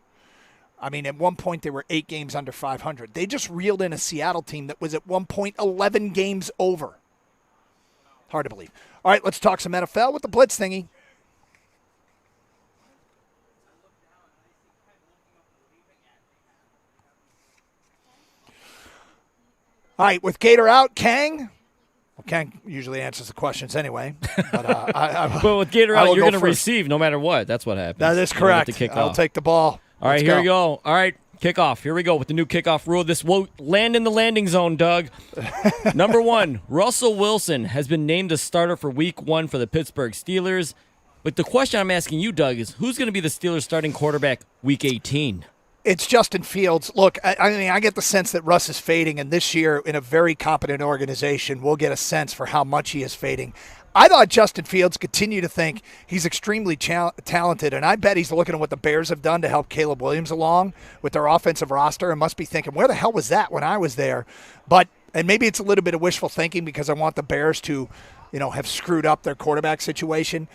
I mean, at one point they were 8 games under 500. They just reeled in a Seattle team that was at one point 11 games over. Hard to believe. All right, let's talk some NFL with the Blitz thingy. All right, with Gator Out, Kang. Well, Kang usually answers the questions anyway. But, but with Gator Out, you're going to receive no matter what. That's what happens. That is correct. I'll take the ball. All right, here we go. All right, kickoff. Here we go with the new kickoff rule. This will land in the landing zone, Doug. Number 1, Russell Wilson has been named the starter for Week 1 for the Pittsburgh Steelers. But the question I'm asking you, Doug, is who's going to be the Steelers starting quarterback Week 18? It's Justin Fields. Look, I mean, I get the sense that Russ is fading, and this year in a very competent organization, we'll get a sense for how much he is fading. I thought Justin Fields continued to think he's extremely talented, and I bet he's looking at what the Bears have done to help Caleb Williams along with their offensive roster and must be thinking, where the hell was that when I was there? And maybe it's a little bit of wishful thinking because I want the Bears to, have screwed up their quarterback situation.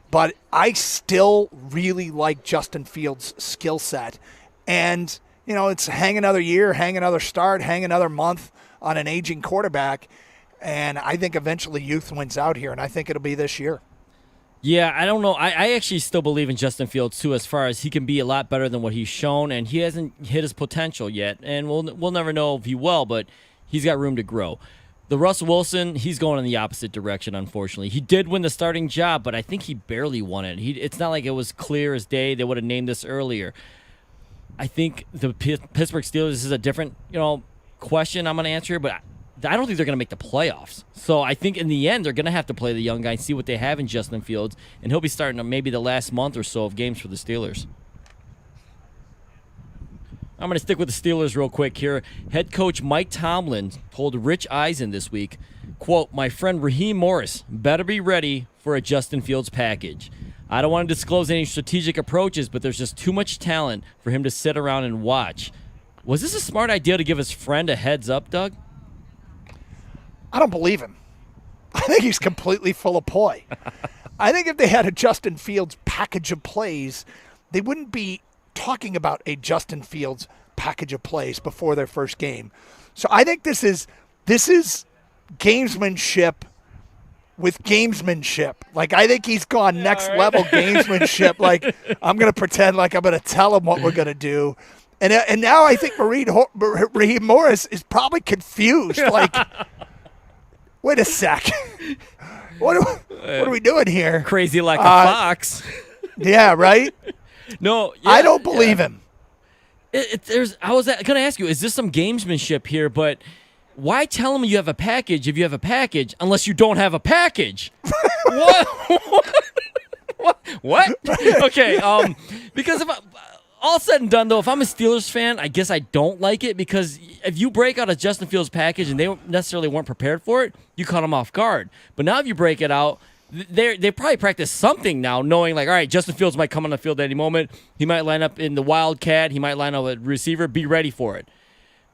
But I still really like Justin Fields' skill set. And, it's hang another year, hang another start, hang another month on an aging quarterback. And I think eventually youth wins out here, and I think it'll be this year. Yeah, I don't know. I actually still believe in Justin Fields, too, as far as he can be a lot better than what he's shown, and he hasn't hit his potential yet. And we'll never know if he will, but he's got room to grow. The Russell Wilson, he's going in the opposite direction, unfortunately. He did win the starting job, but I think he barely won it. It's not like it was clear as day. They would have named this earlier. I think the Pittsburgh Steelers, this is a different, question I'm going to answer here, but I don't think they're going to make the playoffs. So I think in the end, they're going to have to play the young guy and see what they have in Justin Fields, and he'll be starting maybe the last month or so of games for the Steelers. I'm going to stick with the Steelers real quick here. Head coach Mike Tomlin told Rich Eisen this week, quote, "My friend Raheem Morris better be ready for a Justin Fields package. I don't want to disclose any strategic approaches, but there's just too much talent for him to sit around and watch." Was this a smart idea to give his friend a heads up, Doug? I don't believe him. I think he's completely full of poi. I think if they had a Justin Fields package of plays, they wouldn't be talking about a Justin Fields package of plays before their first game. So I think this is gamesmanship with gamesmanship. Like, I think he's gone next level gamesmanship. Like, I'm going to pretend like I'm going to tell him what we're going to do. And now I think Raheem Morris is probably confused. Like, wait a sec. What are we doing here? Crazy like a fox. Yeah, right? No, yeah, I don't believe him. I was going to ask you, is this some gamesmanship here? But why tell them you have a package if you have a package unless you don't have a package? What? Okay, because if all said and done, though, if I'm a Steelers fan, I guess I don't like it because if you break out a Justin Fields package and they necessarily weren't prepared for it, you caught them off guard. But now if you break it out, they probably practice something now, knowing like, all right, Justin Fields might come on the field at any moment. He might line up in the Wildcat. He might line up a receiver. Be ready for it.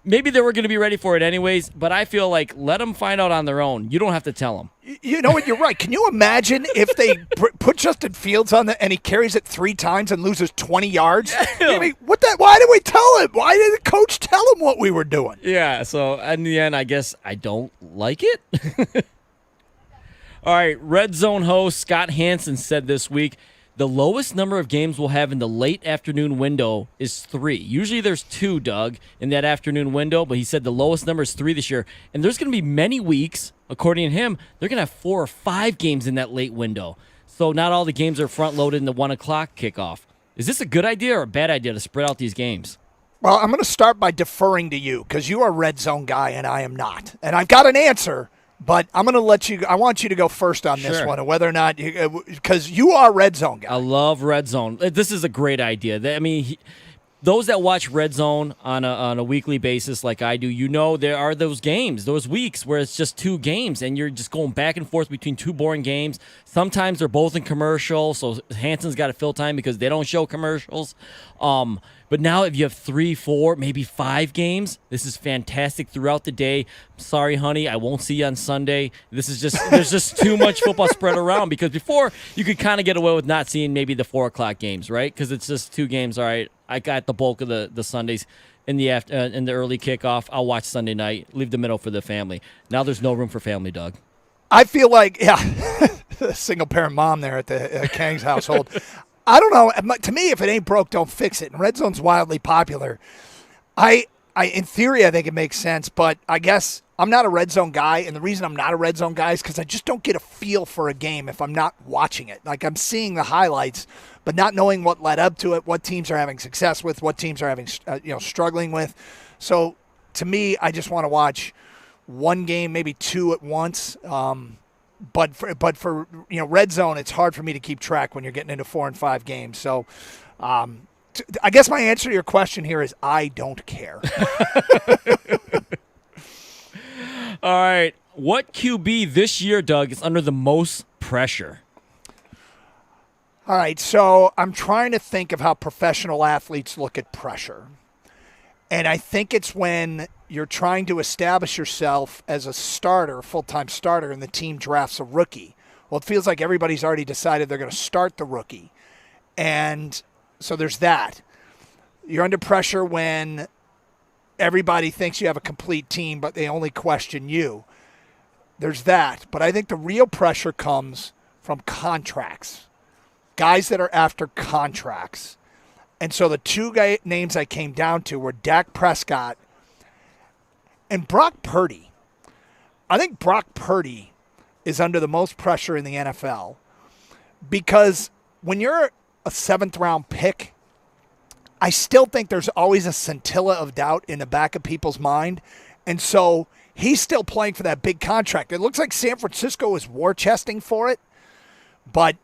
Maybe they were going to be ready for it anyways, but I feel like let them find out on their own. You don't have to tell them. You know what? You're right. Can you imagine if they put Justin Fields on and he carries it 3 times and loses 20 yards? I mean, why did we tell him? Why did the coach tell him what we were doing? Yeah, so in the end, I guess I don't like it. All right, Red Zone host Scott Hansen said this week, the lowest number of games we'll have in the late afternoon window is 3. Usually there's 2, Doug, in that afternoon window, but he said the lowest number is 3 this year. And there's going to be many weeks, according to him, they're going to have 4 or 5 games in that late window. So not all the games are front-loaded in the 1 o'clock kickoff. Is this a good idea or a bad idea to spread out these games? Well, I'm going to start by deferring to you because you are a red zone guy and I am not. And I've got an answer, but I'm going to let you – I want you to go first on this one, whether or not – because you are a red zone guy. I love red zone. This is a great idea. I mean, those that watch red zone on a weekly basis like I do, you know there are those games, those weeks where it's just 2 games and you're just going back and forth between 2 boring games. Sometimes they're both in commercial, so Hanson's got to fill time because they don't show commercials. But now if you have 3, 4, maybe 5 games, this is fantastic throughout the day. Sorry, honey, I won't see you on Sunday. This is just there's just too much football spread around because before you could kind of get away with not seeing maybe the 4 o'clock games, right? Because it's just 2 games. All right, I got the bulk of the Sundays in the in the early kickoff. I'll watch Sunday night, leave the middle for the family. Now there's no room for family, Doug. I feel like, single parent mom there at the Kang's household. I don't know. To me, if it ain't broke, don't fix it. And red zone's wildly popular. In theory, I think it makes sense, but I guess I'm not a red zone guy, and the reason I'm not a red zone guy is because I just don't get a feel for a game if I'm not watching it. Like, I'm seeing the highlights, but not knowing what led up to it, what teams are having success with, what teams are having struggling with. So, to me, I just want to watch one game, maybe 2 at once. But for red zone, it's hard for me to keep track when you're getting into 4 and 5 games. So, I guess my answer to your question here is I don't care. All right, what QB this year, Doug, is under the most pressure? All right, so I'm trying to think of how professional athletes look at pressure. And I think it's when you're trying to establish yourself as a starter, full-time starter, and the team drafts a rookie. Well, it feels like everybody's already decided they're going to start the rookie. And so there's that. You're under pressure when everybody thinks you have a complete team, but they only question you. There's that. But I think the real pressure comes from contracts. Guys that are after contracts. And so the 2 names I came down to were Dak Prescott and Brock Purdy. I think Brock Purdy is under the most pressure in the NFL because when you're a 7th-round pick, I still think there's always a scintilla of doubt in the back of people's mind. And so he's still playing for that big contract. It looks like San Francisco is war-chesting for it, but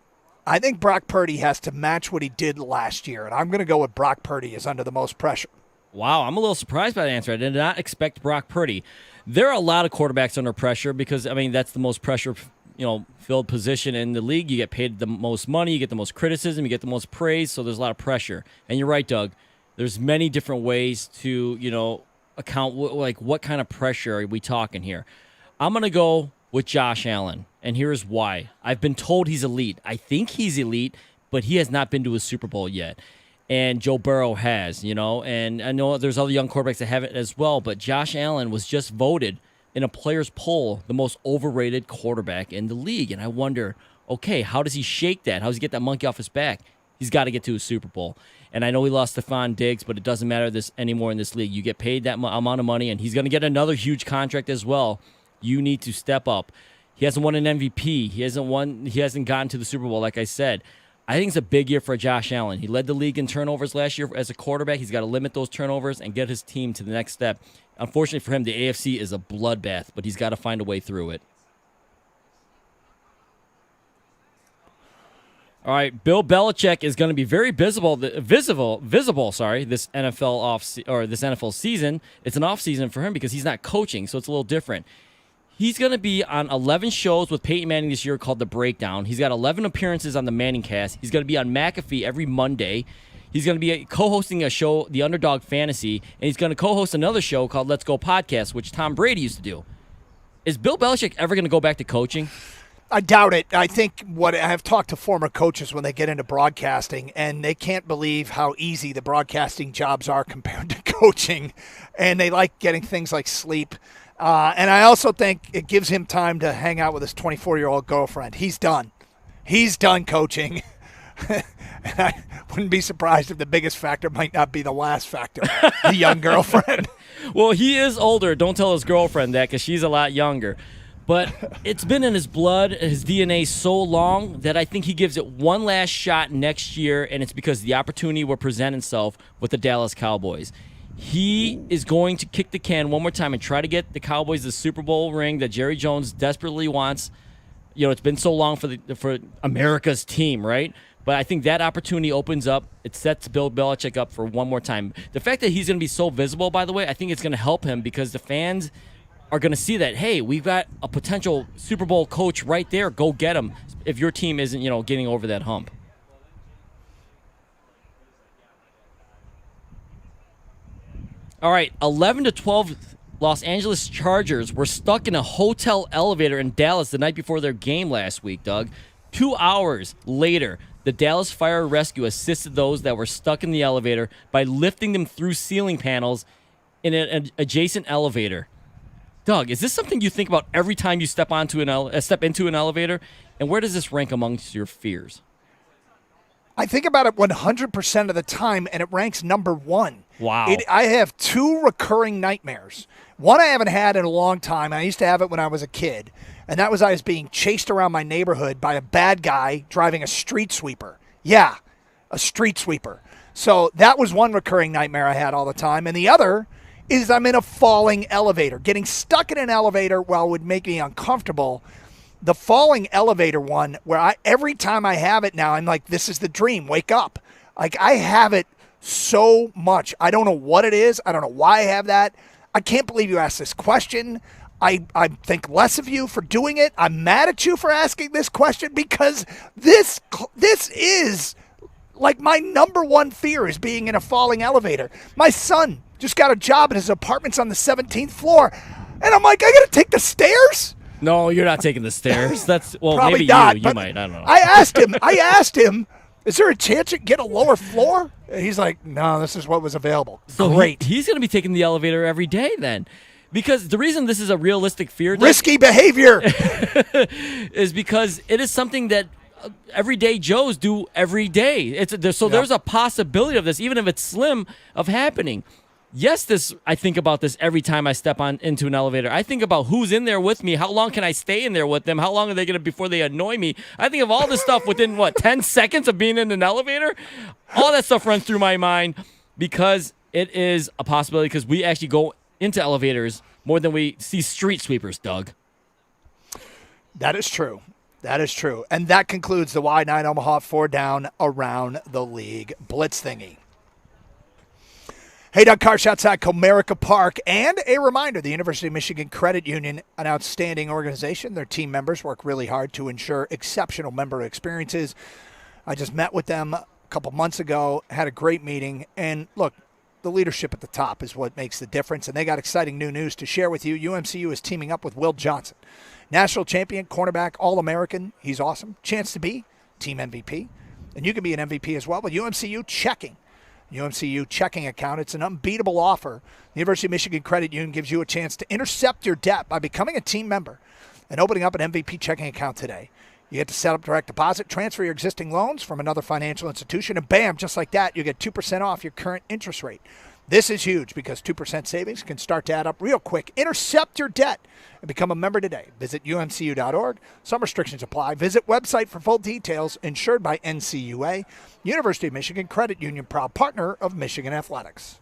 I think Brock Purdy has to match what he did last year, and I'm going to go with Brock Purdy is under the most pressure. Wow, I'm a little surprised by the answer. I did not expect Brock Purdy. There are a lot of quarterbacks under pressure because, I mean, that's the most pressure-filled position in the league. You get paid the most money, you get the most criticism, you get the most praise, so there's a lot of pressure. And you're right, Doug. There's many different ways to, account, like, what kind of pressure are we talking here? I'm going to go with Josh Allen, and here's why. I've been told he's elite. I think he's elite, but he has not been to a Super Bowl yet. And Joe Burrow has, and I know there's other young quarterbacks that haven't as well, but Josh Allen was just voted in a player's poll the most overrated quarterback in the league. And I wonder, okay, how does he shake that? How does he get that monkey off his back? He's got to get to a Super Bowl. And I know he lost Stephon Diggs, but it doesn't matter anymore in this league. You get paid that amount of money, and he's going to get another huge contract as well. You need to step up. He hasn't won an MVP. He hasn't gotten to the Super Bowl, like I said. I think it's a big year for Josh Allen. He led the league in turnovers last year as a quarterback. He's got to limit those turnovers and get his team to the next step. Unfortunately for him, the AFC is a bloodbath, but he's got to find a way through it. All right, Bill Belichick is going to be very visible. This NFL season. It's an off season for him because he's not coaching, so it's a little different. He's going to be on 11 shows with Peyton Manning this year called The Breakdown. He's got 11 appearances on the Manning Cast. He's going to be on McAfee every Monday. He's going to be co-hosting a show, The Underdog Fantasy, and he's going to co-host another show called Let's Go Podcast, which Tom Brady used to do. Is Bill Belichick ever going to go back to coaching? I doubt it. I think I've talked to former coaches when they get into broadcasting, and they can't believe how easy the broadcasting jobs are compared to coaching, and they like getting things like sleep. And I also think it gives him time to hang out with his 24-year-old girlfriend. He's done. He's done coaching. And I wouldn't be surprised if the biggest factor might not be the last factor, the young girlfriend. Well, he is older. Don't tell his girlfriend that because she's a lot younger. But it's been in his blood, his DNA so long that I think he gives it one last shot next year, and it's because the opportunity will present itself with the Dallas Cowboys. He is going to kick the can one more time and try to get the Cowboys the Super Bowl ring that Jerry Jones desperately wants. It's been so long for America's team, right? But I think that opportunity opens up. It sets Bill Belichick up for one more time. The fact that he's going to be so visible, by the way, I think it's going to help him because the fans are going to see that, hey, we've got a potential Super Bowl coach right there. Go get him if your team isn't, getting over that hump. All right, 11-12 Los Angeles Chargers were stuck in a hotel elevator in Dallas the night before their game last week, Doug. 2 hours later, the Dallas Fire Rescue assisted those that were stuck in the elevator by lifting them through ceiling panels in an adjacent elevator. Doug, is this something you think about every time you step into an elevator? And where does this rank amongst your fears? I think about it 100% of the time, and it ranks number one. Wow. I have 2 recurring nightmares. One I haven't had in a long time. I used to have it when I was a kid, and that was I was being chased around my neighborhood by a bad guy driving a street sweeper. Yeah, a street sweeper. So that was one recurring nightmare I had all the time. And the other is I'm in a falling elevator. Getting stuck in an elevator, would make me uncomfortable. The falling elevator one, where every time I have it now, I'm like, this is the dream. Wake up. Like, I have it so much. I don't know what it is. I don't know why I have that. I can't believe you asked this question. I think less of you for doing it. I'm mad at you for asking this question because this is like my number one fear is being in a falling elevator. My son just got a job and his apartment's on the 17th floor. And I'm like, I got to take the stairs? No, you're not taking the stairs. That's Probably maybe not, you might. I don't know. I asked him, is there a chance you can get a lower floor? And he's like, no, this is what was available. So Great. He's going to be taking the elevator every day then. Because the reason this is a realistic fear, risky behavior, is because it is something that everyday Joes do every day. There's a possibility of this, even if it's slim, of happening. Yes, I think about this every time I step into an elevator. I think about who's in there with me. How long can I stay in there with them? How long are they going to before they annoy me? I think of all this stuff within 10 seconds of being in an elevator. All that stuff runs through my mind because it is a possibility. Because we actually go into elevators more than we see street sweepers, Doug. That is true. That is true. And that concludes the Y9 Omaha 4 Down Around the League Blitz Thingy. Hey, Doug Karsch outside Comerica Park. And a reminder, the University of Michigan Credit Union, an outstanding organization. Their team members work really hard to ensure exceptional member experiences. I just met with them a couple months ago, had a great meeting. And look, the leadership at the top is what makes the difference. And they got exciting new news to share with you. UMCU is teaming up with Will Johnson, national champion, cornerback, All-American. He's awesome. Chance to be team MVP. And you can be an MVP as well with UMCU checking account. It's an unbeatable offer. The University of Michigan Credit Union gives you a chance to intercept your debt by becoming a team member and opening up an MVP checking account today. You get to set up direct deposit, transfer your existing loans from another financial institution, and bam, just like that, you get 2% off your current interest rate. This is huge because 2% savings can start to add up real quick. Intercept your debt and become a member today. Visit umcu.org. Some restrictions apply. Visit website for full details. Insured by NCUA. University of Michigan Credit Union, proud partner of Michigan Athletics.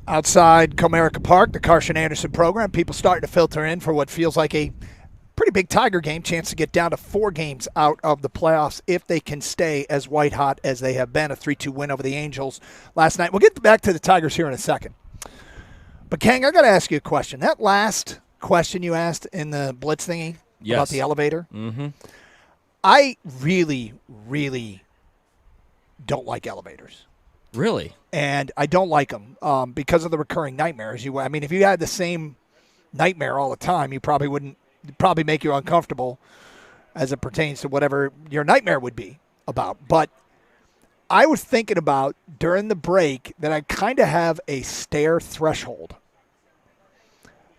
outside Comerica Park, the Carson Anderson program. People starting to filter in for what feels like a pretty big Tiger game, chance to get down to 4 games out of the playoffs if they can stay as white hot as they have been. A 3-2 win over the Angels last night. We'll get back to the Tigers here in a second. But, Kang, I got to ask you a question. That last question you asked in the Blitz thingy about the elevator, I really, really don't like elevators. Really? And I don't like them because of the recurring nightmares. If you had the same nightmare all the time, you probably wouldn't. It'd probably make you uncomfortable as it pertains to whatever your nightmare would be about. But I was thinking about during the break that I kind of have a stair threshold.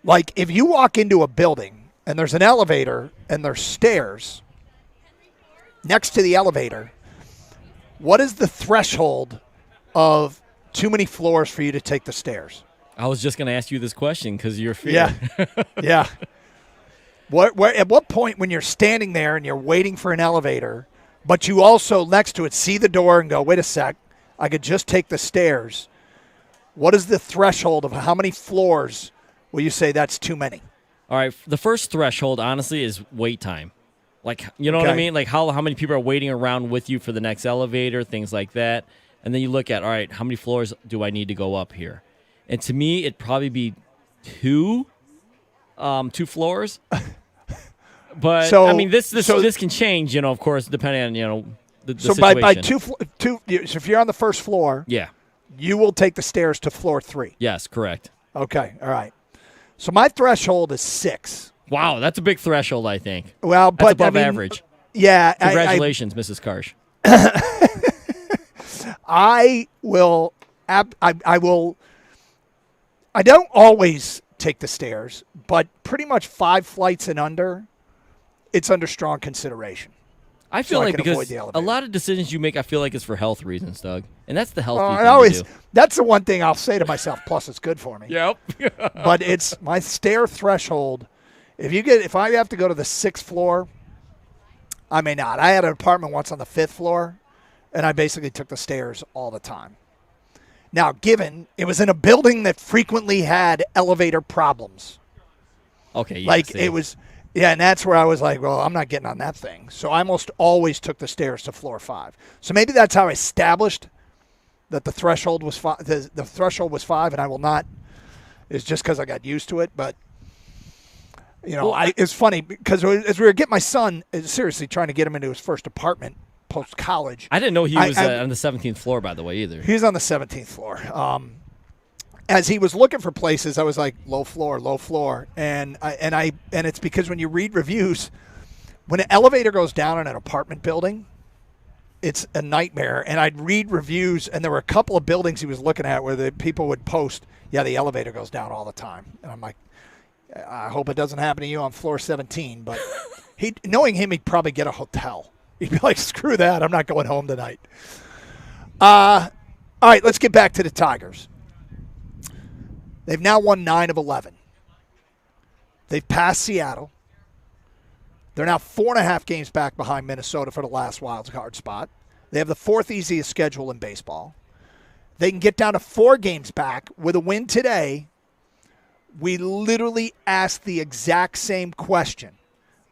Like if you walk into a building and there's an elevator and there's stairs next to the elevator, what is the threshold of too many floors for you to take the stairs? I was just going to ask you this question because you're fear. Yeah. Yeah. At what point when you're standing there and you're waiting for an elevator, but you also next to it see the door and go, wait a sec, I could just take the stairs. What is the threshold of how many floors will you say that's too many? All right. The first threshold, honestly, is wait time. Like, you know what I mean? Like how many people are waiting around with you for the next elevator, things like that. And then you look at, all right, how many floors do I need to go up here? And to me, it'd probably be 2 floors. But this can change, of course, depending on the so situation. by two, so if you're on the first floor, you will take the stairs to floor 3. Yes, correct. Okay, all right. So my threshold is 6. Wow, that's a big threshold, I think. Well, that's above average. Yeah. Congratulations, Mrs. Karsh. I don't always take the stairs, but pretty much 5 flights and under, it's under strong consideration. I feel like because a lot of decisions you make, I feel like it's for health reasons, Doug. And that's the healthy thing to do. That's the one thing I'll say to myself, plus it's good for me. Yep. But it's my stair threshold. If I have to go to the 6th floor, I may not. I had an apartment once on the 5th floor, and I basically took the stairs all the time. Now, given it was in a building that frequently had elevator problems. Okay, yeah. Like it was, and that's where I was like, well, I'm not getting on that thing. So I almost always took the stairs to floor 5. So maybe that's how I established that the threshold was 5. The threshold was 5, and I will not. It's just because I got used to it, but. It's funny because as we were getting my son, seriously trying to get him into his first apartment post-college. I didn't know he was on the 17th floor, by the way, either. He was on the 17th floor. As he was looking for places, I was like, low floor. And it's because when you read reviews, when an elevator goes down in an apartment building, it's a nightmare. And I'd read reviews, and there were a couple of buildings he was looking at where the people would post, the elevator goes down all the time. And I'm like, I hope it doesn't happen to you on floor 17. But knowing him, he'd probably get a hotel. He'd be like, screw that. I'm not going home tonight. All right, let's get back to the Tigers. They've now won 9 of 11. They've passed Seattle. They're now 4.5 games back behind Minnesota for the last wild card spot. They have the 4th easiest schedule in baseball. They can get down to 4 games back with a win today. We literally asked the exact same question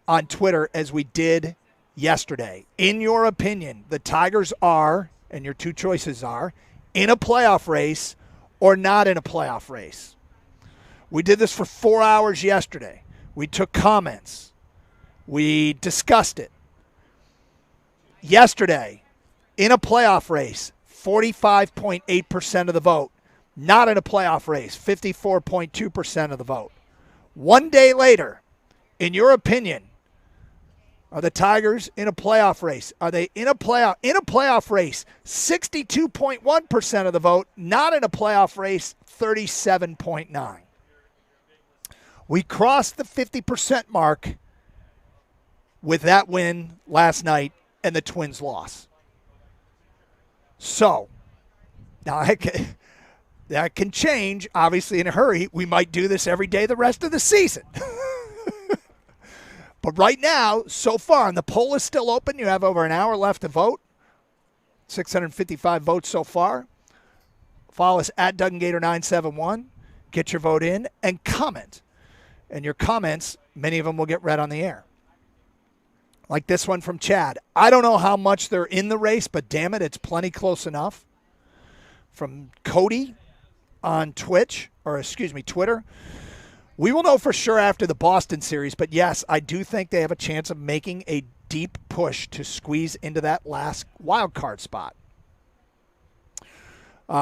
on Twitter as we did yesterday. In your opinion, the Tigers are, and your 2 choices are, in a playoff race or not in a playoff race. We did this for 4 hours yesterday. We took comments. We discussed it. Yesterday, in a playoff race, 45.8% of the vote. Not in a playoff race, 54.2% of the vote. 1 day later, in your opinion, are the Tigers in a playoff race? Are they in a playoff race? 62.1% of the vote. Not in a playoff race, 37.9%. We crossed the 50% mark with that win last night and the Twins' loss. So, now that can change, obviously, in a hurry. We might do this every day the rest of the season. But right now, so far, and the poll is still open. You have over an hour left to vote. 655 votes so far. Follow us at DugganGator971. Get your vote in and comment. And your comments, many of them will get read on the air. Like this one from Chad. I don't know how much they're in the race, but damn it, it's plenty close enough. From Cody on Twitter. We will know for sure after the Boston series, but yes, I do think they have a chance of making a deep push to squeeze into that last wild card spot.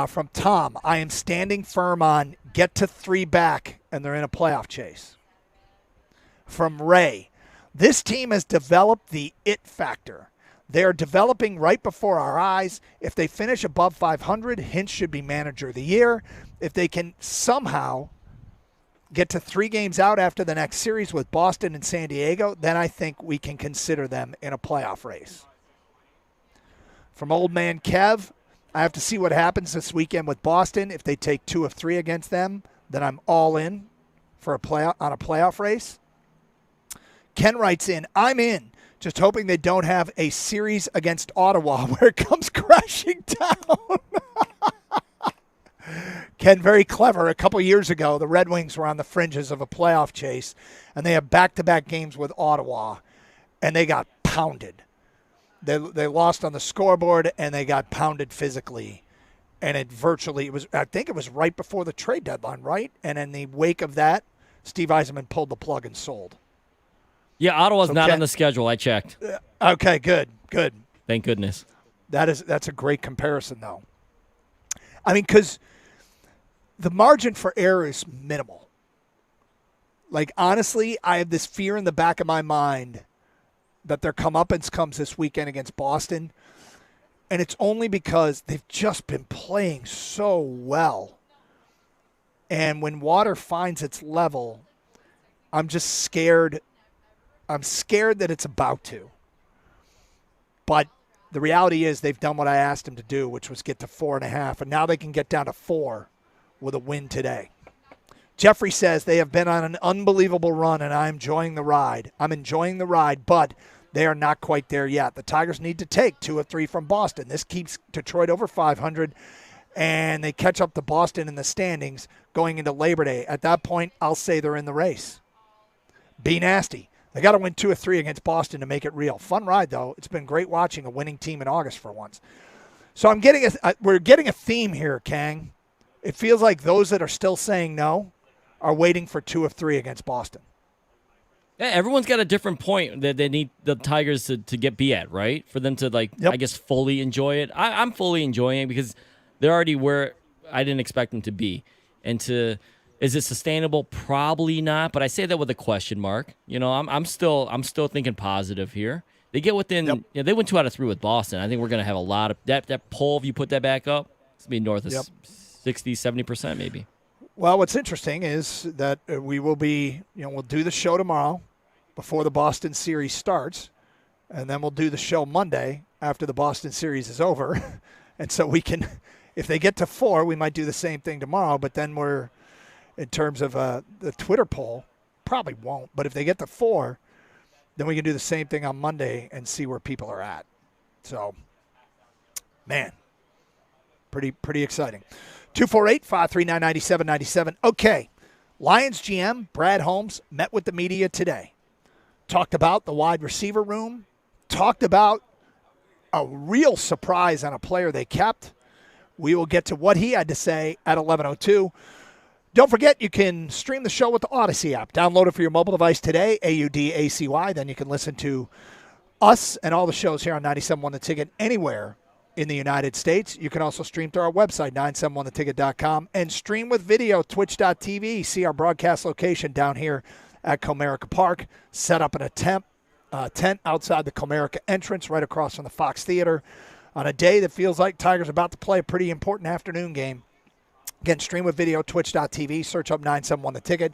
From Tom, I am standing firm on get to 3 back, and they're in a playoff chase. From Ray, this team has developed the it factor. They are developing right before our eyes. If they finish above 500, Hintz should be manager of the year. If they can somehow get to 3 games out after the next series with Boston and San Diego, then I think we can consider them in a playoff race. From Old Man Kev, I have to see what happens this weekend with Boston. If they take 2 of 3 against them, then I'm all in for a playoff race. Ken writes in, I'm in. Just hoping they don't have a series against Ottawa where it comes crashing down. Ken, very clever. A couple years ago, the Red Wings were on the fringes of a playoff chase, and they had back-to-back games with Ottawa, and they got pounded. They lost on the scoreboard, and they got pounded physically. And I think it was right before the trade deadline, right? And in the wake of that, Steve Yzerman pulled the plug and sold. Yeah, Ottawa's not on the schedule. I checked. Okay, good. Thank goodness. That's a great comparison, though. I mean, because the margin for error is minimal. Like, honestly, I have this fear in the back of my mind that their comeuppance comes this weekend against Boston, and it's only because they've just been playing so well. And when water finds its level, I'm just scared. I'm scared that it's about to. But the reality is they've done what I asked them to do, which was get to 4.5, and now they can get down to 4 with a win today. Jeffrey says they have been on an unbelievable run, and I'm enjoying the ride. But they are not quite there yet. The Tigers need to take 2 of 3 from Boston. This keeps Detroit over 500, and they catch up to Boston in the standings going into Labor Day. At that point, I'll say they're in the race. Be nasty. They got to win 2 of 3 against Boston to make it real. Fun ride, though. It's been great watching a winning team in August for once. So we're getting a theme here, Kang. It feels like those that are still saying no are waiting for 2 of 3 against Boston. Yeah, everyone's got a different point that they need the Tigers to be at, right? For them to, I guess, fully enjoy it. I'm fully enjoying it because they're already where I didn't expect them to be. And is it sustainable? Probably not. But I say that with a question mark. You know, I'm still thinking positive here. They get within. They went 2 out of 3 with Boston. I think we're going to have a lot of that poll. If you put that back up, it's going to be north of 60, 70% maybe. Well, what's interesting is that we will be, we'll do the show tomorrow before the Boston series starts, and then we'll do the show Monday after the Boston series is over. And so we can, if they get to 4, we might do the same thing tomorrow, but then we're, in terms of the Twitter poll, probably won't. But if they get to 4, then we can do the same thing on Monday and see where people are at. So, man, pretty exciting. 248-539-9797. Okay, Lions GM Brad Holmes met with the media today. Talked about the wide receiver room. Talked about a real surprise on a player they kept. We will get to what he had to say at 11:02. Don't forget, you can stream the show with the Odyssey app. Download it for your mobile device today, AUDACY. Then you can listen to us and all the shows here on 97.1 The Ticket anywhere in the United States. You can also stream through our website, 971theticket.com, and stream with video, twitch.tv. See our broadcast location down here at Comerica Park. Set up an tent outside the Comerica entrance right across from the Fox Theater on a day that feels like Tigers are about to play a pretty important afternoon game. Again, stream with video, twitch.tv, search up 971 The Ticket.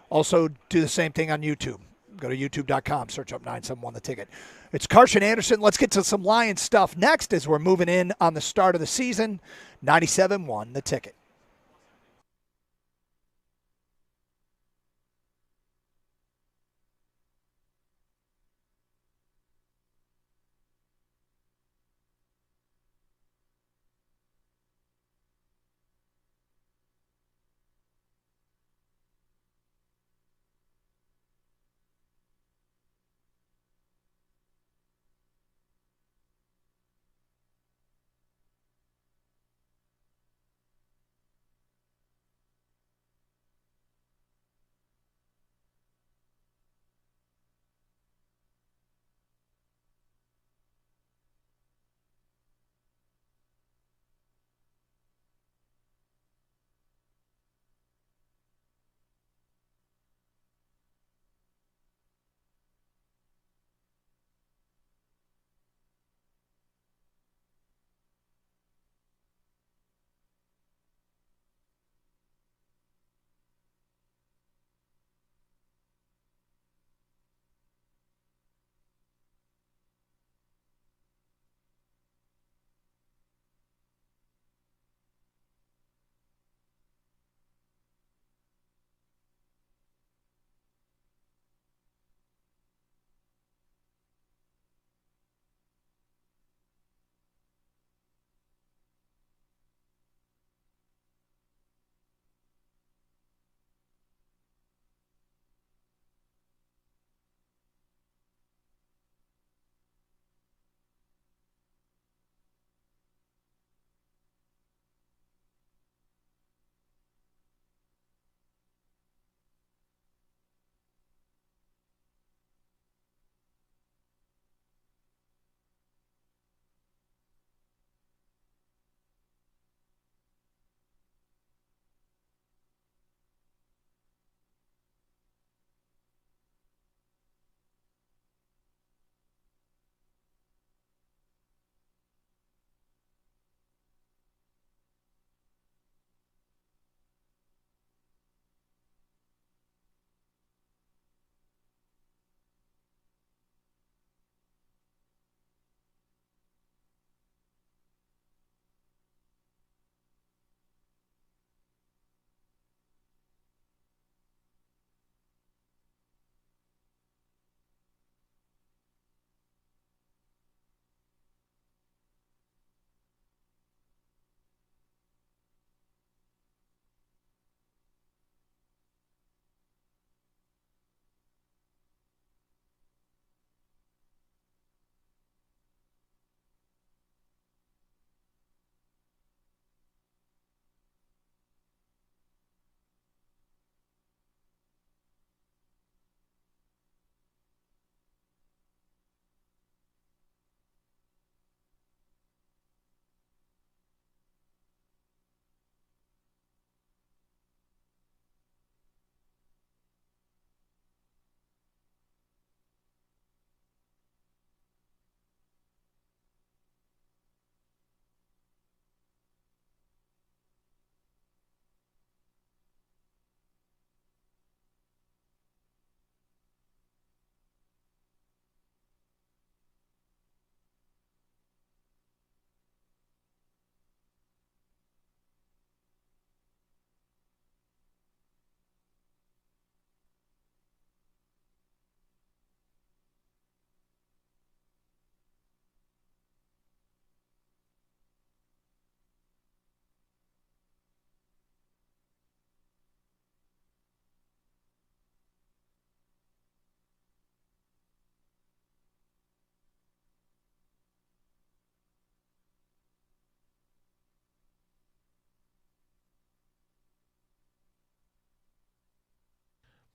Also, do the same thing on YouTube. Go to youtube.com, search up 971 The Ticket. It's Karsch Anderson. Let's get to some Lions stuff next as we're moving in on the start of the season. 97.1 The Ticket.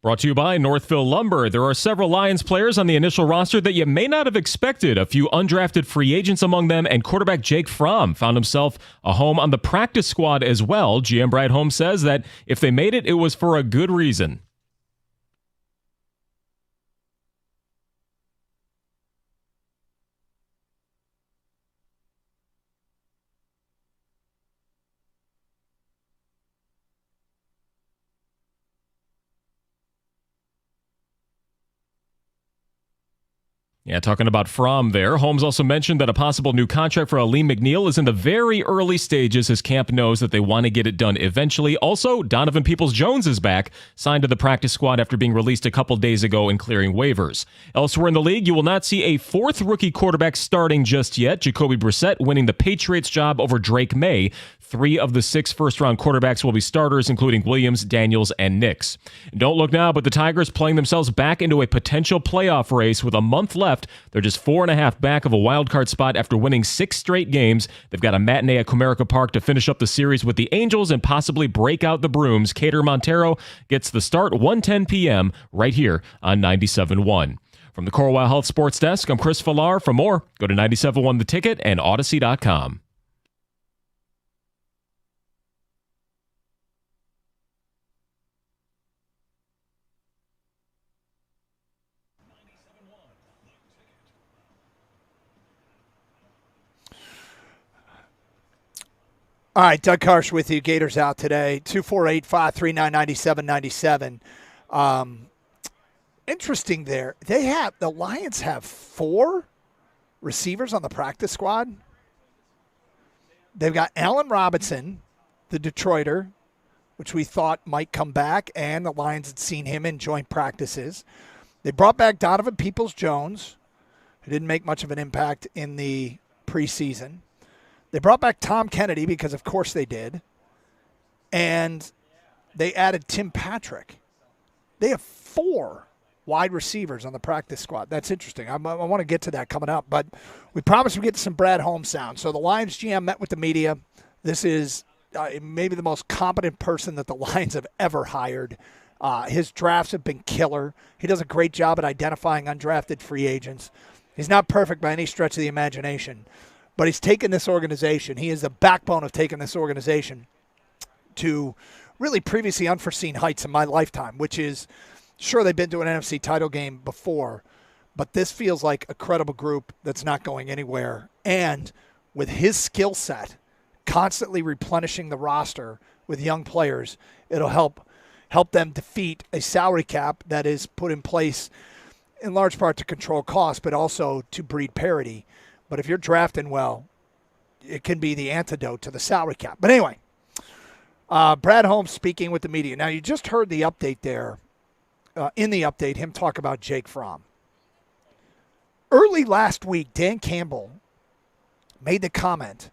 Brought to you by Northville Lumber. There are several Lions players on the initial roster that you may not have expected. A few undrafted free agents among them, and quarterback Jake Fromm found himself a home on the practice squad as well. GM Brad Holmes says that if they made it, it was for a good reason. Yeah, talking about Fromm there. Holmes also mentioned that a possible new contract for Aleem McNeil is in the very early stages. His camp knows that they want to get it done eventually. Also, Donovan Peoples-Jones is back, signed to the practice squad after being released a couple days ago and clearing waivers. Elsewhere in the league, you will not see a fourth rookie quarterback starting just yet. Jacoby Brissett winning the Patriots job over Drake May. 3 of the 6 first-round quarterbacks will be starters, including Williams, Daniels, and Nix. Don't look now, but the Tigers playing themselves back into a potential playoff race with a month left. They're just 4.5 back of a wild card spot after winning 6 straight games. They've got a matinee at Comerica Park to finish up the series with the Angels and possibly break out the brooms. Cater Montero gets the start 1:10 p.m. right here on 97.1. From the Corewell Health Sports Desk, I'm Chris Villar. For more, go to 97.1 The Ticket and Odyssey.com. All right, Doug Karsch with you. Gators out today. 248-539-9797. Interesting there. The Lions have 4 receivers on the practice squad. They've got Allen Robinson, the Detroiter, which we thought might come back, and the Lions had seen him in joint practices. They brought back Donovan Peoples-Jones, who didn't make much of an impact in the preseason. They brought back Tom Kennedy because, of course, they did. And they added Tim Patrick. They have 4 wide receivers on the practice squad. That's interesting. I want to get to that coming up. But we promised we'd get some Brad Holmes sound. So the Lions GM met with the media. This is maybe the most competent person that the Lions have ever hired. His drafts have been killer. He does a great job at identifying undrafted free agents. He's not perfect by any stretch of the imagination. But he's taken this organization. He is the backbone of taking this organization to really previously unforeseen heights in my lifetime, which is, sure, they've been to an NFC title game before, but this feels like a credible group that's not going anywhere. And with his skill set, constantly replenishing the roster with young players, it'll help them defeat a salary cap that is put in place in large part to control costs, but also to breed parity. But if you're drafting well, it can be the antidote to the salary cap. But anyway, Brad Holmes speaking with the media. Now, you just heard the update there. In the update, him talk about Jake Fromm. Early last week, Dan Campbell made the comment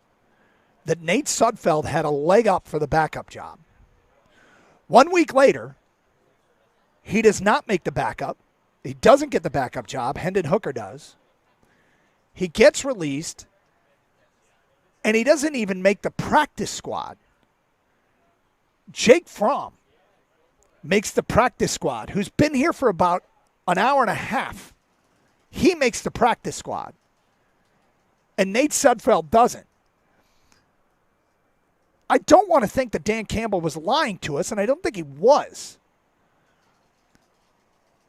that Nate Sudfeld had a leg up for the backup job. 1 week later, he does not make the backup. He doesn't get the backup job. Hendon Hooker does. He gets released, and he doesn't even make the practice squad. Jake Fromm makes the practice squad, who's been here for about an hour and a half. He makes the practice squad, and Nate Sudfeld doesn't. I don't want to think that Dan Campbell was lying to us, and I don't think he was.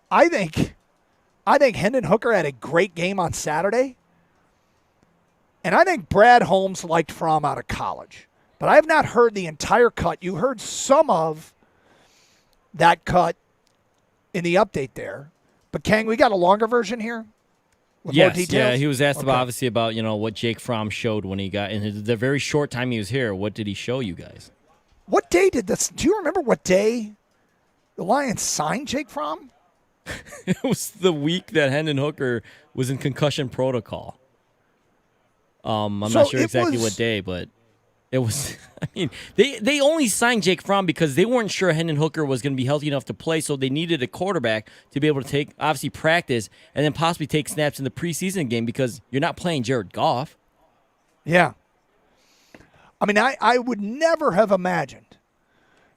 I think Hendon Hooker had a great game on Saturday. And I think Brad Holmes liked Fromm out of college. But I have not heard the entire cut. You heard some of that cut in the update there. But, Kang, we got a longer version here with more details? Yeah, he was asked obviously about, what Jake Fromm showed when he got in the very short time he was here. What did he show you guys? What day did this? Do you remember what day the Lions signed Jake Fromm? It was the week that Hendon Hooker was in concussion protocol. I'm not sure exactly what day, but it was. I mean, they only signed Jake Fromm because they weren't sure Hendon Hooker was going to be healthy enough to play, so they needed a quarterback to be able to obviously practice and then possibly take snaps in the preseason game because you're not playing Jared Goff. Yeah. I mean, I would never have imagined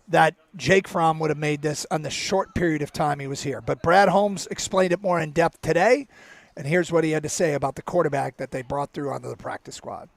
that Jake Fromm would have made this on the short period of time he was here. But Brad Holmes explained it more in depth today, and here's what he had to say about the quarterback that they brought through onto the practice squad.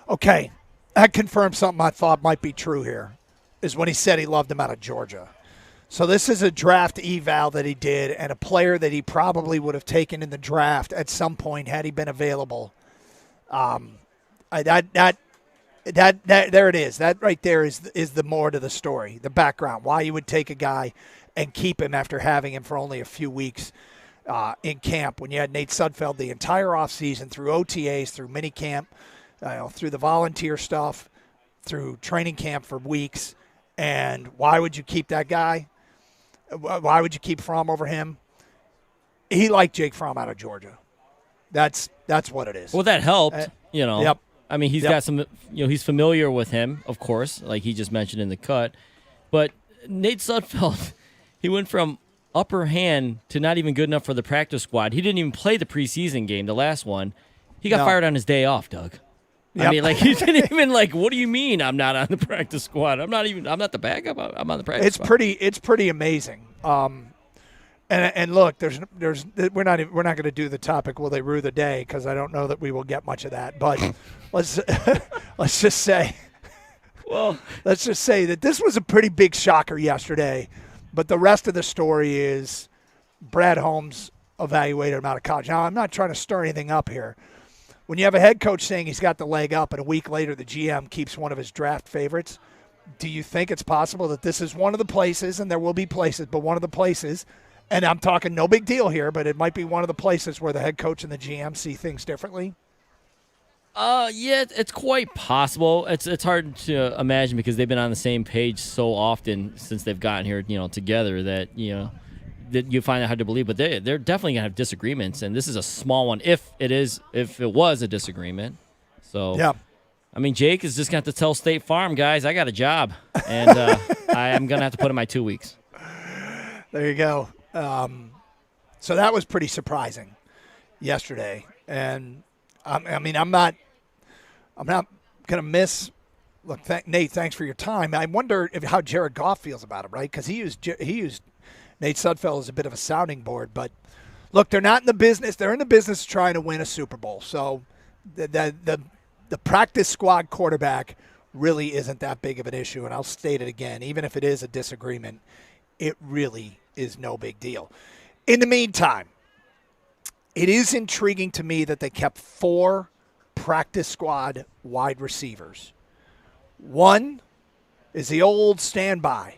Okay, that confirms something I thought might be true here, is when he said he loved him out of Georgia. So this is a draft eval that he did, and a player that he probably would have taken in the draft at some point had he been available. There it is. That right there is the more to the story, the background, why you would take a guy and keep him after having him for only a few weeks in camp when you had Nate Sudfeld the entire offseason through OTAs, through minicamp, through the volunteer stuff, through training camp for weeks. And why would you keep that guy? Why would you keep Fromm over him? He liked Jake Fromm out of Georgia. That's what it is. Well, that helped, Yep. I mean, he's got some, he's familiar with him, of course, like he just mentioned in the cut. But Nate Sudfeld, he went from upper hand to not even good enough for the practice squad. He didn't even play the preseason game, the last one. He got fired on his day off, Doug. Yep. I mean, like, he didn't even, what do you mean I'm not on the practice squad? I'm not the backup. I'm on the practice squad. It's pretty amazing. And look, we're not going to do the topic, will they rue the day? Because I don't know that we will get much of that. But let's just say that this was a pretty big shocker yesterday. But the rest of the story is Brad Holmes evaluated him out of college. Now, I'm not trying to stir anything up here. When you have a head coach saying he's got the leg up and a week later the GM keeps one of his draft favorites, do you think it's possible that this is one of the places, and there will be places, but one of the places, and I'm talking no big deal here, but it might be one of the places where the head coach and the GM see things differently? Yeah, it's quite possible. It's hard to imagine because they've been on the same page so often since they've gotten here, together that that you find it hard to believe. But they're definitely gonna have disagreements, and this is a small one if it was a disagreement. So yeah. I mean, Jake is just gonna have to tell State Farm, guys, I got a job, and I am gonna have to put in my 2 weeks. There you go. So that was pretty surprising yesterday, and I'm not gonna miss. Look, Nate, thanks for your time. I wonder how Jared Goff feels about it, right? Because he used Nate Sudfeld as a bit of a sounding board. But look, they're not in the business. They're in the business of trying to win a Super Bowl. So the practice squad quarterback really isn't that big of an issue. And I'll state it again, even if it is a disagreement, it really is no big deal. In the meantime, it is intriguing to me that they kept 4 practice squad wide receivers. One is the old standby,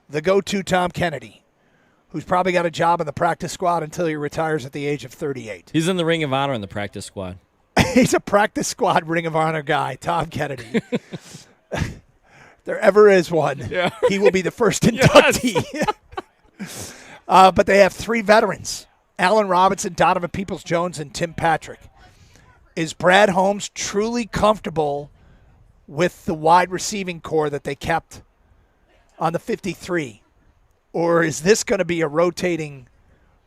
the go-to Tom Kennedy, who's probably got a job in the practice squad until he retires at the age of 38. He's in the Ring of Honor in the practice squad. He's a practice squad Ring of Honor guy, Tom Kennedy. There ever is one. Yeah. He will be the first inductee. But they have 3 veterans, Allen Robinson, Donovan Peoples-Jones, and Tim Patrick. Is Brad Holmes truly comfortable with the wide receiving core that they kept on the 53? Or is this going to be a rotating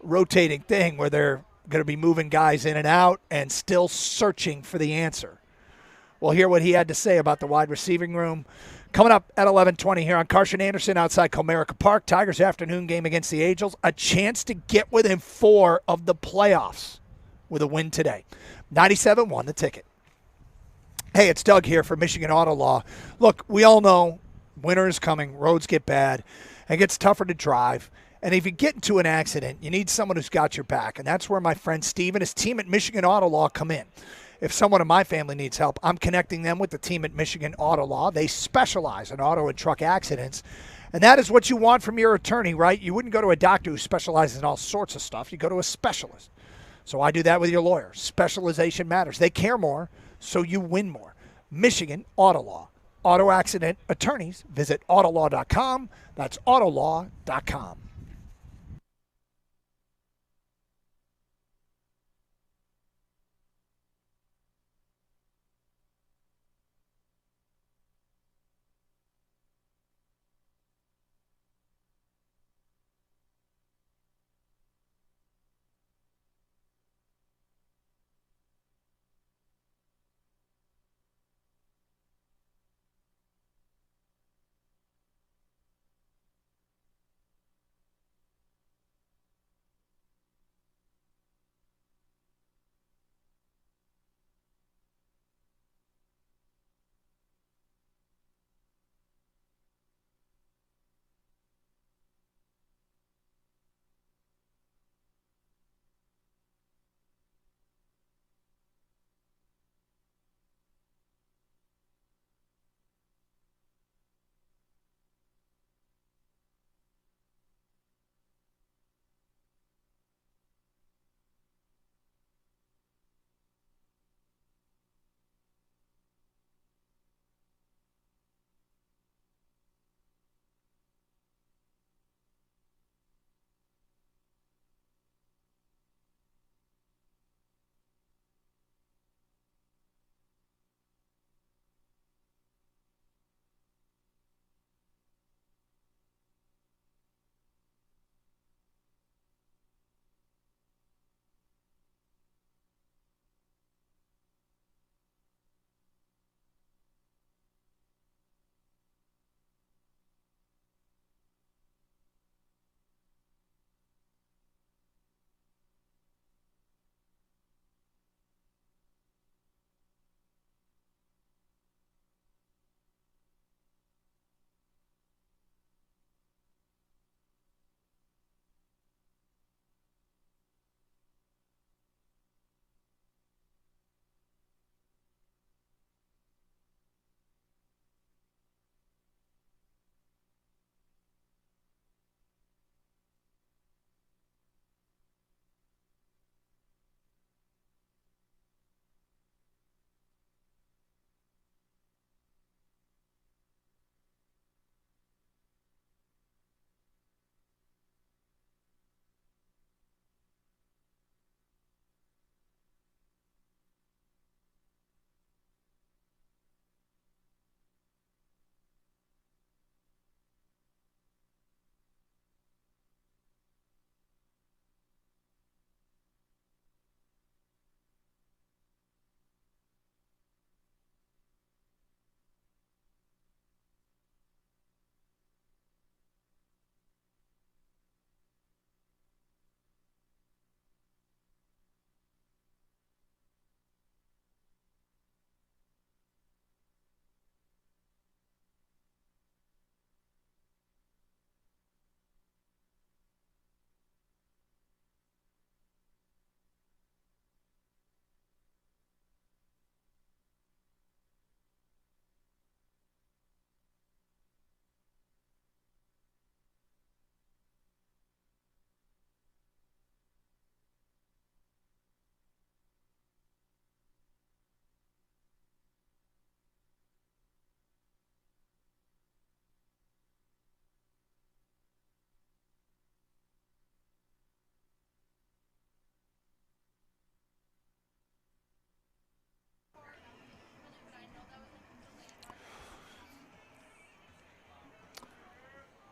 thing where they're going to be moving guys in and out and still searching for the answer? We'll hear what he had to say about the wide receiving room. Coming up at 11:20 here on Carson Anderson outside Comerica Park, Tigers afternoon game against the Angels. A chance to get within 4 of the playoffs with a win today. 97-1 the ticket. Hey, it's Doug here for Michigan Auto Law. Look, we all know winter is coming, roads get bad, and it gets tougher to drive. And if you get into an accident, you need someone who's got your back. And that's where my friend Steve and his team at Michigan Auto Law come in. If someone in my family needs help, I'm connecting them with the team at Michigan Auto Law. They specialize in auto and truck accidents. And that is what you want from your attorney, right? You wouldn't go to a doctor who specializes in all sorts of stuff. You go to a specialist. So I do that with your lawyer. Specialization matters. They care more, so you win more. Michigan Auto Law. Auto accident attorneys. Visit autolaw.com. That's autolaw.com.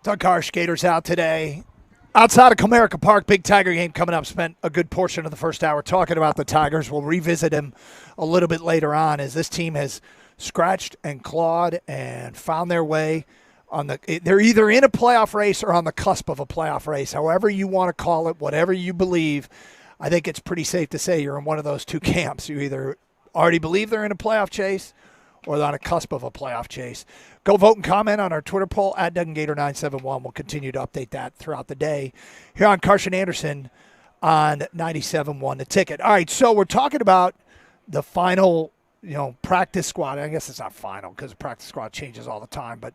Doug Karsch, Gators out today. Outside of Comerica Park, big Tiger game coming up. Spent a good portion of the first hour talking about the Tigers. We'll revisit him a little bit later on as this team has scratched and clawed and found their way they're either in a playoff race or on the cusp of a playoff race. However you want to call it, whatever you believe, I think it's pretty safe to say you're in one of those two camps. You either already believe they're in a playoff chase or they're on a cusp of a playoff chase. Go vote and comment on our Twitter poll at DougandGator971. We'll continue to update that throughout the day here on Carson Anderson on 97.1 The Ticket. All right, so we're talking about the final practice squad. I guess it's not final because the practice squad changes all the time. But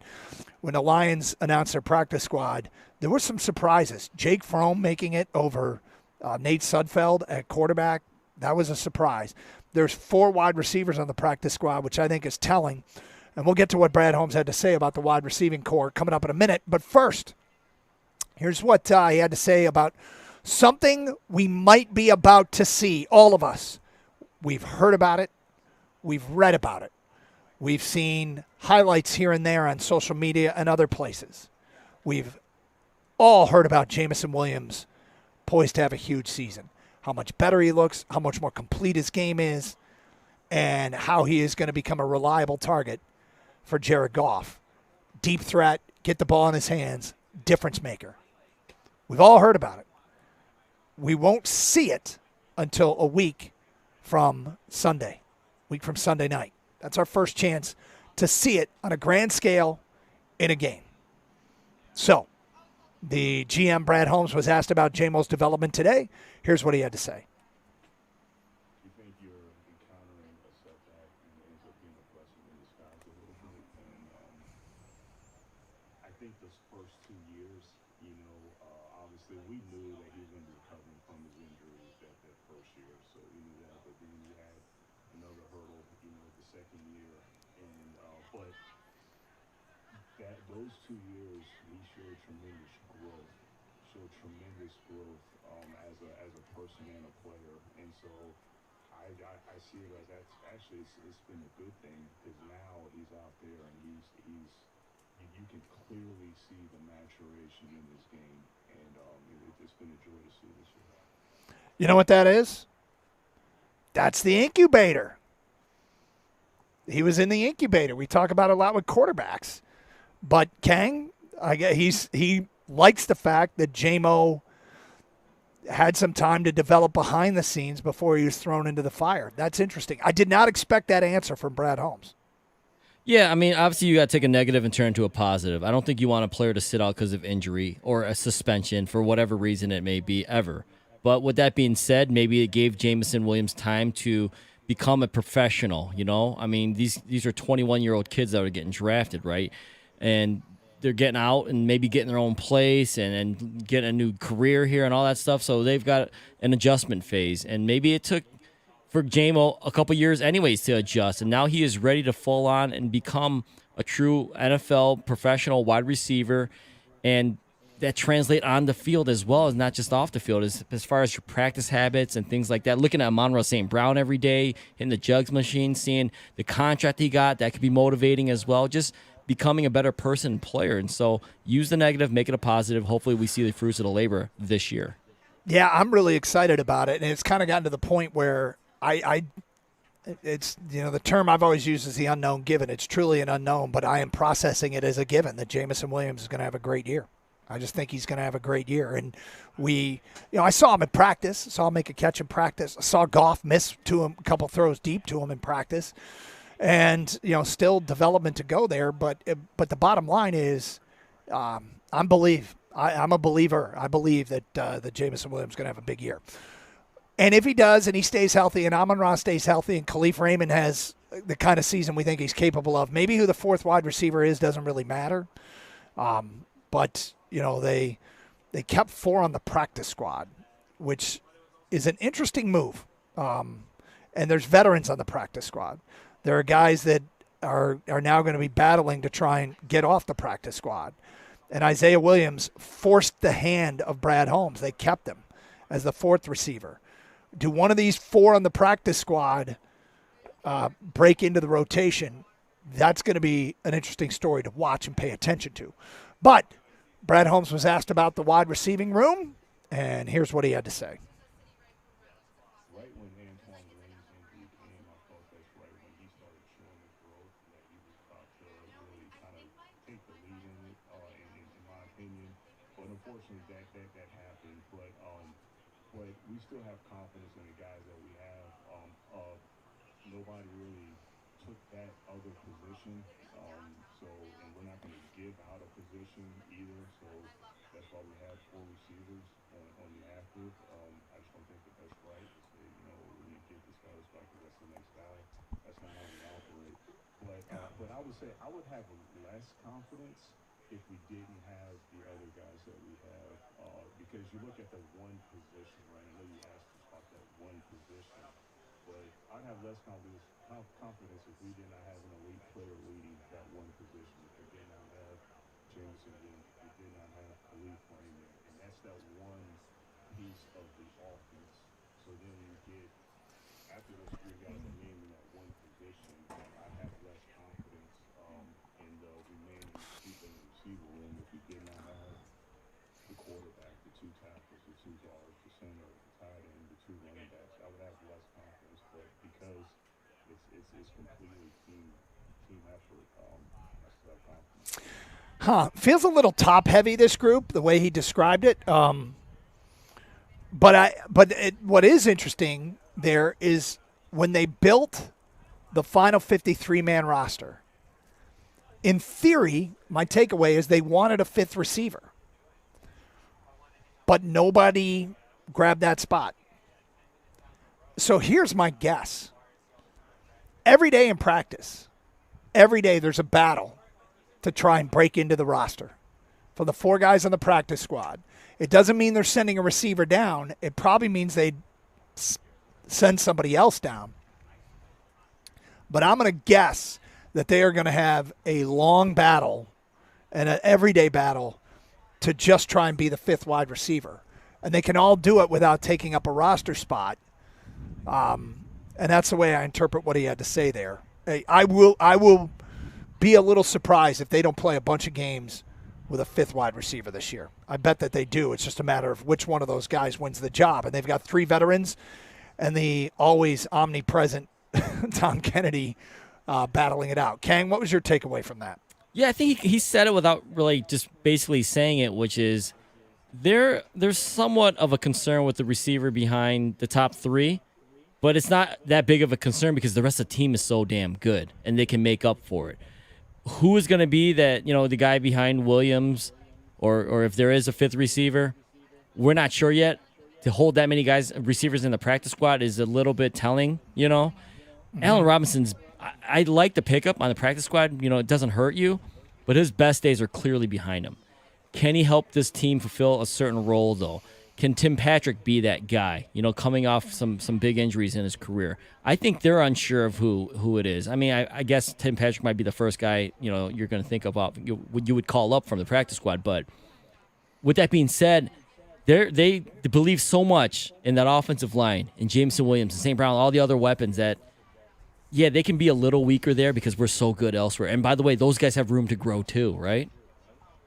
when the Lions announced their practice squad, there were some surprises. Jake Fromm making it over Nate Sudfeld at quarterback. That was a surprise. There's 4 wide receivers on the practice squad, which I think is telling. And we'll get to what Brad Holmes had to say about the wide receiving core coming up in a minute. But first, here's what he had to say about something we might be about to see, all of us. We've heard about it. We've read about it. We've seen highlights here and there on social media and other places. We've all heard about Jameson Williams poised to have a huge season. How much better he looks, how much more complete his game is, and how he is going to become a reliable target for Jared Goff. Deep threat, get the ball in his hands, difference maker. We've all heard about it. We won't see it until a week from Sunday night. That's our first chance to see it on a grand scale in a game. So, the GM, Brad Holmes, was asked about J-Mo's development today. Here's what he had to say. Those 2 years, he showed tremendous growth as a person and a player, and so I see it as that's actually it's been a good thing because now he's out there and you can clearly see the maturation in this game, and it's been a joy to see this year. You know what that is? That's the incubator. He was in the incubator. We talk about it a lot with quarterbacks. But Kang, he likes the fact that J-Mo had some time to develop behind the scenes before he was thrown into the fire. That's interesting. I did not expect that answer from Brad Holmes. Yeah, I mean, obviously you got to take a negative and turn it into a positive. I don't think you want a player to sit out because of injury or a suspension for whatever reason it may be ever. But with that being said, maybe it gave Jameson Williams time to become a professional, I mean, these are 21-year-old kids that are getting drafted, right? And they're getting out and maybe getting their own place and getting a new career here and all that stuff. So they've got an adjustment phase. And maybe it took for J-Mo a couple years anyways to adjust. And now he is ready to full on and become a true NFL professional wide receiver. And that translate on the field as well as not just off the field as far as your practice habits and things like that. Looking at Monroe St. Brown every day, hitting the jugs machine, seeing the contract he got, that could be motivating as well. Just becoming a better person and player. And so use the negative, make it a positive. Hopefully we see the fruits of the labor this year. Yeah, I'm really excited about it. And it's kind of gotten to the point where it's, the term I've always used is the unknown given. It's truly an unknown, but I am processing it as a given that Jameson Williams is going to have a great year. I just think he's going to have a great year. And I saw him in practice, saw him make a catch in practice. I saw Goff miss to him, a couple throws deep to him in practice. And, still development to go there. But the bottom line is I'm a believer. I believe that Jameson Williams is going to have a big year. And if he does and he stays healthy and Amon-Ra stays healthy and Khalif Raymond has the kind of season we think he's capable of, maybe who the fourth wide receiver is doesn't really matter. But, they kept 4 on the practice squad, which is an interesting move. And there's veterans on the practice squad. There are guys that are now going to be battling to try and get off the practice squad. And Isaiah Williams forced the hand of Brad Holmes. They kept him as the 4th receiver. Do one of these 4 on the practice squad break into the rotation? That's going to be an interesting story to watch and pay attention to. But Brad Holmes was asked about the wide receiving room, and here's what he had to say. Right when Antoine Green's injury came, I thought that's right when he started showing the growth. unfortunately, that happened. But we still have confidence in the guys that we have. Nobody really took that other position. And we're not going to give out a position either. So that's why we have 4 receivers on the active. I just don't think that that's right. When you give this guy the spot because that's the next guy. That's not how we operate. But I would say I would have less confidence if we didn't have the other guys that we have. Because you look at the one position, right? I know you asked us about that one position. But I'd have less confidence if we did not have an elite player leading that one position. If we did not have Jameson, we did not have elite playing there. And that's that one piece of the offense. So then you get, after those 3 guys are named in that one position, I have less confidence in the remaining people in the receiver room if we did not have the quarterback, the 2 tackles, the 2 guards, the center, the tight end, the 2 running backs. I would have less confidence, but because it's completely team effort, I still have confidence. Feels a little top heavy, this group, the way he described it. What is interesting there is when they built the final 53-man roster. In theory, my takeaway is they wanted a 5th receiver, but nobody grabbed that spot. So here's my guess. Every day in practice, every day there's a battle to try and break into the roster for the 4 guys on the practice squad. It doesn't mean they're sending a receiver down. It probably means they send somebody else down. But I'm going to guess that they are going to have a long battle and an everyday battle to just try and be the 5th wide receiver. And they can all do it without taking up a roster spot. And that's the way I interpret what he had to say there. I will be a little surprised if they don't play a bunch of games with a 5th wide receiver this year. I bet that they do. It's just a matter of which one of those guys wins the job. And they've got 3 veterans and the always omnipresent Tom Kennedy battling it out. Kang, what was your takeaway from that? Yeah, I think he said it without really just basically saying it, which is there's somewhat of a concern with the receiver behind the top 3. But it's not that big of a concern because the rest of the team is so damn good and they can make up for it. Who is going to be that, the guy behind Williams or if there is a 5th receiver? We're not sure yet. To hold that many receivers in the practice squad is a little bit telling, Mm-hmm. Allen Robinson's, I like the pickup on the practice squad. It doesn't hurt you, but his best days are clearly behind him. Can he help this team fulfill a certain role, though? Can Tim Patrick be that guy, coming off some big injuries in his career? I think they're unsure of who it is. I mean, I guess Tim Patrick might be the first guy, you're going to think about you would call up from the practice squad. But with that being said, they believe so much in that offensive line, in Jameson Williams and St. Brown, all the other weapons that, yeah, they can be a little weaker there because we're so good elsewhere. And by the way, those guys have room to grow too, right?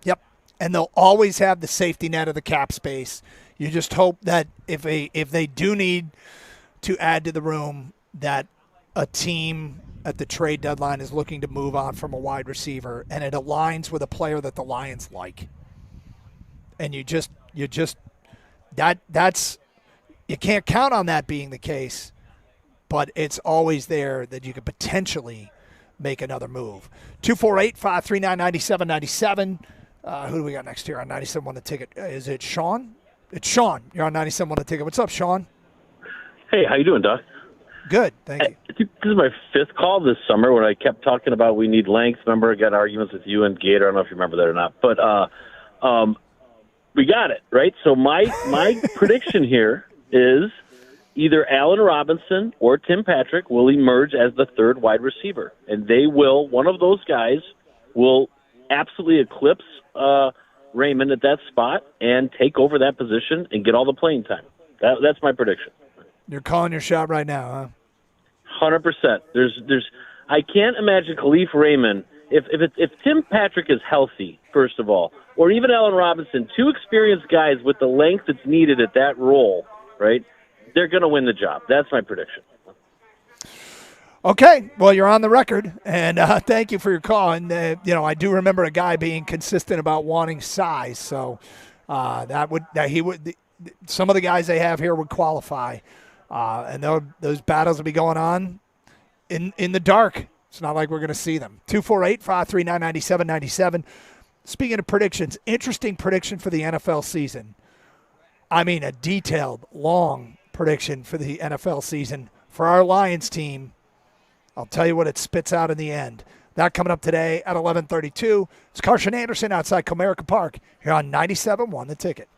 Yep. And they'll always have the safety net of the cap space. You just hope that if they do need to add to the room, that a team at the trade deadline is looking to move on from a wide receiver, and it aligns with a player that the Lions like. And you can't count on that being the case, but it's always there that you could potentially make another move. 248-539-9797. Who do we got next here on 97 on the ticket? Is it Sean? It's Sean. You're on 97 on the ticket. What's up, Sean? Hey, how you doing, Doc? Good, thank you. This is my 5th call this summer when I kept talking about we need length. Remember, I got arguments with you and Gator. I don't know if you remember that or not. But we got it, right? So my prediction here is either Allen Robinson or Tim Patrick will emerge as the 3rd wide receiver. And one of those guys will absolutely eclipse Raymond at that spot and take over that position and get all the playing time. That's my prediction. You're calling your shot right now, huh? 100%. I can't imagine Khalif Raymond if Tim Patrick is healthy, first of all, or even Allen Robinson, 2 experienced guys with the length that's needed at that role, right? They're going to win the job. That's my prediction. Okay, well, you're on the record, and thank you for your call. And, I do remember a guy being consistent about wanting size, so Some of the guys they have here would qualify, and those battles will be going on in the dark. It's not like we're going to see them. 248-539-9797. Speaking of predictions, interesting prediction for the NFL season. I mean, a detailed, long prediction for the NFL season for our Lions team. I'll tell you what it spits out in the end. That coming up today at 11:32. It's Carson Anderson outside Comerica Park here on 97.1 The Ticket.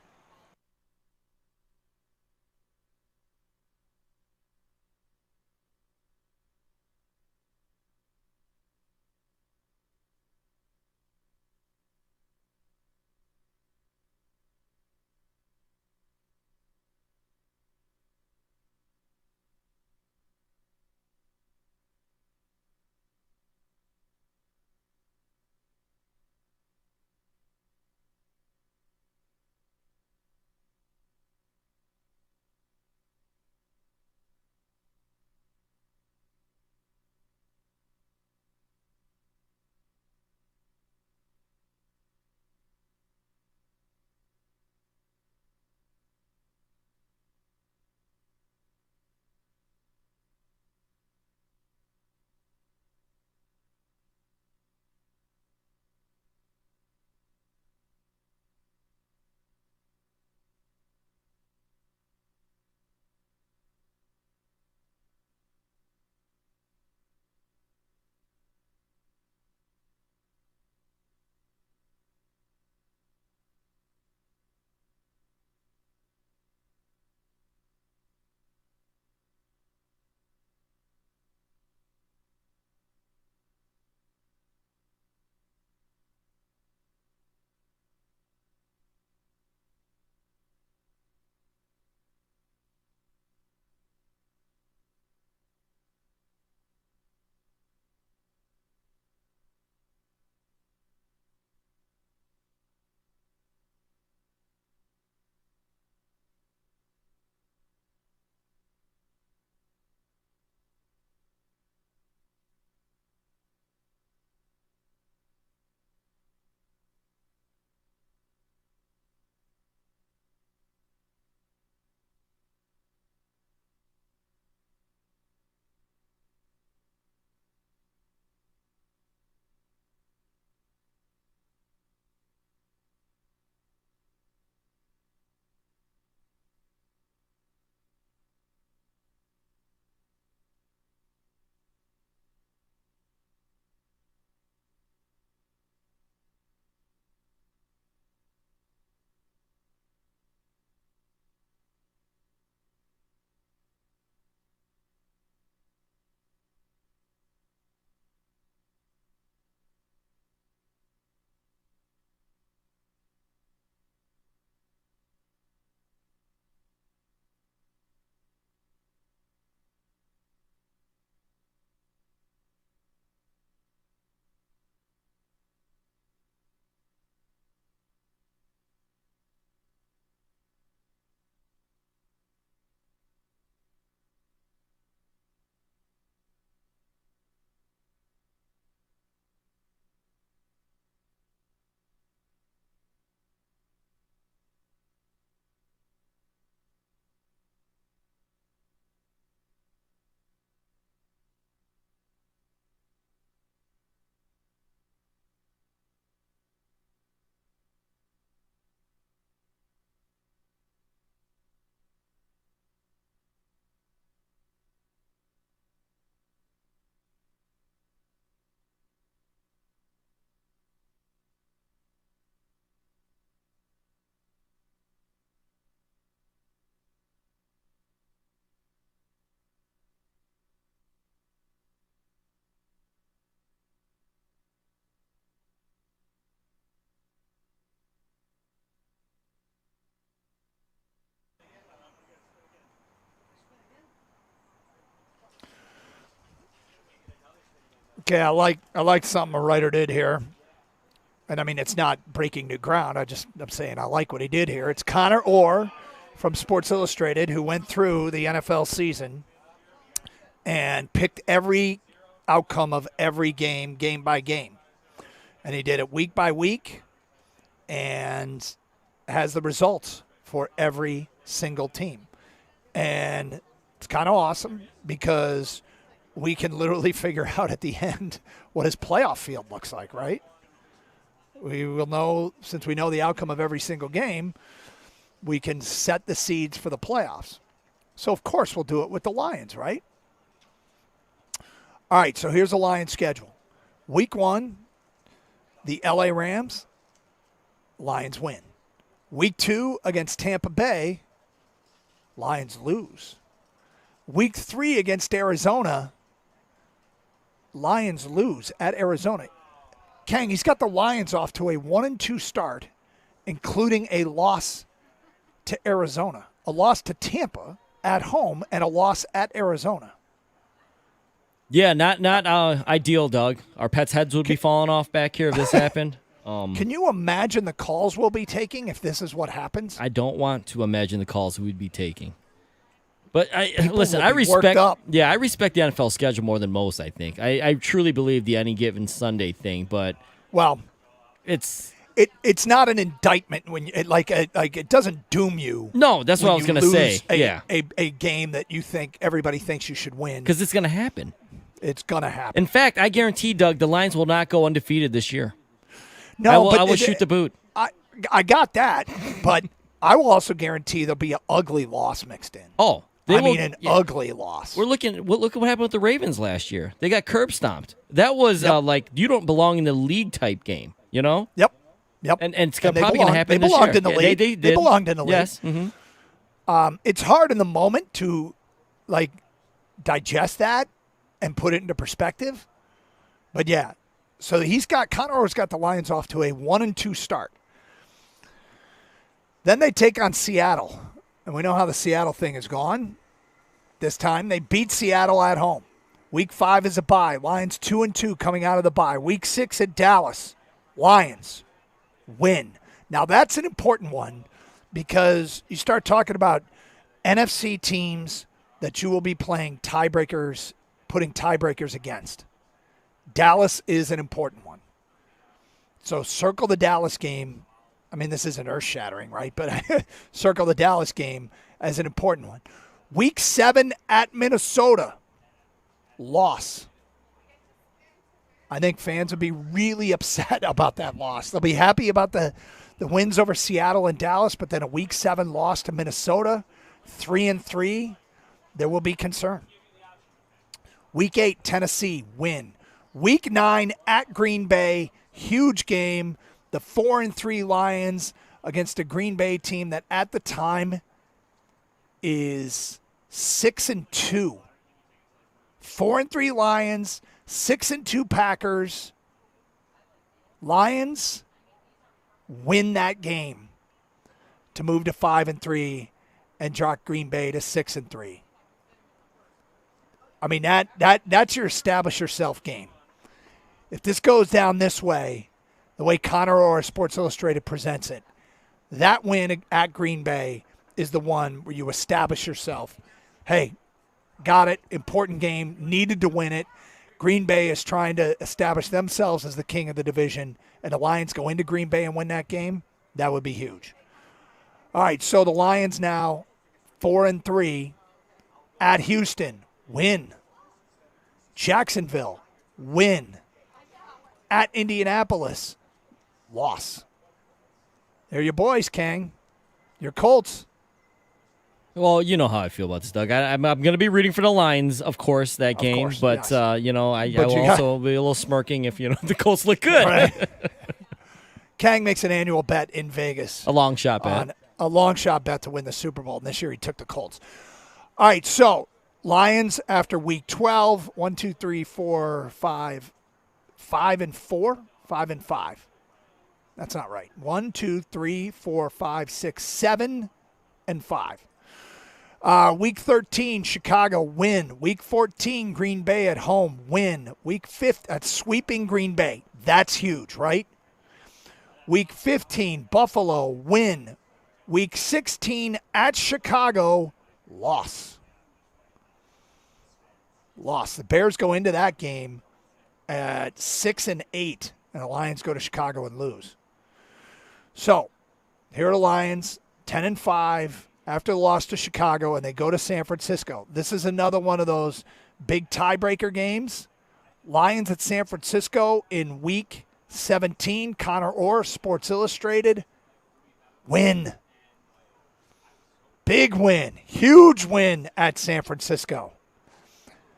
Okay, I like something a writer did here. And I mean, it's not breaking new ground. I'm saying I like what he did here. It's Connor Orr from Sports Illustrated who went through the NFL season and picked every outcome of every game, game by game. And he did it week by week. And has the results for every single team. And it's kind of awesome because we can literally figure out at the end what his playoff field looks like, right? We will know, since we know the outcome of every single game, we can set the seeds for the playoffs. So, of course, we'll do it with the Lions, right? All right, so here's the Lions schedule. Week 1, the LA Rams, Lions win. Week 2 against Tampa Bay, Lions lose. Week 3 against Arizona, Lions lose at Arizona. Kang, he's got the Lions off to a 1-2 start, including a loss to Arizona, a loss to Tampa at home, and a loss at Arizona. Yeah, not ideal, Doug. Our pets' heads would be falling off back here if this happened. Can you imagine the calls we'll be taking if this is what happens? I don't want to imagine the calls we'd be taking. But listen, I respect. Yeah, I respect the NFL schedule more than most. I think I truly believe the any given Sunday thing. But it's not an indictment when it doesn't doom you. No, that's what I was going to say. A game that you think everybody thinks you should win because it's going to happen. It's going to happen. In fact, I guarantee, Doug, the Lions will not go undefeated this year. No, I will shoot the boot. I got that, but I will also guarantee there'll be an ugly loss mixed in. Oh. Ugly loss. Look at what happened with the Ravens last year. They got curb stomped. That was like you don't belong in the league type game, you know? Yep. And it's probably going to happen this year. They belonged in the league. They belonged in the league. Yes. Mm-hmm. It's hard in the moment to digest that and put it into perspective. But yeah, so Connor's got the Lions off to a 1-2 start. Then they take on Seattle. And we know how the Seattle thing has gone. This time they beat Seattle at home. Week 5 is a bye. Lions 2-2 coming out of the bye. Week 6 at Dallas. Lions win. Now that's an important one because you start talking about NFC teams that you will be playing tiebreakers, putting tiebreakers against. Dallas is an important one. So circle the Dallas game. I mean, this isn't earth-shattering, right? But circle the Dallas game as an important one. Week 7 at Minnesota. Loss. I think fans would be really upset about that loss. They'll be happy about the wins over Seattle and Dallas, but then a Week 7 loss to Minnesota, 3-3, there will be concern. Week 8, Tennessee, win. Week 9 at Green Bay, huge game. The 4-3 Lions against a Green Bay team that at the time is 6-2. 4-3 Lions, 6-2 Packers. Lions win that game to move to 5-3 and drop Green Bay to 6-3. I mean that's your establish yourself game. If this goes down this way, the way Connor or Sports Illustrated presents it, that win at Green Bay is the one where you establish yourself. Hey, got it, important game, needed to win it. Green Bay is trying to establish themselves as the king of the division, and the Lions go into Green Bay and win that game. That would be huge. All right, so the Lions now 4-3 at Houston, win. Jacksonville, win. At Indianapolis, loss. They're your boys, Kang. Your Colts. Well, you know how I feel about this, Doug. I'm going to be rooting for the Lions, of course, that game. Course, but, yes. I will also be a little smirking if, the Colts look good. Right. Kang makes an annual bet in Vegas. A long shot bet. A long shot bet to win the Super Bowl. And this year he took the Colts. All right, so Lions after week 12, 1, 2, 3, 4, 5, 5-4, 5-5. That's not right. 1, 2, 3, 4, 5, 6, 7, and 5. Week 13, Chicago, win. Week 14, Green Bay at home, win. Week 15, sweeping Green Bay. That's huge, right? Week 15, Buffalo, win. Week 16, at Chicago, loss. The Bears go into that game at 6-8, and the Lions go to Chicago and lose. So, Here are the Lions, 10-5 after the loss to Chicago, and they go to San Francisco. This is another one of those big tiebreaker games. Lions at San Francisco in Week 17. Connor Orr, Sports Illustrated. Win. Big win. Huge win at San Francisco.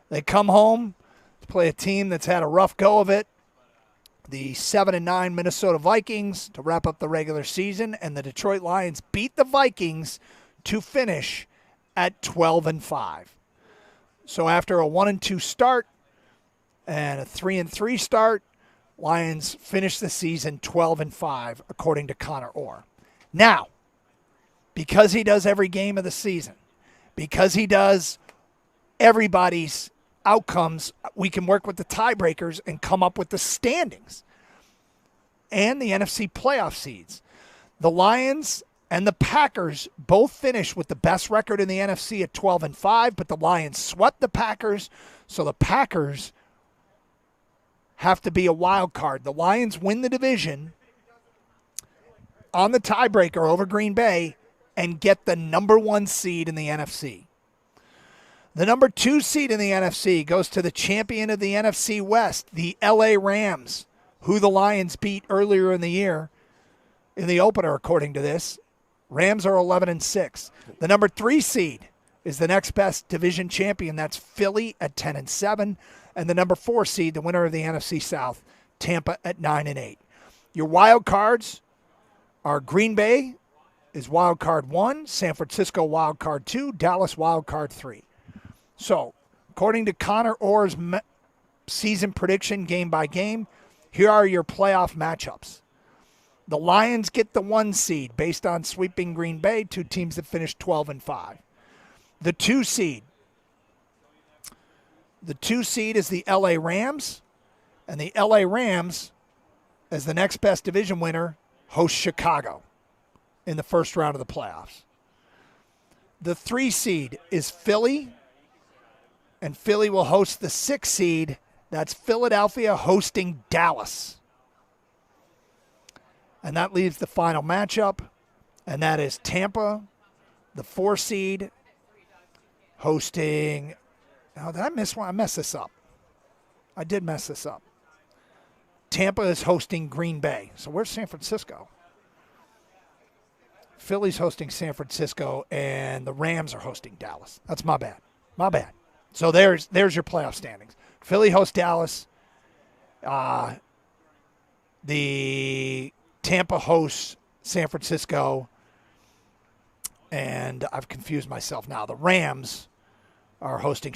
They come home to play a team that's had a rough go of it. The 7-9 Minnesota Vikings to wrap up the regular season, and the Detroit Lions beat the Vikings to finish at 12-5. So after a 1-2 start and a 3-3 start, Lions finished the season 12-5, according to Connor Orr. Now, because he does every game of the season, because he does everybody's outcomes, we can work with the tiebreakers and come up with the standings and the NFC playoff seeds. The Lions and the Packers both finished with the best record in the NFC at 12-5, but the Lions swept the Packers, so the Packers have to be a wild card. The Lions win the division on the tiebreaker over Green Bay and get the number 1 seed in the NFC. The number 2 seed in the NFC goes to the champion of the NFC West, the LA Rams, who the Lions beat earlier in the year in the opener, according to this. Rams are 11-6. The number 3 seed is the next best division champion. That's Philly at 10-7. And the number 4 seed, the winner of the NFC South, Tampa at 9-8. Your wild cards are Green Bay is wild card 1, San Francisco wild card 2, Dallas wild card 3. So, according to Connor Orr's season prediction game by game, here are your playoff matchups. The Lions get the 1 seed based on sweeping Green Bay, 2 teams that finished 12-5. The 2 seed is the LA Rams, and the LA Rams, as the next best division winner, host Chicago in the first round of the playoffs. The 3 seed is Philly, and Philly will host the 6 seed. That's Philadelphia hosting Dallas. And that leaves the final matchup, and that is Tampa, the 4 seed, hosting. Oh, did I miss one? I messed this up. I did mess this up. Tampa is hosting Green Bay. So where's San Francisco? Philly's hosting San Francisco, and the Rams are hosting Dallas. That's my bad. My bad. So there's your playoff standings. Philly hosts Dallas. The Tampa hosts San Francisco. And I've confused myself now. The Rams are hosting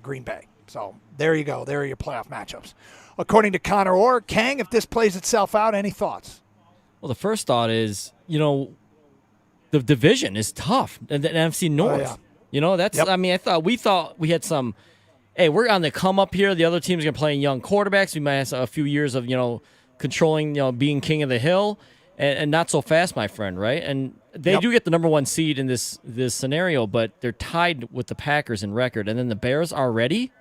Green Bay. So there you go. There are your playoff matchups. According to Connor Orr, Kang, if this plays itself out, any thoughts? Well, the first thought is, the division is tough. The NFC North. Oh, yeah. That's. Yep. I mean, we thought we had some. Hey, we're on the come up here. The other team's gonna play young quarterbacks. We might have a few years of controlling, being king of the hill, and not so fast, my friend. Right? And they do get the number 1 seed in this scenario, but they're tied with the Packers in record, and then the Bears already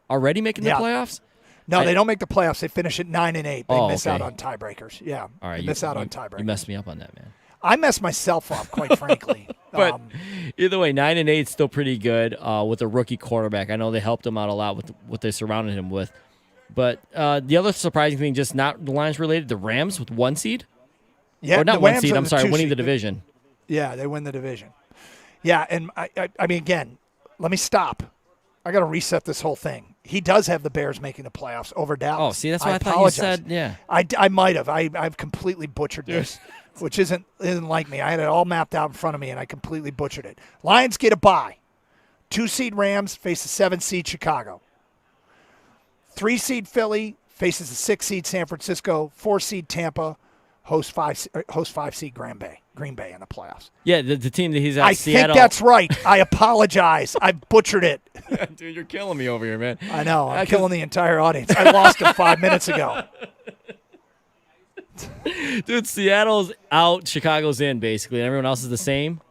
making the playoffs. No, they don't make the playoffs. They finish at 9-8. They miss out on tiebreakers. Yeah, all right, they miss out on tiebreakers. You messed me up on that, man. I messed myself up, quite frankly. But either way, 9-8 is still pretty good with a rookie quarterback. I know they helped him out a lot with what they surrounded him with. But the other surprising thing, just not the Lions related, the Rams with 1 seed. Yeah, or not 1 seed. I'm sorry, winning the division. Yeah, they win the division. Yeah, and I mean, again, let me stop. I got to reset this whole thing. He does have the Bears making the playoffs over Dallas. Oh, see, that's why I thought you said, yeah. I might have. I've completely butchered this, which isn't like me. I had it all mapped out in front of me, and I completely butchered it. Lions get a bye. 2 seed Rams face the 7 seed Chicago. 3 seed Philly faces the 6 seed San Francisco. 4 seed Tampa hosts 5 seed Green Bay in the playoffs. Yeah, the team that he's at. Seattle. Think that's right. I apologize. I butchered it. Dude, you're killing me over here, man. I know. I'm killing the entire audience. I lost him 5 minutes ago. Dude, Seattle's out, Chicago's in, basically, and everyone else is the same.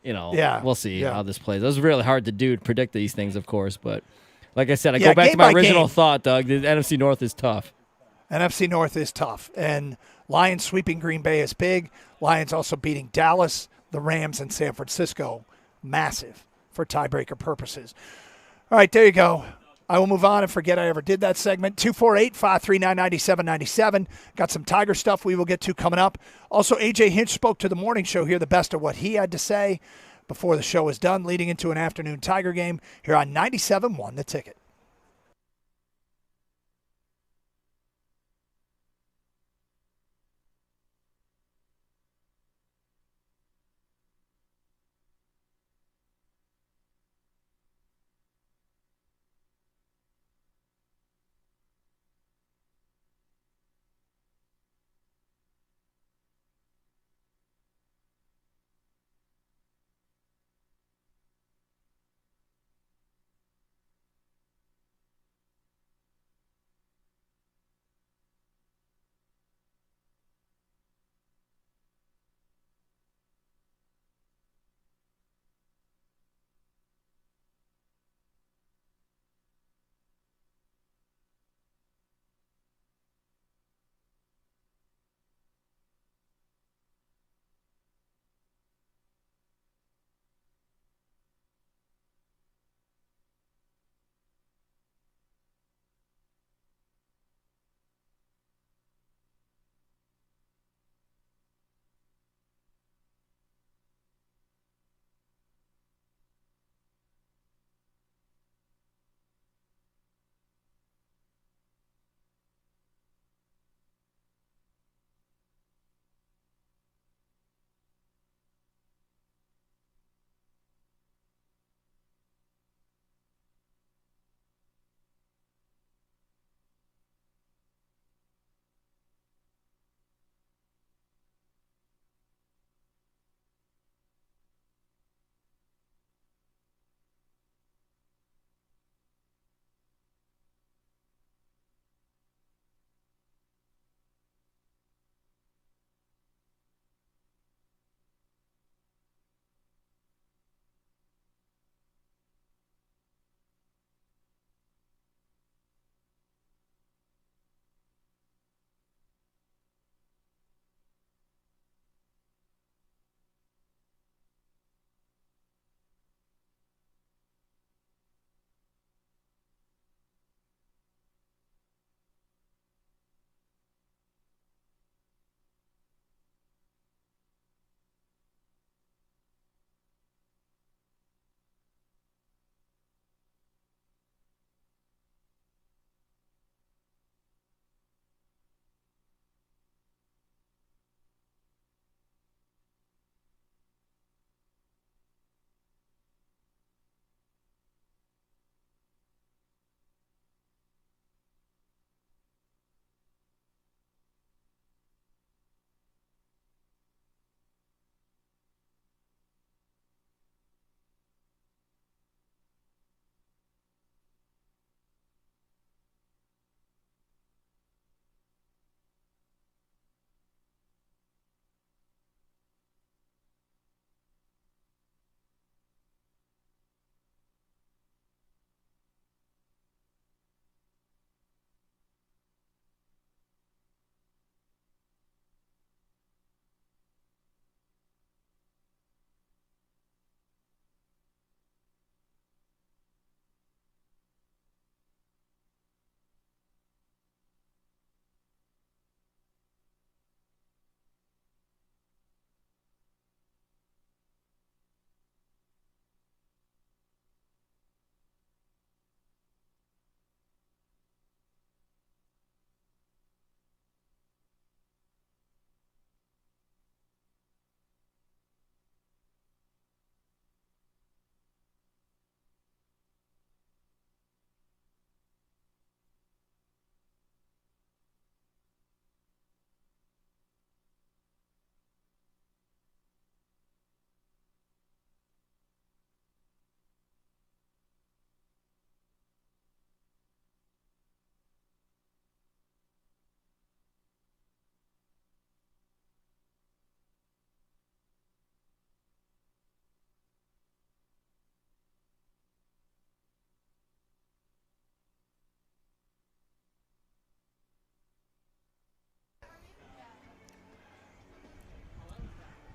We'll see how this plays. It was really hard to predict these things, of course, but like I said, I go back to my original thought, Doug. The NFC North is tough. NFC North is tough, and Lions sweeping Green Bay is big. Lions also beating Dallas, the Rams, and San Francisco. Massive for tiebreaker purposes. All right, there you go. I will move on and forget I ever did that segment. 248-539-9797. Got some Tiger stuff we will get to coming up. Also, AJ Hinch spoke to the morning show here, the best of what he had to say before the show was done, leading into an afternoon Tiger game here on 97.1 The Ticket.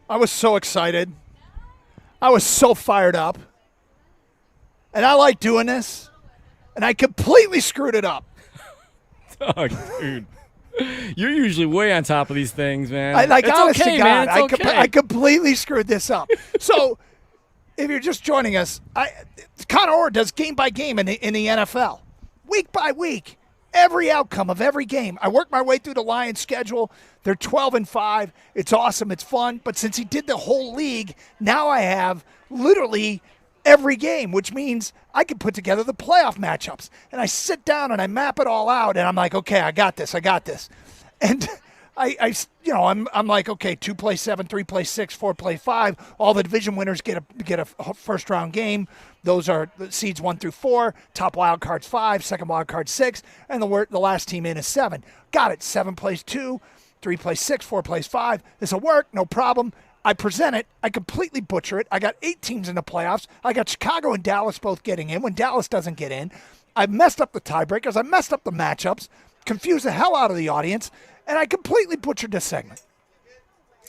I was so excited. I was so fired up. And I like doing this. And I completely screwed it up. Oh, dude. You're usually way on top of these things, man. It's honest okay, to God, man. It's okay. I completely screwed this up. So, if you're just joining us, Connor Orr does game by game in the NFL, week by week, every outcome of every game. I worked my way through the Lions' schedule. They're 12-5. It's awesome. It's fun. But since he did the whole league, now I have literally every game, which means I can put together the playoff matchups. And I sit down and I map it all out, and I'm like, okay, I got this. And I'm like, okay, 2 play 7, 3 play 6, 4 play 5. All the division winners get a first round game. Those are the seeds 1 through 4. Top wild card's 5, second wild card 6, and the last team in is 7. Got it. 7 plays 2, 3 plays 6, 4 plays 5. This will work, no problem. I present it. I completely butcher it. I got 8 teams in the playoffs. I got Chicago and Dallas both getting in when Dallas doesn't get in. I messed up the tiebreakers. I messed up the matchups, confused the hell out of the audience, and I completely butchered this segment.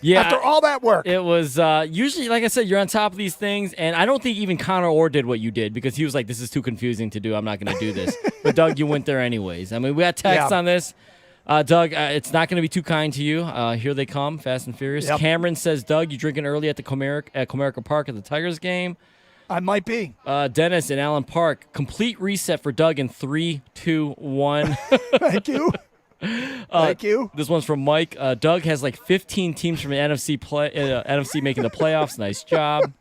Yeah, after all that work. It was usually, like I said, you're on top of these things, and I don't think even Connor Orr did what you did because he was like, this is too confusing to do. I'm not going to do this. But, Doug, you went there anyways. I mean, we had texts on this. Doug, it's not going to be too kind to you. Here they come, fast and furious. Yep. Cameron says, Doug, you drinking early at the Comerica Park at the Tigers game? I might be. Dennis in Allen Park, complete reset for Doug in 3, 2, 1. Thank you. Thank you. This one's from Mike. Doug has like 15 teams from the NFC making the playoffs. Nice job.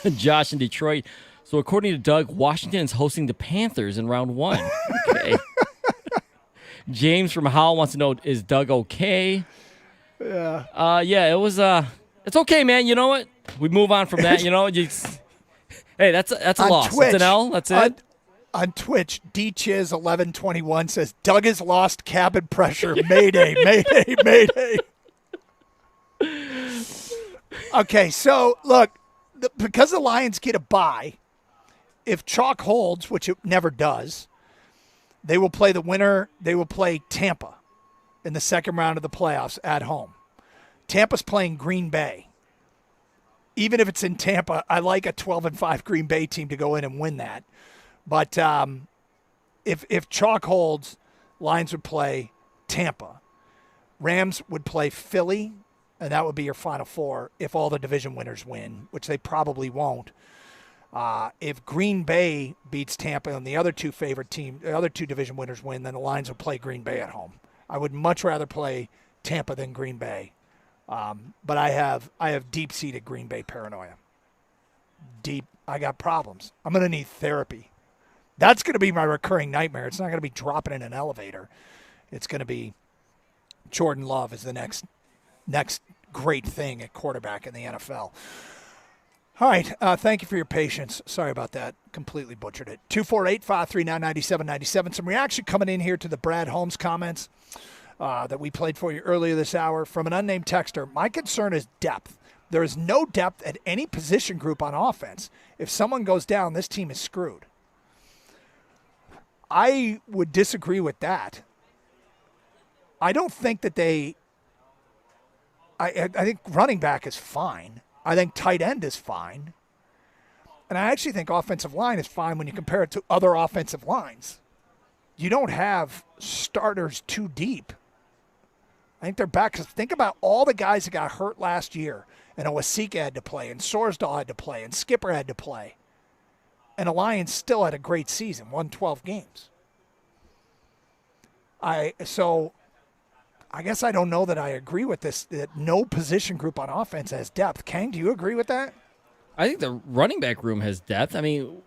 Josh in Detroit. So according to Doug, Washington is hosting the Panthers in round 1. Okay. James from Howell wants to know, is Doug okay? Yeah. Yeah, it was it's okay, man. You know what? We move on from that, you know. Hey, that's a loss. Twitch, that's an L. That's it. On Twitch, DChiz1121 says, Doug has lost cabin pressure. Mayday, mayday, mayday. Okay, so look, because the Lions get a bye, if chalk holds, which it never does, they will play the winner. They will play Tampa in the second round of the playoffs at home. Tampa's playing Green Bay. Even if it's in Tampa, I like a 12-5 Green Bay team to go in and win that. But if chalk holds, Lions would play Tampa. Rams would play Philly, and that would be your Final Four if all the division winners win, which they probably won't. If Green Bay beats Tampa and the other two division winners win, then the Lions will play Green Bay at home. I would much rather play Tampa than Green Bay. But I have deep-seated Green Bay paranoia. I got problems. I'm going to need therapy. That's going to be my recurring nightmare. It's not going to be dropping in an elevator. It's going to be Jordan Love is the next great thing at quarterback in the NFL. All right. Thank you for your patience. Sorry about that. Completely butchered it. 248-539-9797. Some reaction coming in here to the Brad Holmes comments that we played for you earlier this hour from an unnamed texter. My concern is depth. There is no depth at any position group on offense. If someone goes down, this team is screwed. I would disagree with that. I don't think that I think running back is fine. I think tight end is fine. And I actually think offensive line is fine when you compare it to other offensive lines. You don't have starters too deep. I think they're back. Because think about all the guys that got hurt last year. And Owasika had to play, and Sorsdahl had to play, and Skipper had to play. And the Lions still had a great season, won 12 games. So I guess I don't know that I agree with this, that no position group on offense has depth. Kang, do you agree with that? I think the running back room has depth. I mean,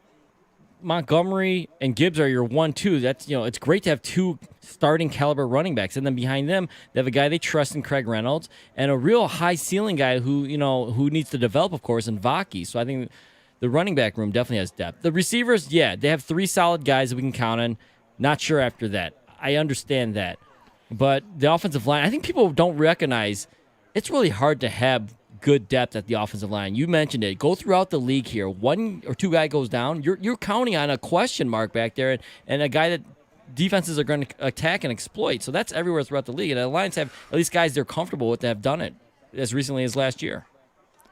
Montgomery and Gibbs are your 1-2. That's, it's great to have two starting caliber running backs, and then behind them they have a guy they trust in Craig Reynolds and a real high ceiling guy who needs to develop, of course, in Vaki. So I think the running back room definitely has depth. The receivers, they have 3 solid guys that we can count on. Not sure after that. I understand that. But the offensive line, I think people don't recognize it's really hard to have good depth at the offensive line. You mentioned it. Go throughout the league here. 1 or 2 guy goes down. You're counting on a question mark back there and a guy that defenses are going to attack and exploit. So that's everywhere throughout the league. And the Lions have at least guys they're comfortable with that have done it. as recently as last year.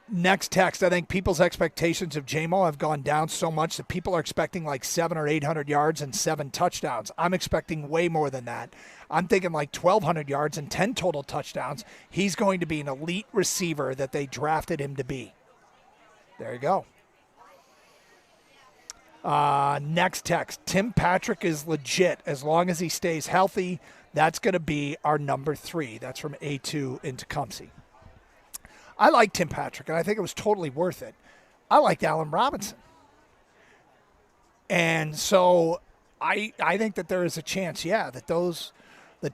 Next text, I think people's expectations of J-Mo have gone down so much that people are expecting like 700 or 800 yards and 7 touchdowns. I'm expecting way more than that. I'm thinking like 1,200 yards and 10 total touchdowns. He's going to be an elite receiver that they drafted him to be. There you go. Next text, Tim Patrick is legit as long as he stays healthy. That's going to be our number 3. That's from A2 in Tecumseh. I like Tim Patrick, and I think it was totally worth it. I liked Allen Robinson. And so I think that there is a chance, that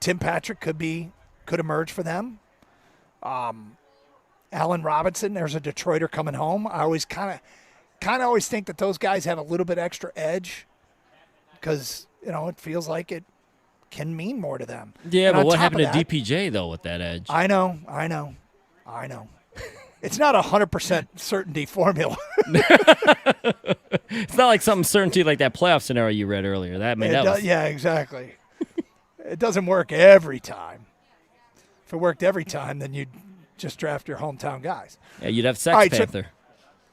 Tim Patrick could emerge for them. Allen Robinson, there's a Detroiter coming home. I always kind of always think that those guys have a little bit extra edge because, it feels like it can mean more to them. Yeah, and but what happened to DPJ, though, with that edge? I know. It's not a 100% certainty formula. It's not like some certainty like that playoff scenario you read earlier. Yeah, exactly. It doesn't work every time. If it worked every time, then you'd just draft your hometown guys. Yeah, you'd have Sex Panther.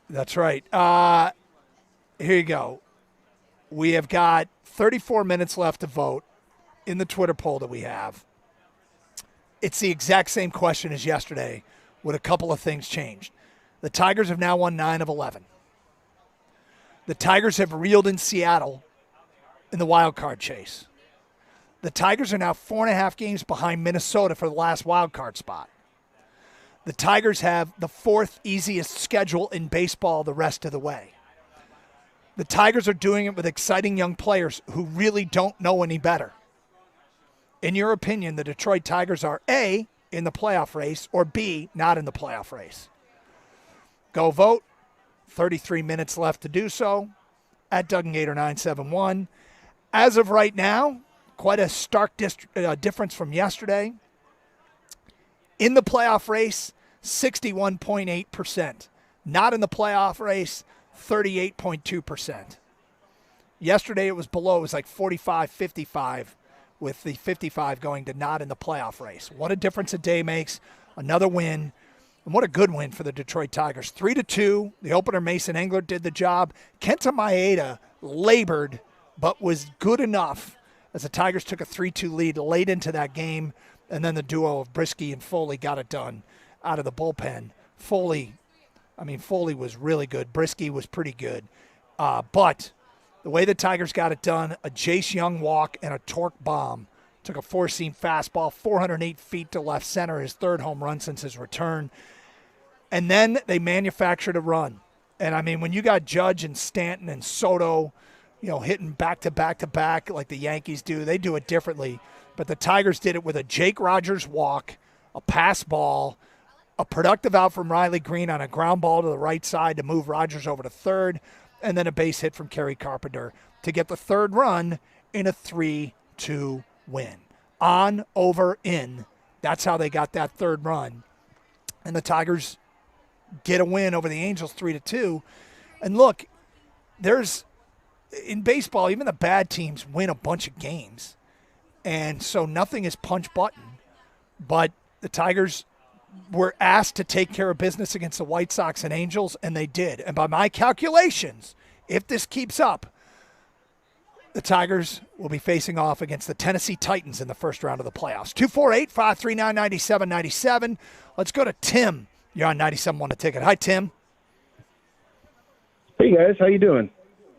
That's right. Here you go. We have got 34 minutes left to vote in the Twitter poll that we have. It's the exact same question as yesterday, with a couple of things changed. The Tigers have now won 9 of 11. The Tigers have reeled in Seattle in the wild card chase. The Tigers are now 4.5 games behind Minnesota for the last wild card spot. The Tigers have the 4th easiest schedule in baseball the rest of the way. The Tigers are doing it with exciting young players who really don't know any better. In your opinion, the Detroit Tigers are A, in the playoff race, or B, not in the playoff race? Go vote. 33 minutes left to do so at Doug and Gator 971. As of right now, quite a stark difference from yesterday. In the playoff race, 61.8%. Not in the playoff race, 38.2%. Yesterday it was below. It was like 45-55. With the 55 going to not in the playoff race. What a difference a day makes. Another win. And what a good win for the Detroit Tigers. 3-2. The opener, Mason Englert, did the job. Kenta Maeda labored, but was good enough as the Tigers took a 3-2 lead late into that game. And then the duo of Brisky and Foley got it done out of the bullpen. Foley was really good. Brisky was pretty good. But the way the Tigers got it done, a Jace Young walk and a torque bomb. Took a 4-seam fastball, 408 feet to left center, his 3rd home run since his return. And then they manufactured a run. And, when you got Judge and Stanton and Soto, hitting back-to-back like the Yankees do, they do it differently. But the Tigers did it with a Jake Rogers walk, a pass ball, a productive out from Riley Green on a ground ball to the right side to move Rogers over to third, and then a base hit from Kerry Carpenter to get the 3rd run in a 3-2 win. On, over, in. That's how they got that 3rd run. And the Tigers get a win over the Angels 3-2. And look, in baseball, even the bad teams win a bunch of games. And so nothing is punch button. But the Tigers were asked to take care of business against the White Sox and Angels, and they did. And by my calculations, if this keeps up, the Tigers will be facing off against the Tennessee Titans in the first round of the playoffs. 248-539-9797. Let's go to Tim. You're on 97.1 The Ticket. Hi, Tim. Hey, guys. How you doing?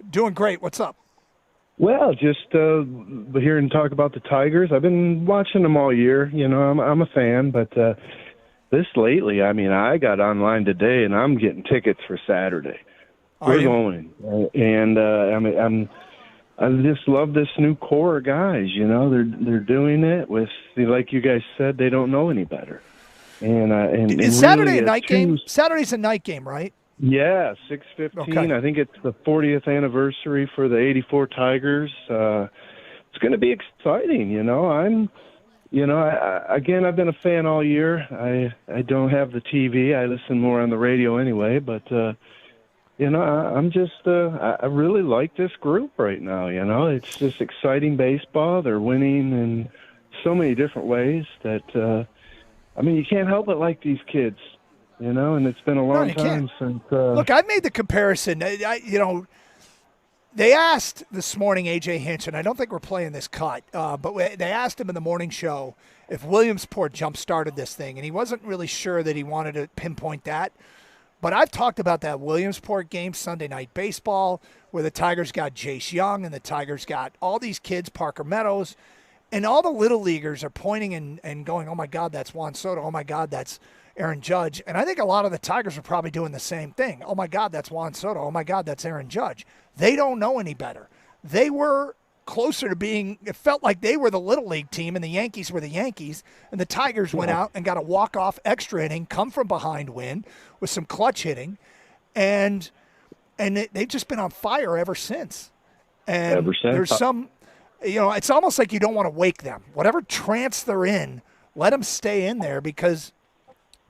Doing great. What's up? Well, just hearing talk about the Tigers. I've been watching them all year. I'm a fan, but this lately, I got online today, and I'm getting tickets for Saturday. We're going, and I just love this new core of guys. They're doing it with, like you guys said, they don't know any better. And is Saturday a night game? Saturday's a night game, right? Yeah, 6:15. Okay. I think it's the 40th anniversary for the '84 Tigers. It's going to be exciting. Again, I've been a fan all year. I don't have the TV. I listen more on the radio anyway. But I'm just I really like this group right now. It's just exciting baseball. They're winning in so many different ways that I mean, you can't help but like these kids, you know. And it's been a long time since. Look, I made the comparison. They asked this morning A.J. Hinch, and I don't think we're playing this cut, but they asked him in the morning show if Williamsport jump-started this thing, and he wasn't really sure that he wanted to pinpoint that. But I've talked about that Williamsport game, Sunday Night Baseball, where the Tigers got Jace Young and the Tigers got all these kids, Parker Meadows, and all the little leaguers are pointing and going, oh, my God, that's Juan Soto. Oh, my God, that's Aaron Judge. And I think a lot of the Tigers are probably doing the same thing. Oh, my God, that's Juan Soto. Oh, my God, that's Aaron Judge. They don't know any better. They were closer to being – it felt like they were the Little League team and the Yankees were the Yankees, and the Tigers went out and got a walk-off extra inning, come from behind win with some clutch hitting, and they've just been on fire ever since. And ever since. There's some – it's almost like you don't want to wake them. Whatever trance they're in, let them stay in there because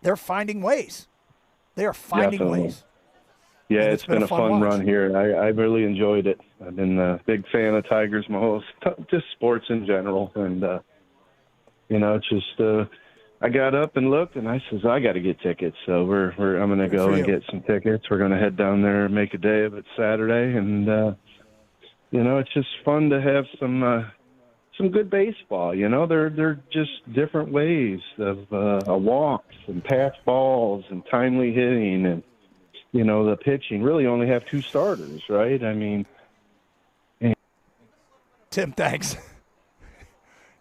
they're finding ways. They are finding Definitely. ways. Yeah, it's been a fun run here. I really enjoyed it. I've been a big fan of Tigers my whole just sports in general. And, it's just I got up and looked, and I says, I got to get tickets. So I'm going to go and get some tickets. We're going to head down there and make a day of it Saturday. And, it's just fun to have some good baseball. They're just different ways of walks and pass balls and timely hitting and, the pitching. Really only have 2 starters, right? I mean, Tim, thanks.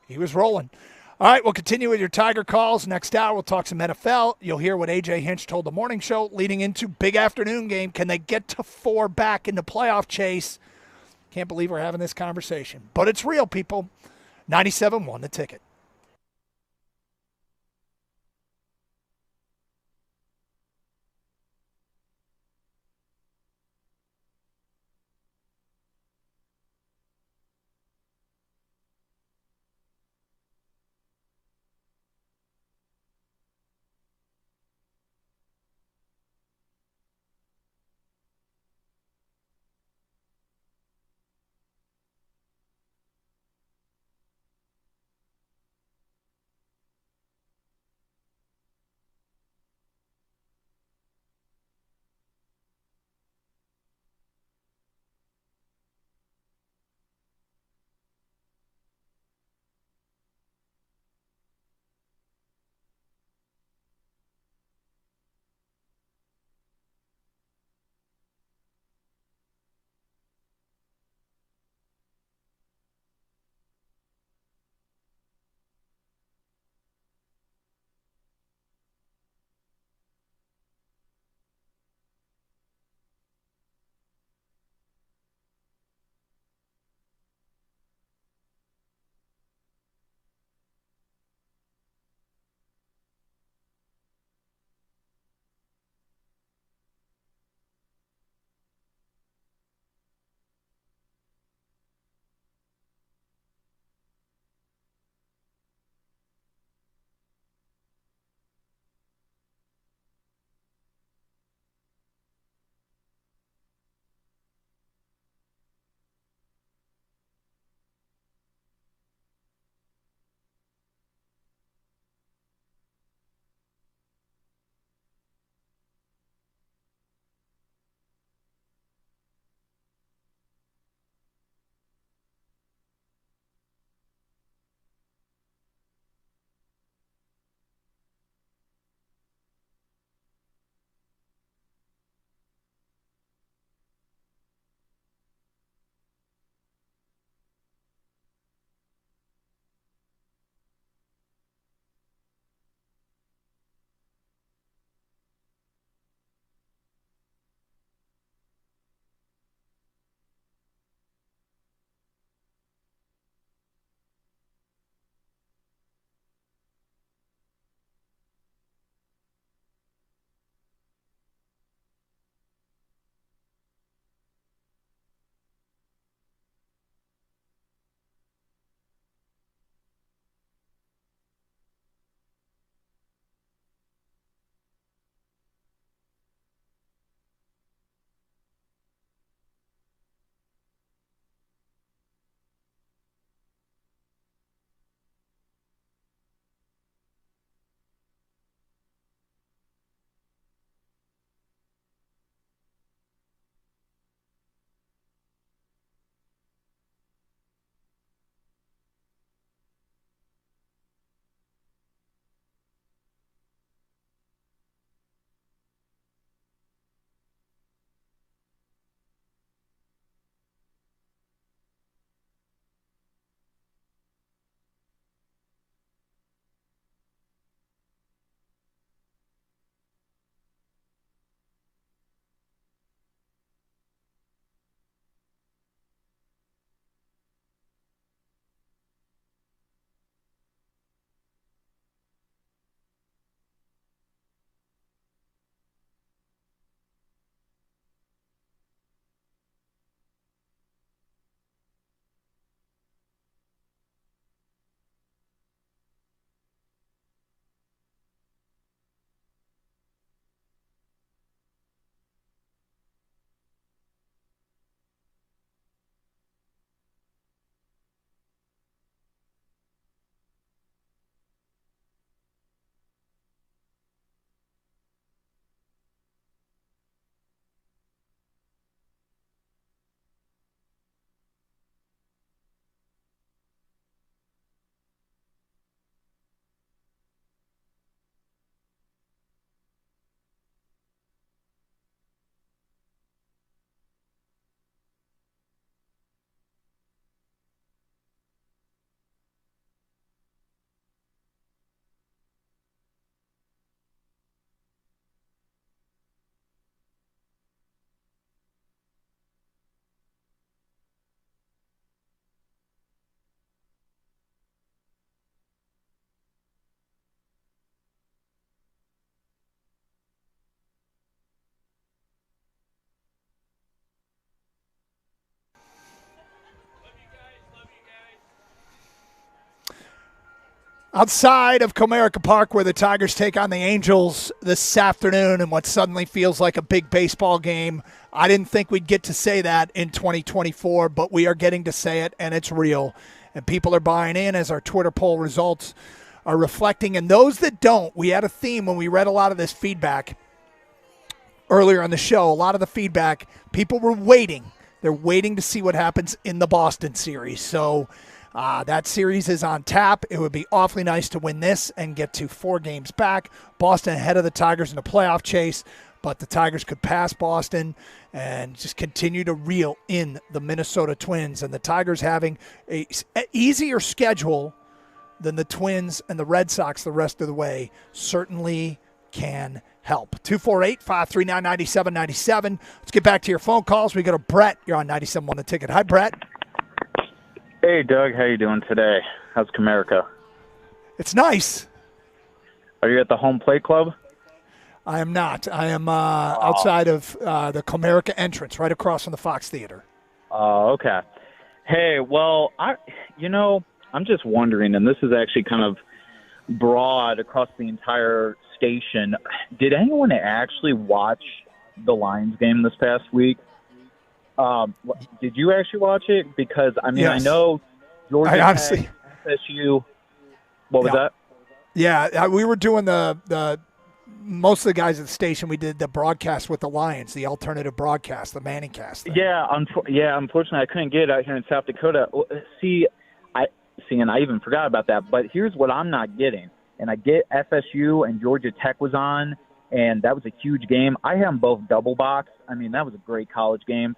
He was rolling. All right, we'll continue with your Tiger calls. Next hour, we'll talk some NFL. You'll hear what A.J. Hinch told the morning show leading into big afternoon game. Can they get to 4 back in the playoff chase? Can't believe we're having this conversation. But it's real, people. 97.1 The Ticket. Outside of Comerica Park, where the Tigers take on the Angels this afternoon in what suddenly feels like a big baseball game. I didn't think we'd get to say that in 2024, but we are getting to say it, and it's real. And people are buying in as our Twitter poll results are reflecting. And those that don't, we had a theme when we read a lot of this feedback earlier on the show. A lot of the feedback, people were waiting. They're waiting to see what happens in the Boston series. So that series is on tap. It would be awfully nice to win this and get to 4 games back. Boston ahead of the Tigers in a playoff chase, but the Tigers could pass Boston and just continue to reel in the Minnesota Twins. And the Tigers having an easier schedule than the Twins and the Red Sox the rest of the way certainly can help. 248-539-9797. Let's get back to your phone calls. We go to Brett. You're on 97.1 The Ticket. Hi, Brett. Hey, Doug. How you doing today? How's Comerica? It's nice. Are you at the Home Plate Club? I am not. I am outside of the Comerica entrance, right across from the Fox Theater. Oh, okay. Hey, well, I'm just wondering, and this is actually kind of broad across the entire station. Did anyone actually watch the Lions game this past week? Did you actually watch it? Because, I mean, yes. I know Georgia Tech, FSU. What was that? Yeah, we were doing the most of the guys at the station, we did the broadcast with the Lions, the alternative broadcast, the Manningcast thing. Yeah, unfortunately, I couldn't get it out here in South Dakota. And I even forgot about that. But here's what I'm not getting. And I get FSU and Georgia Tech was on, and that was a huge game. I have them both double box. I mean, that was a great college game.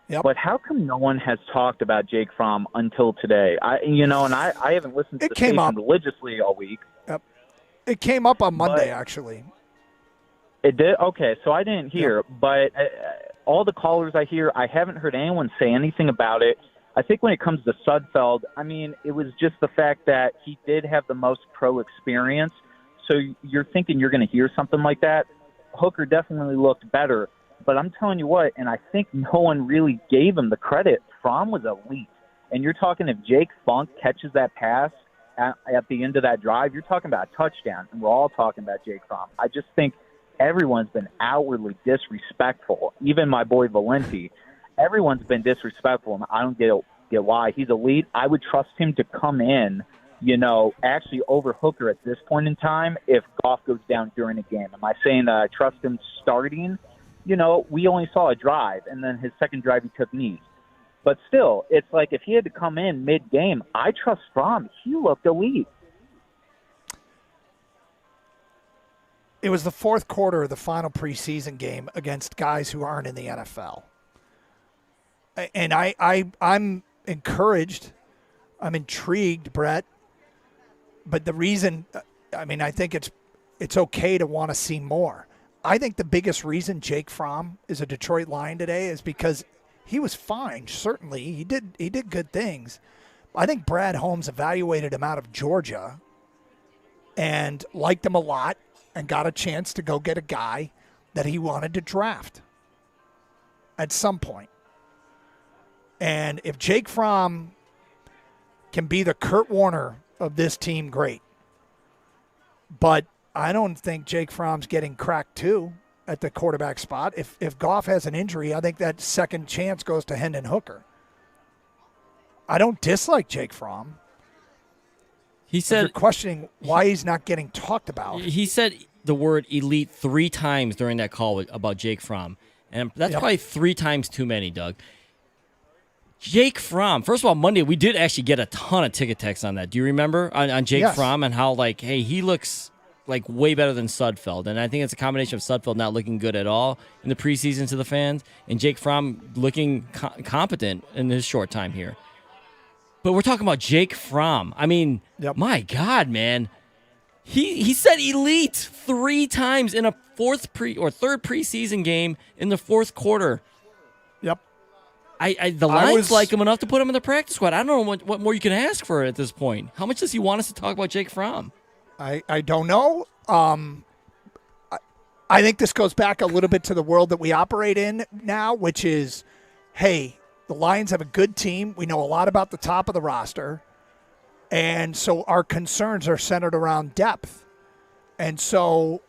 Yep. But how come no one has talked about Jake Fromm until today? I haven't listened to the station religiously all week. Yep. It came up on Monday, actually. It did? Okay, so I didn't hear. Yep. But all the callers I hear, I haven't heard anyone say anything about it. I think when it comes to Sudfeld, I mean, it was just the fact that he did have the most pro experience. So you're thinking you're going to hear something like that. Hooker definitely looked better. But I'm telling you what, and I think no one really gave him the credit. Fromm was elite. And you're talking if Jake Funk catches that pass at the end of that drive, you're talking about a touchdown. And we're all talking about Jake Fromm. I just think everyone's been outwardly disrespectful. Even my boy Valenti. Everyone's been disrespectful, and I don't get why. He's elite. I would trust him to come in, actually over Hooker at this point in time if Goff goes down during a game. Am I saying that I trust him starting? We only saw a drive, and then his second drive he took knees. But still, it's like if he had to come in mid-game, I trust Fromm. He looked elite. It was the fourth quarter of the final preseason game against guys who aren't in the NFL. And I'm encouraged. I'm intrigued, Brett. But the reason, I think it's okay to want to see more. I think the biggest reason Jake Fromm is a Detroit Lion today is because he was fine. Certainly, he did good things. I think Brad Holmes evaluated him out of Georgia and liked him a lot and got a chance to go get a guy that he wanted to draft at some point. And if Jake Fromm can be the Kurt Warner of this team, great. But I don't think Jake Fromm's getting cracked too at the quarterback spot. If Goff has an injury, I think that second chance goes to Hendon Hooker. I don't dislike Jake Fromm. He said, if you're questioning why he's not getting talked about. He said the word elite 3 times during that call about Jake Fromm. And that's probably 3 times too many, Doug. Jake Fromm. First of all, Monday we did actually get a ton of ticket texts on that. Do you remember on Jake Fromm and how hey, he looks like way better than Sudfeld, and I think it's a combination of Sudfeld not looking good at all in the preseason to the fans, and Jake Fromm looking competent in his short time here. But we're talking about Jake Fromm. My God, man, he said elite 3 times in a third preseason game in the fourth quarter. Yep. The Lions like him enough to put him in the practice squad. I don't know what more you can ask for at this point. How much does he want us to talk about Jake Fromm? I don't know. I think this goes back a little bit to the world that we operate in now, which is, hey, the Lions have a good team. We know a lot about the top of the roster. And so our concerns are centered around depth. And so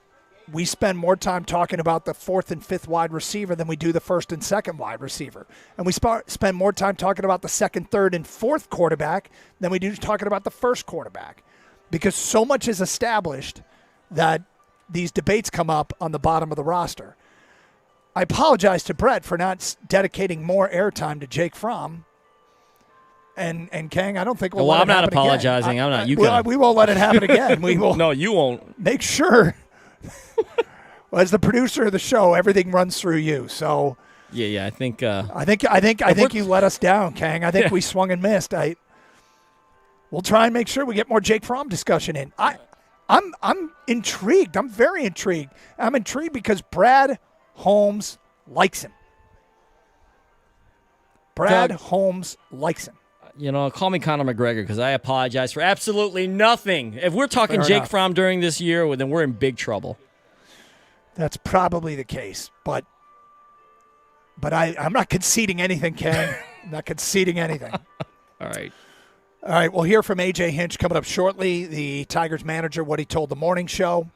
we spend more time talking about the fourth and fifth wide receiver than we do the first and second wide receiver. And we spend more time talking about the second, third, and fourth quarterback than we do talking about the first quarterback. Because so much is established that these debates come up on the bottom of the roster. I apologize to Brett for not dedicating more airtime to Jake Fromm. And Kang, I don't think we'll let I'm it not happen apologizing. Again. I'm not. We won't let it happen again. We will. No, you won't. Make sure. Well, as the producer of the show, everything runs through you. So. Yeah. I think you let us down, Kang. I think we swung and missed. We'll try and make sure we get more Jake Fromm discussion in. I'm intrigued. I'm very intrigued. I'm intrigued because Brad Holmes likes him. Brad Holmes likes him. Call me Conor McGregor because I apologize for absolutely nothing. If we're talking Jake Fromm during this year, then we're in big trouble. That's probably the case, but I'm not conceding anything, Ken. I'm not conceding anything. All right. We'll hear from A.J. Hinch coming up shortly, the Tigers manager, what he told the morning show.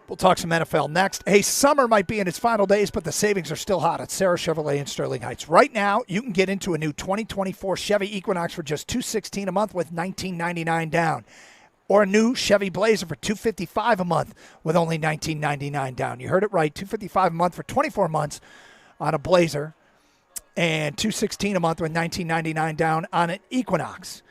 We'll talk some NFL next. Hey, summer might be in its final days, but the savings are still hot at Sarah Chevrolet in Sterling Heights. Right now, you can get into a new 2024 Chevy Equinox for just $216 a month with $19.99 down. Or a new Chevy Blazer for $255 a month with only $19.99 down. You heard it right, $255 a month for 24 months on a Blazer and $216 a month with $19.99 down on an Equinox.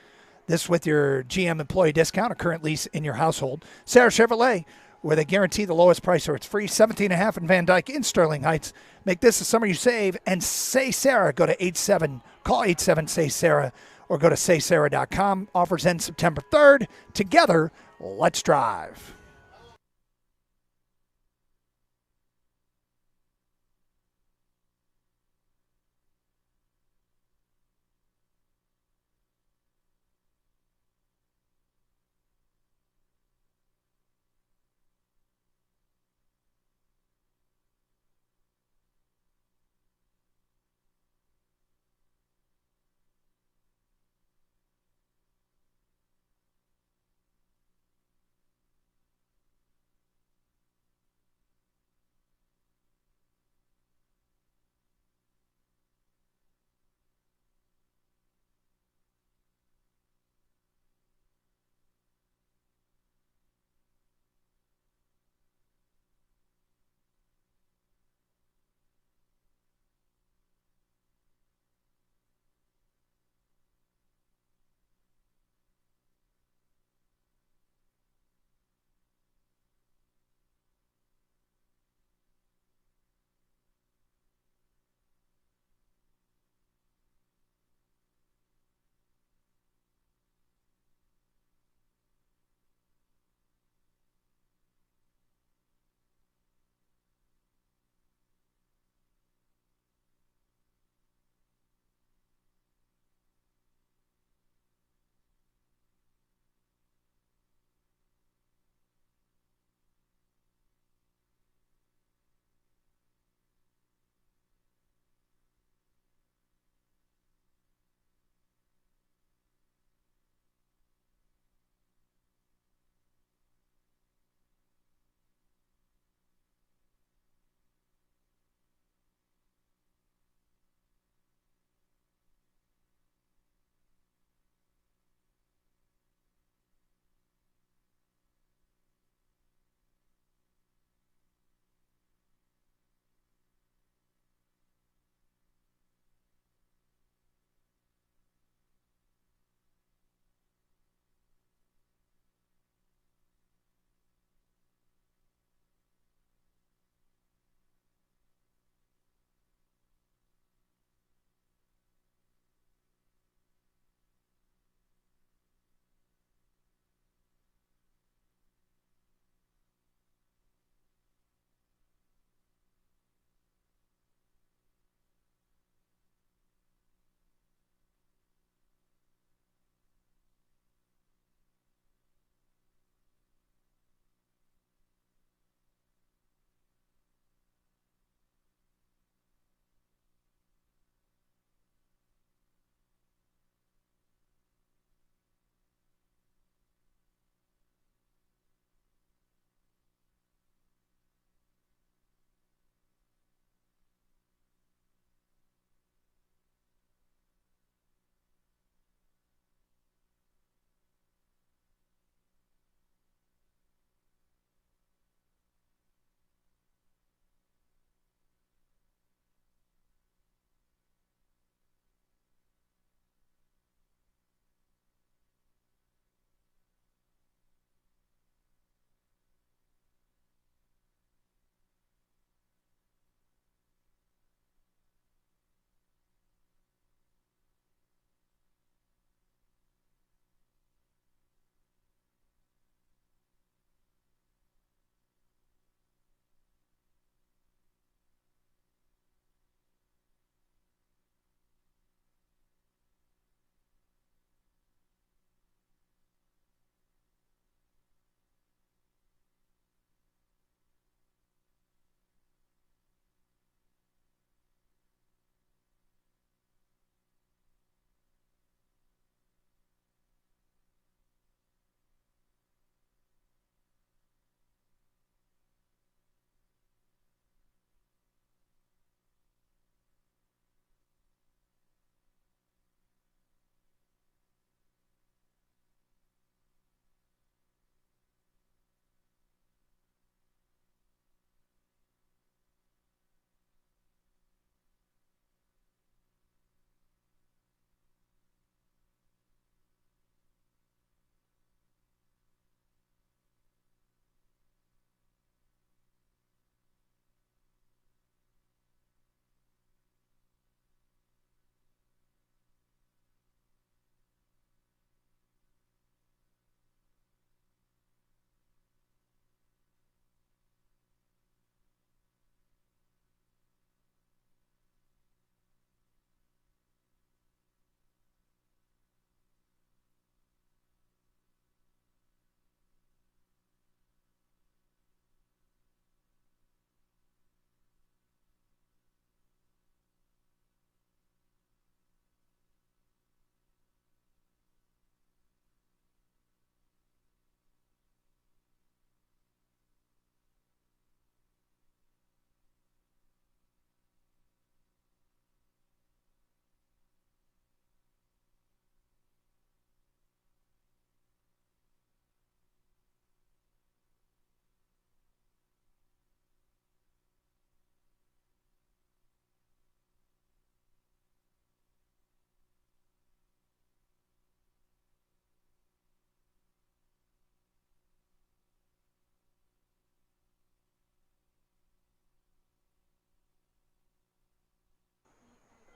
This with your GM employee discount, a current lease in your household. Sarah Chevrolet, where they guarantee the lowest price or it's free. 17.5 in Van Dyke in Sterling Heights. Make this the summer you save and say Sarah. Call 87-SAY-SARAH or go to saysarah.com. Offers end September 3rd. Together, let's drive.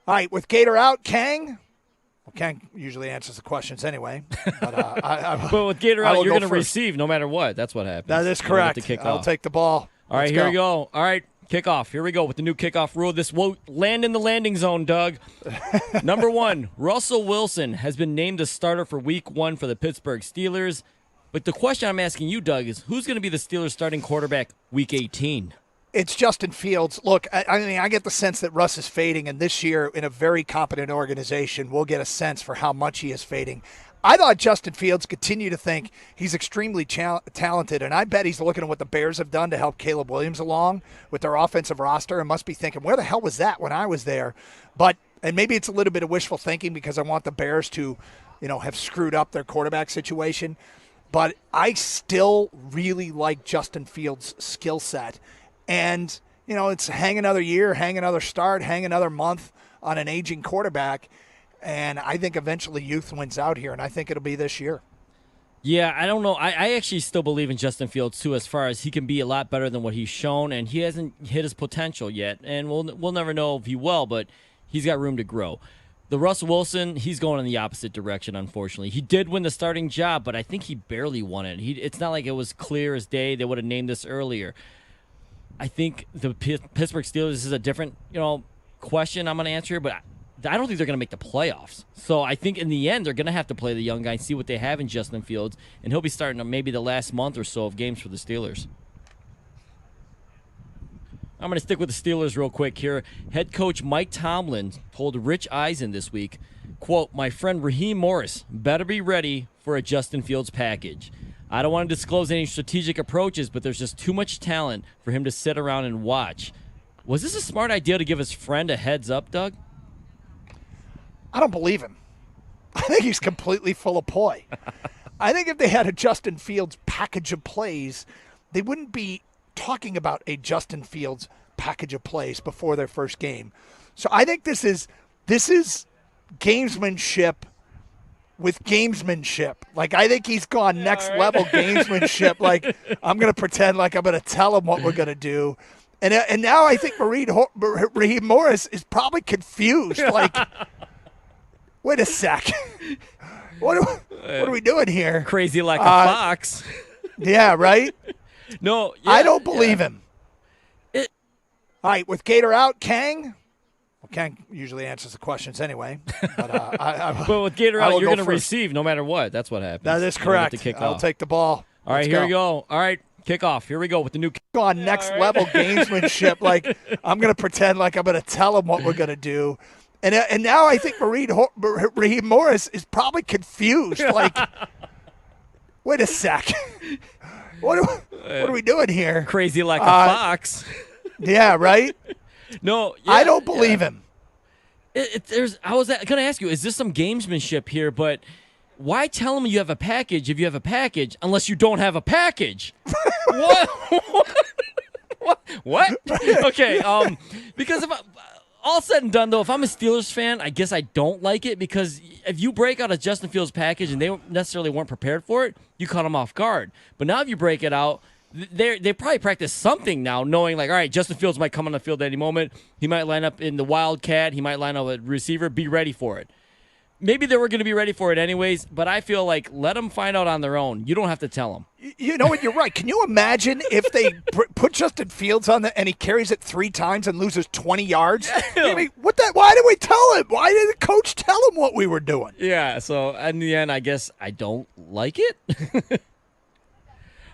All right, with Gator out, Kang. Well, Kang usually answers the questions anyway. But, but with Gator out, you're going to first. receive no matter what. That's what happens. That is correct. I'll take the ball. All right, here we go. All right, kickoff. Here we go with the new kickoff rule. This will land in the landing zone, Doug. Number 1, Russell Wilson has been named the starter for Week 1 for the Pittsburgh Steelers. But the question I'm asking you, Doug, is who's going to be the Steelers starting quarterback Week 18? It's Justin Fields. Look, I mean, I get the sense that Russ is fading, and this year in a very competent organization, we'll get a sense for how much he is fading. I thought Justin Fields continued to think he's extremely talented, and I bet he's looking at what the Bears have done to help Caleb Williams along with their offensive roster and must be thinking, where the hell was that when I was there? And maybe it's a little bit of wishful thinking because I want the Bears to, have screwed up their quarterback situation. But I still really like Justin Fields' skill set. And, it's hang another year, hang another start, hang another month on an aging quarterback. And I think eventually youth wins out here, and I think it'll be this year. Yeah, I don't know. I actually still believe in Justin Fields, too, as far as he can be a lot better than what he's shown, and he hasn't hit his potential yet. And we'll never know if he will, but he's got room to grow. The Russell Wilson, he's going in the opposite direction, unfortunately. He did win the starting job, but I think he barely won it. It's not like it was clear as day. They would have named this earlier. I think the Pittsburgh Steelers is a different, question I'm going to answer here, but I don't think they're going to make the playoffs. So I think in the end, they're going to have to play the young guy and see what they have in Justin Fields, and he'll be starting maybe the last month or so of games for the Steelers. I'm going to stick with the Steelers real quick here. Head coach Mike Tomlin told Rich Eisen this week, quote, "My friend Raheem Morris better be ready for a Justin Fields package. I don't want to disclose any strategic approaches, but there's just too much talent for him to sit around and watch." Was this a smart idea to give his friend a heads up, Doug? I don't believe him. I think he's completely full of poi. I think if they had a Justin Fields package of plays, they wouldn't be talking about a Justin Fields package of plays before their first game. So I think this is gamesmanship with gamesmanship. Like, I think he's gone next level gamesmanship. Like, I'm going to pretend like I'm going to tell him what we're going to do. And now I think Raheem Morris is probably confused. Like, wait a sec. What are we doing here? Crazy like a fox. Yeah, right? No, I don't believe him. All right, with Gator out, Kang. Well, Kang usually answers the questions anyway. But with Gator out, you're going to receive no matter what. That's what happens. That is correct. I'll take the ball. All right, here we go. All right, kickoff. Here we go with the new on next level gamesmanship. Like, I'm going to pretend like I'm going to tell him what we're going to do. And now I think Raheem Morris is probably confused. Like, wait a sec. What are we doing here? Crazy like a fox. Yeah, right? No, I don't believe him. I was going to ask you, is this some gamesmanship here? But why tell him you have a package if you have a package unless you don't have a package? What? Okay, because if all said and done, though, if I'm a Steelers fan, I guess I don't like it because if you break out a Justin Fields package and they necessarily weren't prepared for it, you caught them off guard. But now if you break it out, they probably practice something now, knowing like, all right, Justin Fields might come on the field at any moment. He might line up in the Wildcat. He might line up a receiver. Be ready for it. Maybe they were going to be ready for it anyways, but I feel like let them find out on their own. You don't have to tell them. You know what? You're right. Can you imagine if they put Justin Fields on and he carries it 3 times and loses 20 yards? I mean, why did we tell him? Why did the coach tell him what we were doing? Yeah, so in the end, I guess I don't like it.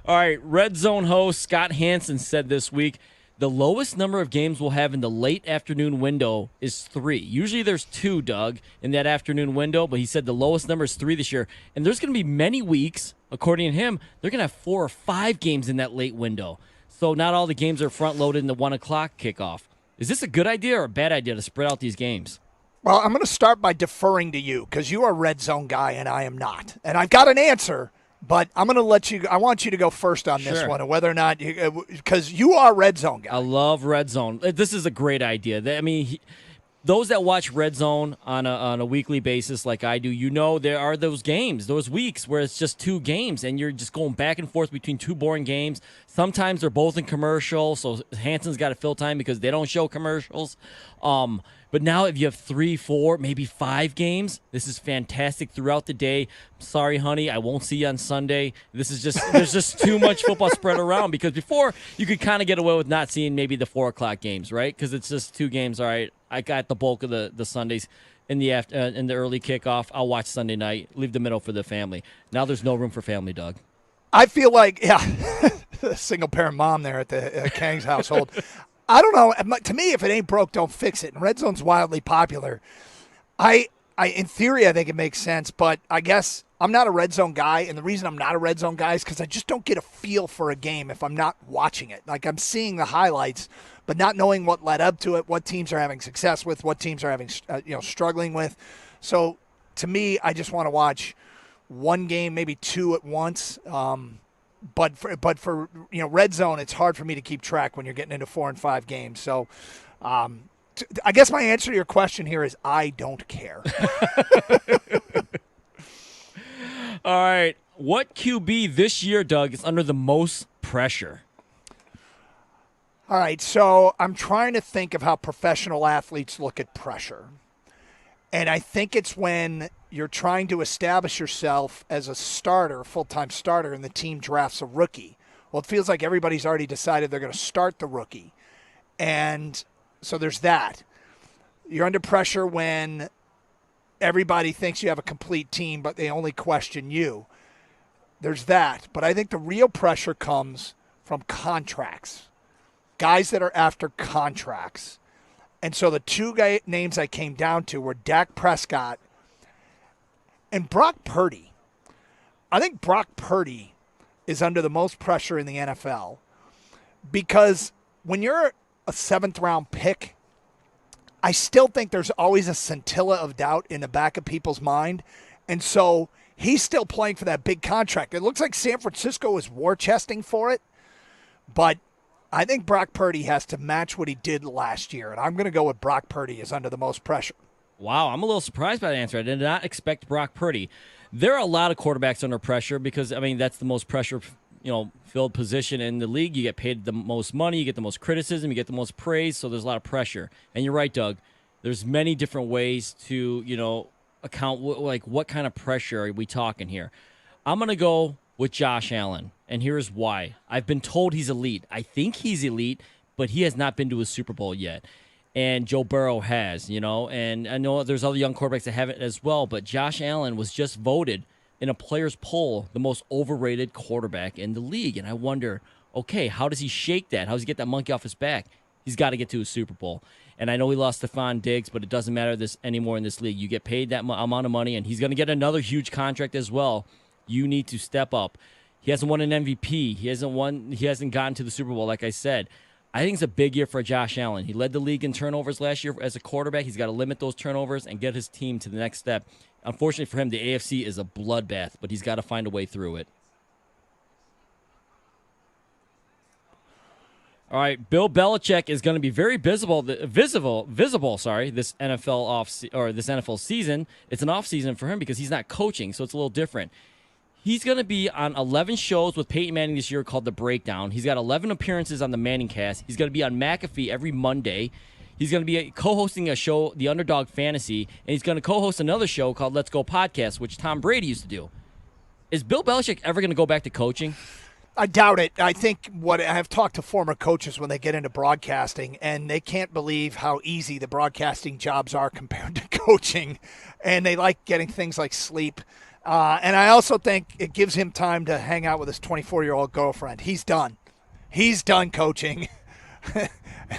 All right, Red Zone host Scott Hansen said this week, the lowest number of games we'll have in the late afternoon window is 3. Usually there's 2, Doug, in that afternoon window, but he said the lowest number is 3 this year. And there's going to be many weeks, according to him, they're going to have 4 or 5 games in that late window. So not all the games are front-loaded in the 1 o'clock kickoff. Is this a good idea or a bad idea to spread out these games? Well, I'm going to start by deferring to you because you are a Red Zone guy and I am not. And I've got an answer. But I'm going to let you – I want you to go first on this one, and whether or not – because you are a Red Zone guy. I love Red Zone. This is a great idea. I mean, those that watch Red Zone on a weekly basis like I do, you know there are those games, those weeks where it's just 2 games, and you're just going back and forth between 2 boring games. Sometimes they're both in commercial, so Hansen's got to fill time because they don't show commercials. But But now if you have 3, 4, maybe 5 games, this is fantastic throughout the day. Sorry, honey, I won't see you on Sunday. This is just there's just too much football spread around, because before you could kind of get away with not seeing maybe the 4 o'clock games, right? Because it's just 2 games. All right, I got the bulk of the Sundays in the in the early kickoff. I'll watch Sunday night, leave the middle for the family. Now there's no room for family, Doug. I feel like, single parent mom there at the Kang's household. I don't know. To me, if it ain't broke, don't fix it. And Red Zone's wildly popular. In theory, I think it makes sense, but I guess I'm not a Red Zone guy, and the reason I'm not a Red Zone guy is because I just don't get a feel for a game if I'm not watching it. Like, I'm seeing the highlights, but not knowing what led up to it, what teams are having success with, what teams are having struggling with. So, to me, I just want to watch one game, maybe 2 at once. But for Red Zone, it's hard for me to keep track when you're getting into 4 and 5 games. So, I guess my answer to your question here is I don't care. All right, what QB this year, Doug, is under the most pressure? All right, so I'm trying to think of how professional athletes look at pressure. And I think it's when you're trying to establish yourself as a starter, full-time starter, and the team drafts a rookie. Well, it feels like everybody's already decided they're going to start the rookie. And so there's that. You're under pressure when everybody thinks you have a complete team, but they only question you. There's that. But I think the real pressure comes from contracts. Guys that are after contracts. And so the 2 names I came down to were Dak Prescott and Brock Purdy. I think Brock Purdy is under the most pressure in the NFL because when you're a 7th-round pick, I still think there's always a scintilla of doubt in the back of people's mind. And so he's still playing for that big contract. It looks like San Francisco is war-chesting for it, but I think Brock Purdy has to match what he did last year, and I'm going to go with Brock Purdy is under the most pressure. Wow, I'm a little surprised by the answer. I did not expect Brock Purdy. There are a lot of quarterbacks under pressure because, that's the most pressure, filled position in the league. You get paid the most money, you get the most criticism, you get the most praise, so there's a lot of pressure. And you're right, Doug. There's many different ways to, account what kind of pressure are we talking here. I'm going to go with Josh Allen, and here's why. I've been told he's elite. I think he's elite, but he has not been to a Super Bowl yet. And Joe Burrow has, and I know there's other young quarterbacks that haven't as well, but Josh Allen was just voted in a player's poll the most overrated quarterback in the league. And I wonder, okay, how does he shake that? How does he get that monkey off his back? He's got to get to a Super Bowl. And I know he lost Stephon Diggs, but it doesn't matter anymore in this league. You get paid that amount of money, and he's going to get another huge contract as well. You need to step up. He hasn't won an MVP. He hasn't gotten to the Super Bowl, like I said. I think it's a big year for Josh Allen. He led the league in turnovers last year as a quarterback. He's got to limit those turnovers and get his team to the next step. Unfortunately for him, the AFC is a bloodbath, but he's got to find a way through it. All right, Bill Belichick is going to be very visible. This NFL season. It's an off season for him because he's not coaching, so it's a little different. He's going to be on 11 shows with Peyton Manning this year called The Breakdown. He's got 11 appearances on the Manning Cast. He's going to be on McAfee every Monday. He's going to be co-hosting a show, The Underdog Fantasy, and he's going to co-host another show called Let's Go Podcast, which Tom Brady used to do. Is Bill Belichick ever going to go back to coaching? I doubt it. I think I've talked to former coaches when they get into broadcasting, and they can't believe how easy the broadcasting jobs are compared to coaching, and they like getting things like sleep. And I also think it gives him time to hang out with his 24-year-old girlfriend. He's done. He's done coaching. And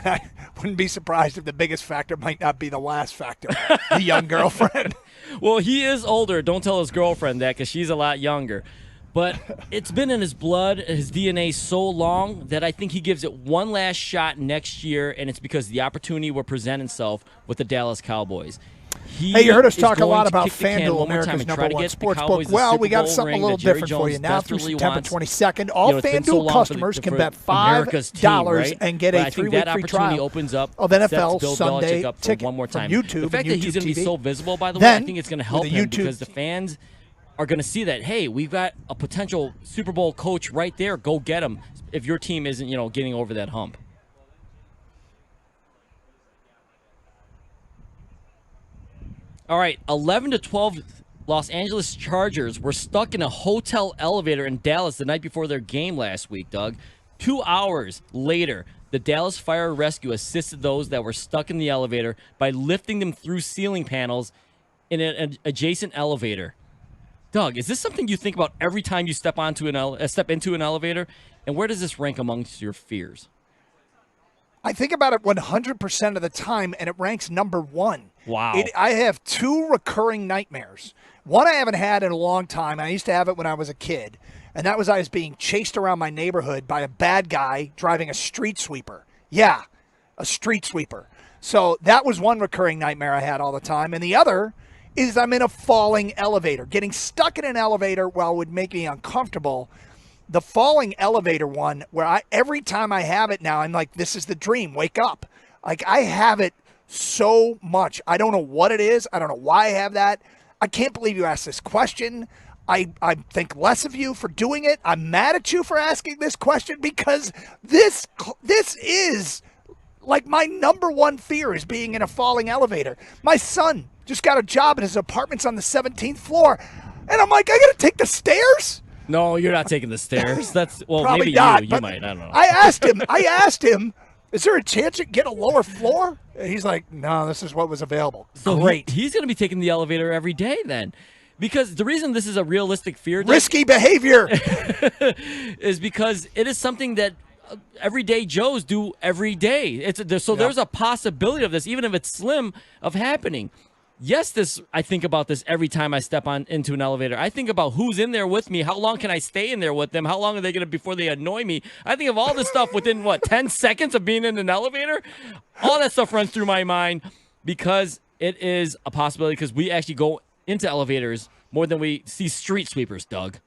I wouldn't be surprised if the biggest factor might not be the last factor, the young girlfriend. Well, he is older. Don't tell his girlfriend that because she's a lot younger. But it's been in his blood, his DNA so long that I think he gives it one last shot next year, and it's because the opportunity will present itself with the Dallas Cowboys. Hey, you heard us talk a lot about FanDuel, America's number one sports book. Well, we got something a little different for you now through September 22nd. All FanDuel customers can bet $5 and get a 3-week free trial of NFL Sunday Ticket from YouTube. The fact that he's going to be so visible, by the way, I think it's going to help him because the fans are going to see that, hey, we've got a potential Super Bowl coach right there. Go get him if your team isn't, getting over that hump. All right, 11 to 12 Los Angeles Chargers were stuck in a hotel elevator in Dallas the night before their game last week, Doug. 2 hours later, the Dallas Fire Rescue assisted those that were stuck in the elevator by lifting them through ceiling panels in an adjacent elevator. Doug, is this something you think about every time you step into an elevator? And where does this rank amongst your fears? I think about it 100% of the time, and it ranks number 1. Wow. I have 2 recurring nightmares. One I haven't had in a long time. I used to have it when I was a kid, and that was I was being chased around my neighborhood by a bad guy driving a street sweeper. Yeah, a street sweeper. So that was one recurring nightmare I had all the time. And the other is I'm in a falling elevator. Getting stuck in an elevator, while would make me uncomfortable, the falling elevator one, where every time I have it now, I'm like, this is the dream. Wake up. Like, I have it so much. I don't know what it is. I don't know why I have that. I can't believe you asked this question. I think less of you for doing it. I'm mad at you for asking this question, because this is like my number one fear, is being in a falling elevator. My son just got a job, and his apartment's on the 17th floor. And I'm like, I got to take the stairs? No, you're not taking the stairs. That's Probably maybe not, you but might. I don't know. I asked him, is there a chance you can get a lower floor? And he's like, no, this is what was available. So Great. he's going to be taking the elevator every day then. Because the reason this is a realistic fear, Risky behavior. is because it is something that everyday Joes do every day. There's a possibility of this, even if it's slim, of happening. Yes, I think about this every time I step into an elevator. I think about who's in there with me. How long can I stay in there with them? How long are they going to before they annoy me? I think of all this stuff within 10 seconds of being in an elevator. All that stuff runs through my mind, because it is a possibility, because we actually go into elevators more than we see street sweepers, Doug.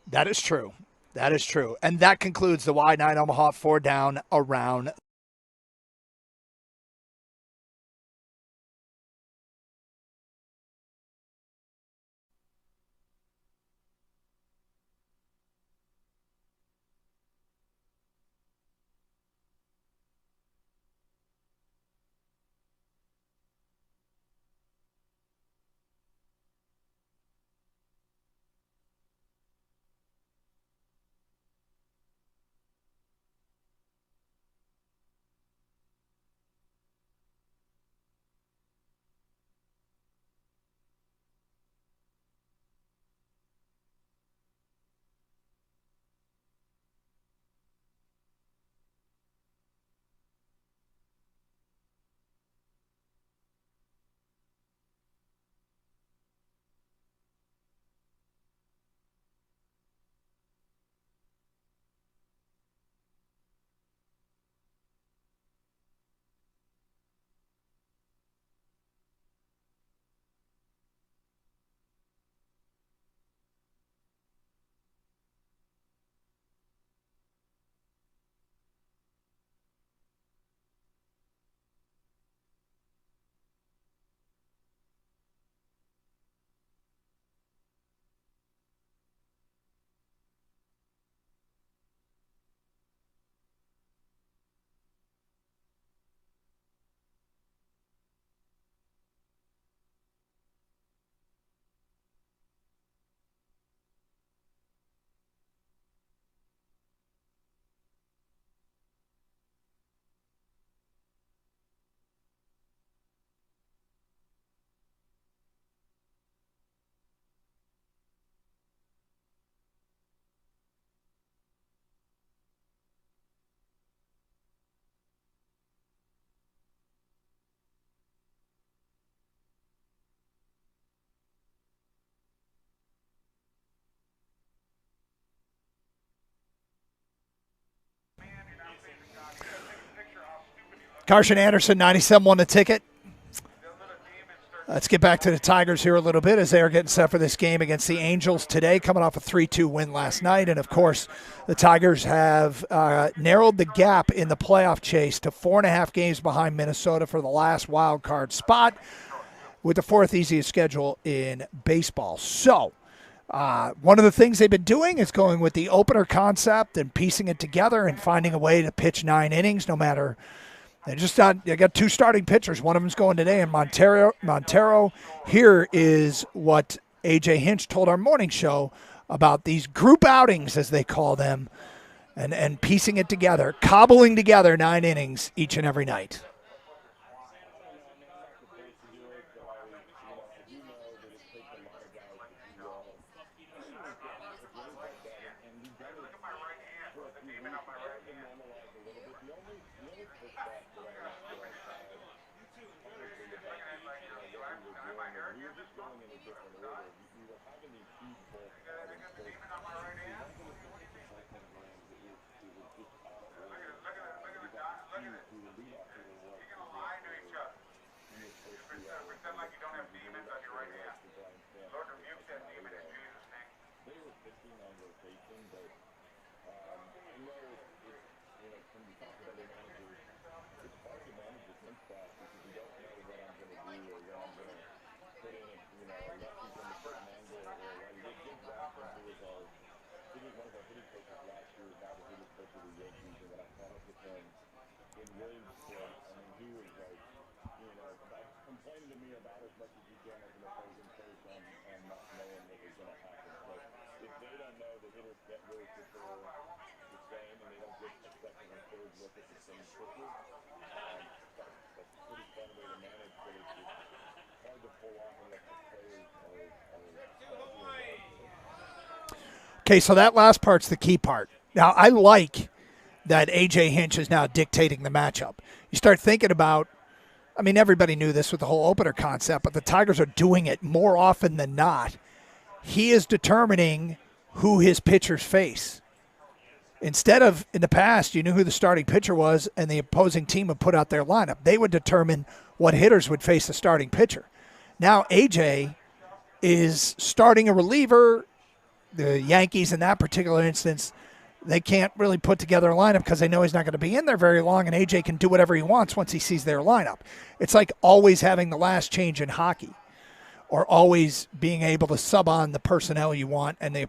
That is true. That is true. And that concludes the Y9 Omaha 4 Down Around. Carson Anderson, 97 The Ticket. Let's get back to the Tigers here a little bit, as they are getting set for this game against the Angels today, coming off a 3-2 win last night. And, of course, the Tigers have narrowed the gap in the playoff chase to 4.5 games behind Minnesota for the last wild card spot, with the 4th easiest schedule in baseball. So one of the things they've been doing is going with the opener concept and piecing it together and finding a way to pitch 9 innings, no matter They got 2 starting pitchers. One of them's going today, and Montero. Here is what A.J. Hinch told our morning show about these group outings, as they call them, and piecing it together, cobbling together 9 innings each and every night. Okay, so that last part's the key part. Now, I like that A.J. Hinch is now dictating the matchup. You start thinking about, I mean, everybody knew this with the whole opener concept, but the Tigers are doing it more often than not. He is determining who his pitchers face. Instead of, in the past, you knew who the starting pitcher was and the opposing team would put out their lineup. They would determine what hitters would face the starting pitcher. Now A.J. is starting a reliever. The Yankees, in that particular instance, they can't really put together a lineup because they know he's not going to be in there very long, and A.J. can do whatever he wants once he sees their lineup. It's like always having the last change in hockey, or always being able to sub on the personnel you want, and the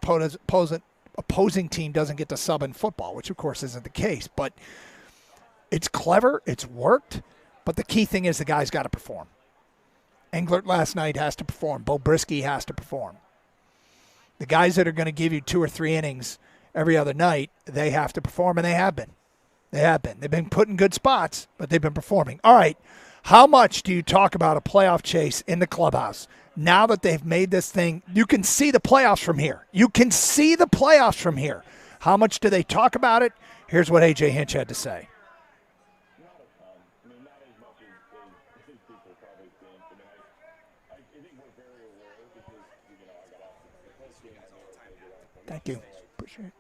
opposing team doesn't get to sub in football, which of course isn't the case. But it's clever, it's worked, but the key thing is the guy's got to perform. Englert last night has to perform. Bo Brisky has to perform. The guys that are going to give you 2 or 3 innings every other night, they have to perform, and they have been. They have been. They've been put in good spots, but they've been performing. All right, how much do you talk about a playoff chase in the clubhouse? Now that they've made this thing, you can see the playoffs from here. You can see the playoffs from here. How much do they talk about it? Here's what A.J. Hinch had to say. Thank you. Appreciate it.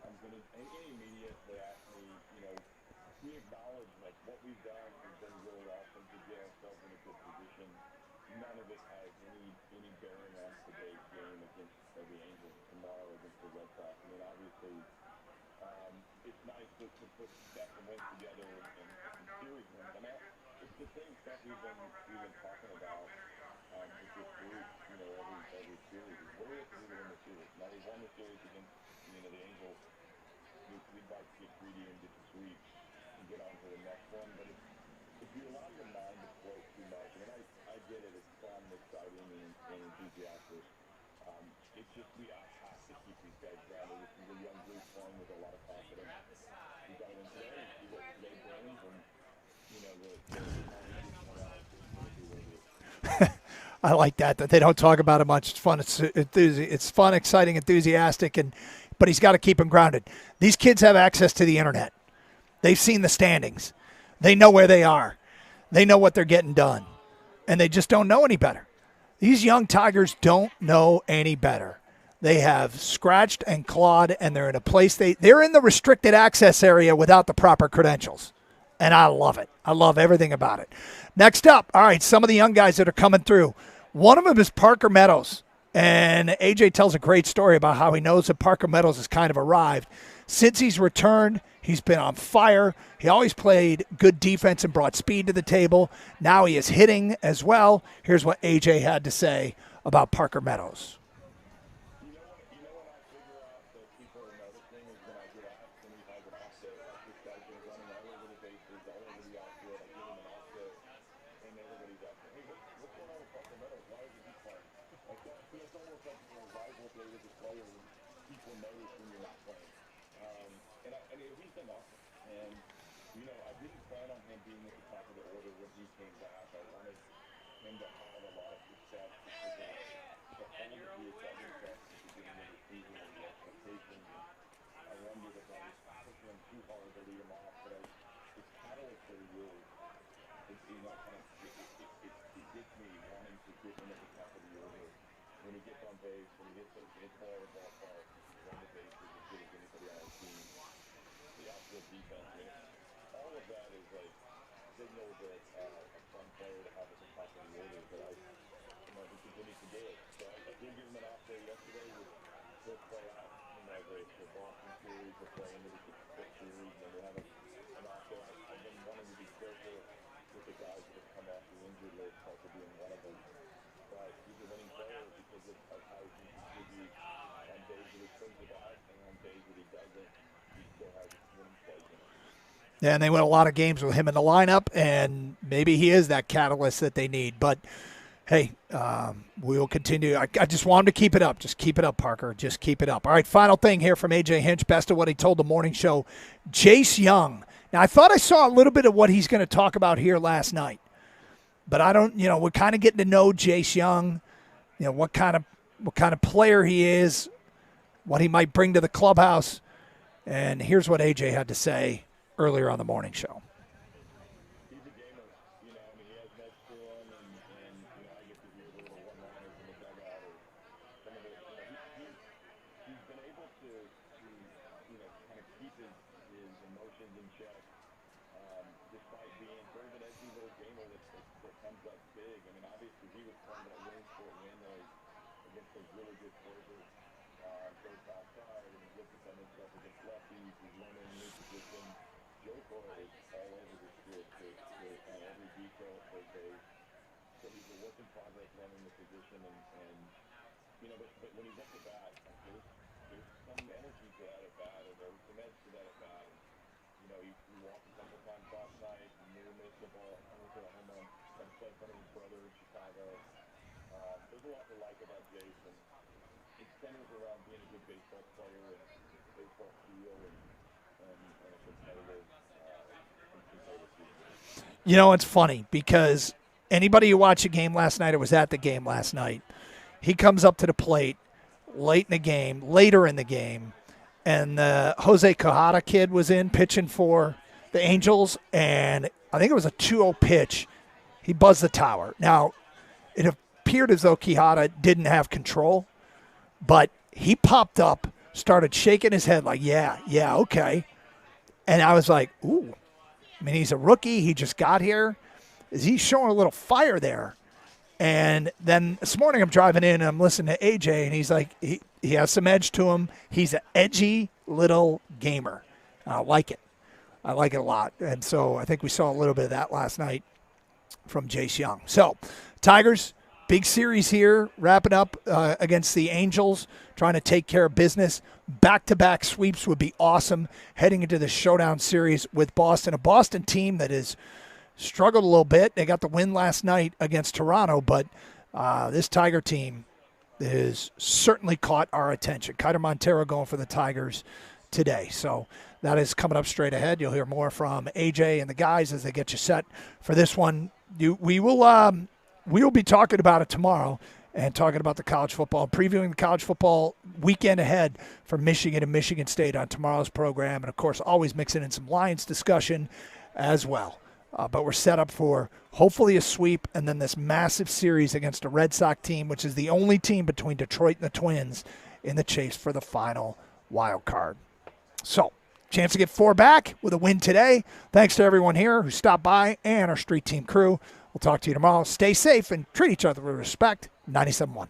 I like that they don't talk about it much. It's fun. It's fun, exciting, enthusiastic, but he's got to keep them grounded. These kids have access to the internet. They've seen the standings. They know where they are. They know what they're getting done, and they just don't know any better. These young Tigers don't know any better. They have scratched and clawed, and they're in a place they're in the restricted access area without the proper credentials. And I love it. I love everything about it. Next up, all right, some of the young guys that are coming through. One of them is Parker Meadows. And AJ tells a great story about how he knows that Parker Meadows has kind of arrived. Since he's returned, he's been on fire. He always played good defense and brought speed to the table. Now he is hitting as well. Here's what AJ had to say about Parker Meadows. it's almost like rival play with the player when people notice when you're not playing. And he's been awesome. And I didn't plan on him being at the top of the order when he came back. I wanted him to have a lot of success because the fun that he has had himself at the beginning of the season and the expectations. And I wondered if I was pushing him too hard to lead him off, but his catalyst for the year it gets me wanting to get him at the top of the order. When he gets on base, when he hits ball to ballpark, run the bases as good as anybody on our team. The outfield defense, all of that is like signals that a fun player to have at the top of the order. But he continues to do it. So I did give him an off day yesterday. He'll play out. The Boston series will play into the series, and then we'll have an off day. I've been wanting to be careful with the guys that have come off the injured list, also being one of them. But he's a winning player because of how he can contribute on days that he swings the bat, and on days that he doesn't, he still has winning plays in it. Yeah, and they win a lot of games with him in the lineup, and maybe he is that catalyst that they need. But, hey, we will continue. I just want him to keep it up. Just keep it up, Parker. Just keep it up. All right, final thing here from A.J. Hinch, best of what he told the morning show. Jace Young. Now, I thought I saw a little bit of what he's going to talk about here last night. But I don't, we're kind of getting to know Jace Young, what kind of player he is, what he might bring to the clubhouse. And here's what A.J. had to say earlier on the morning show. He's a gamer. He has next to him, and I get to hear the little one-liners in the dugout or some of the, he's been able to kind of keep his emotions in check, despite being sort of an edgy little gamer that comes up big. Obviously he was playing that Williamsport win against those really good players, first outside, and he looked at himself against lefties. He's learning a new position. Joe Cora is all over this field on every detail at third base. So he's a work in progress learning the position, and but when he's up to bat, there's some energy to that at bat, or there's some edge to that at bat. He walked a couple times last night, and near missed the ball. I went to a home run, got to play in front of his brother in Chicago. There's a lot to like about Jason. It centers around being a good baseball player and baseball feel and a competitive season. It's funny because anybody who watched the game last night or was at the game last night, he comes up to the plate later in the game, and the Jose Quijada kid was in pitching for the Angels, and I think it was a 2-0 pitch. He buzzed the tower. Now, it appeared as though Quijada didn't have control, but he popped up, started shaking his head like, yeah, okay. And I was like, ooh. He's a rookie. He just got here. Is he showing a little fire there? And then this morning I'm driving in and I'm listening to AJ, and he's like, he has some edge to him. He's an edgy little gamer. I like it. I like it a lot. And so I think we saw a little bit of that last night from Jace Young. So Tigers, big series here, wrapping up against the Angels, trying to take care of business. Back-to-back sweeps would be awesome heading into the showdown series with Boston, a Boston team that has struggled a little bit. They got the win last night against Toronto, but this Tiger team has certainly caught our attention. Kiter Montero going for the Tigers today. So that is coming up straight ahead. You'll hear more from AJ and the guys as they get you set for this one. We will be talking about it tomorrow and talking about the college football, previewing the college football weekend ahead for Michigan and Michigan State on tomorrow's program. And, of course, always mixing in some Lions discussion as well. But we're set up for hopefully a sweep and then this massive series against a Red Sox team, which is the only team between Detroit and the Twins in the chase for the final wild card. So, chance to get 4 back with a win today. Thanks to everyone here who stopped by and our street team crew. We'll talk to you tomorrow. Stay safe and treat each other with respect. 97.1.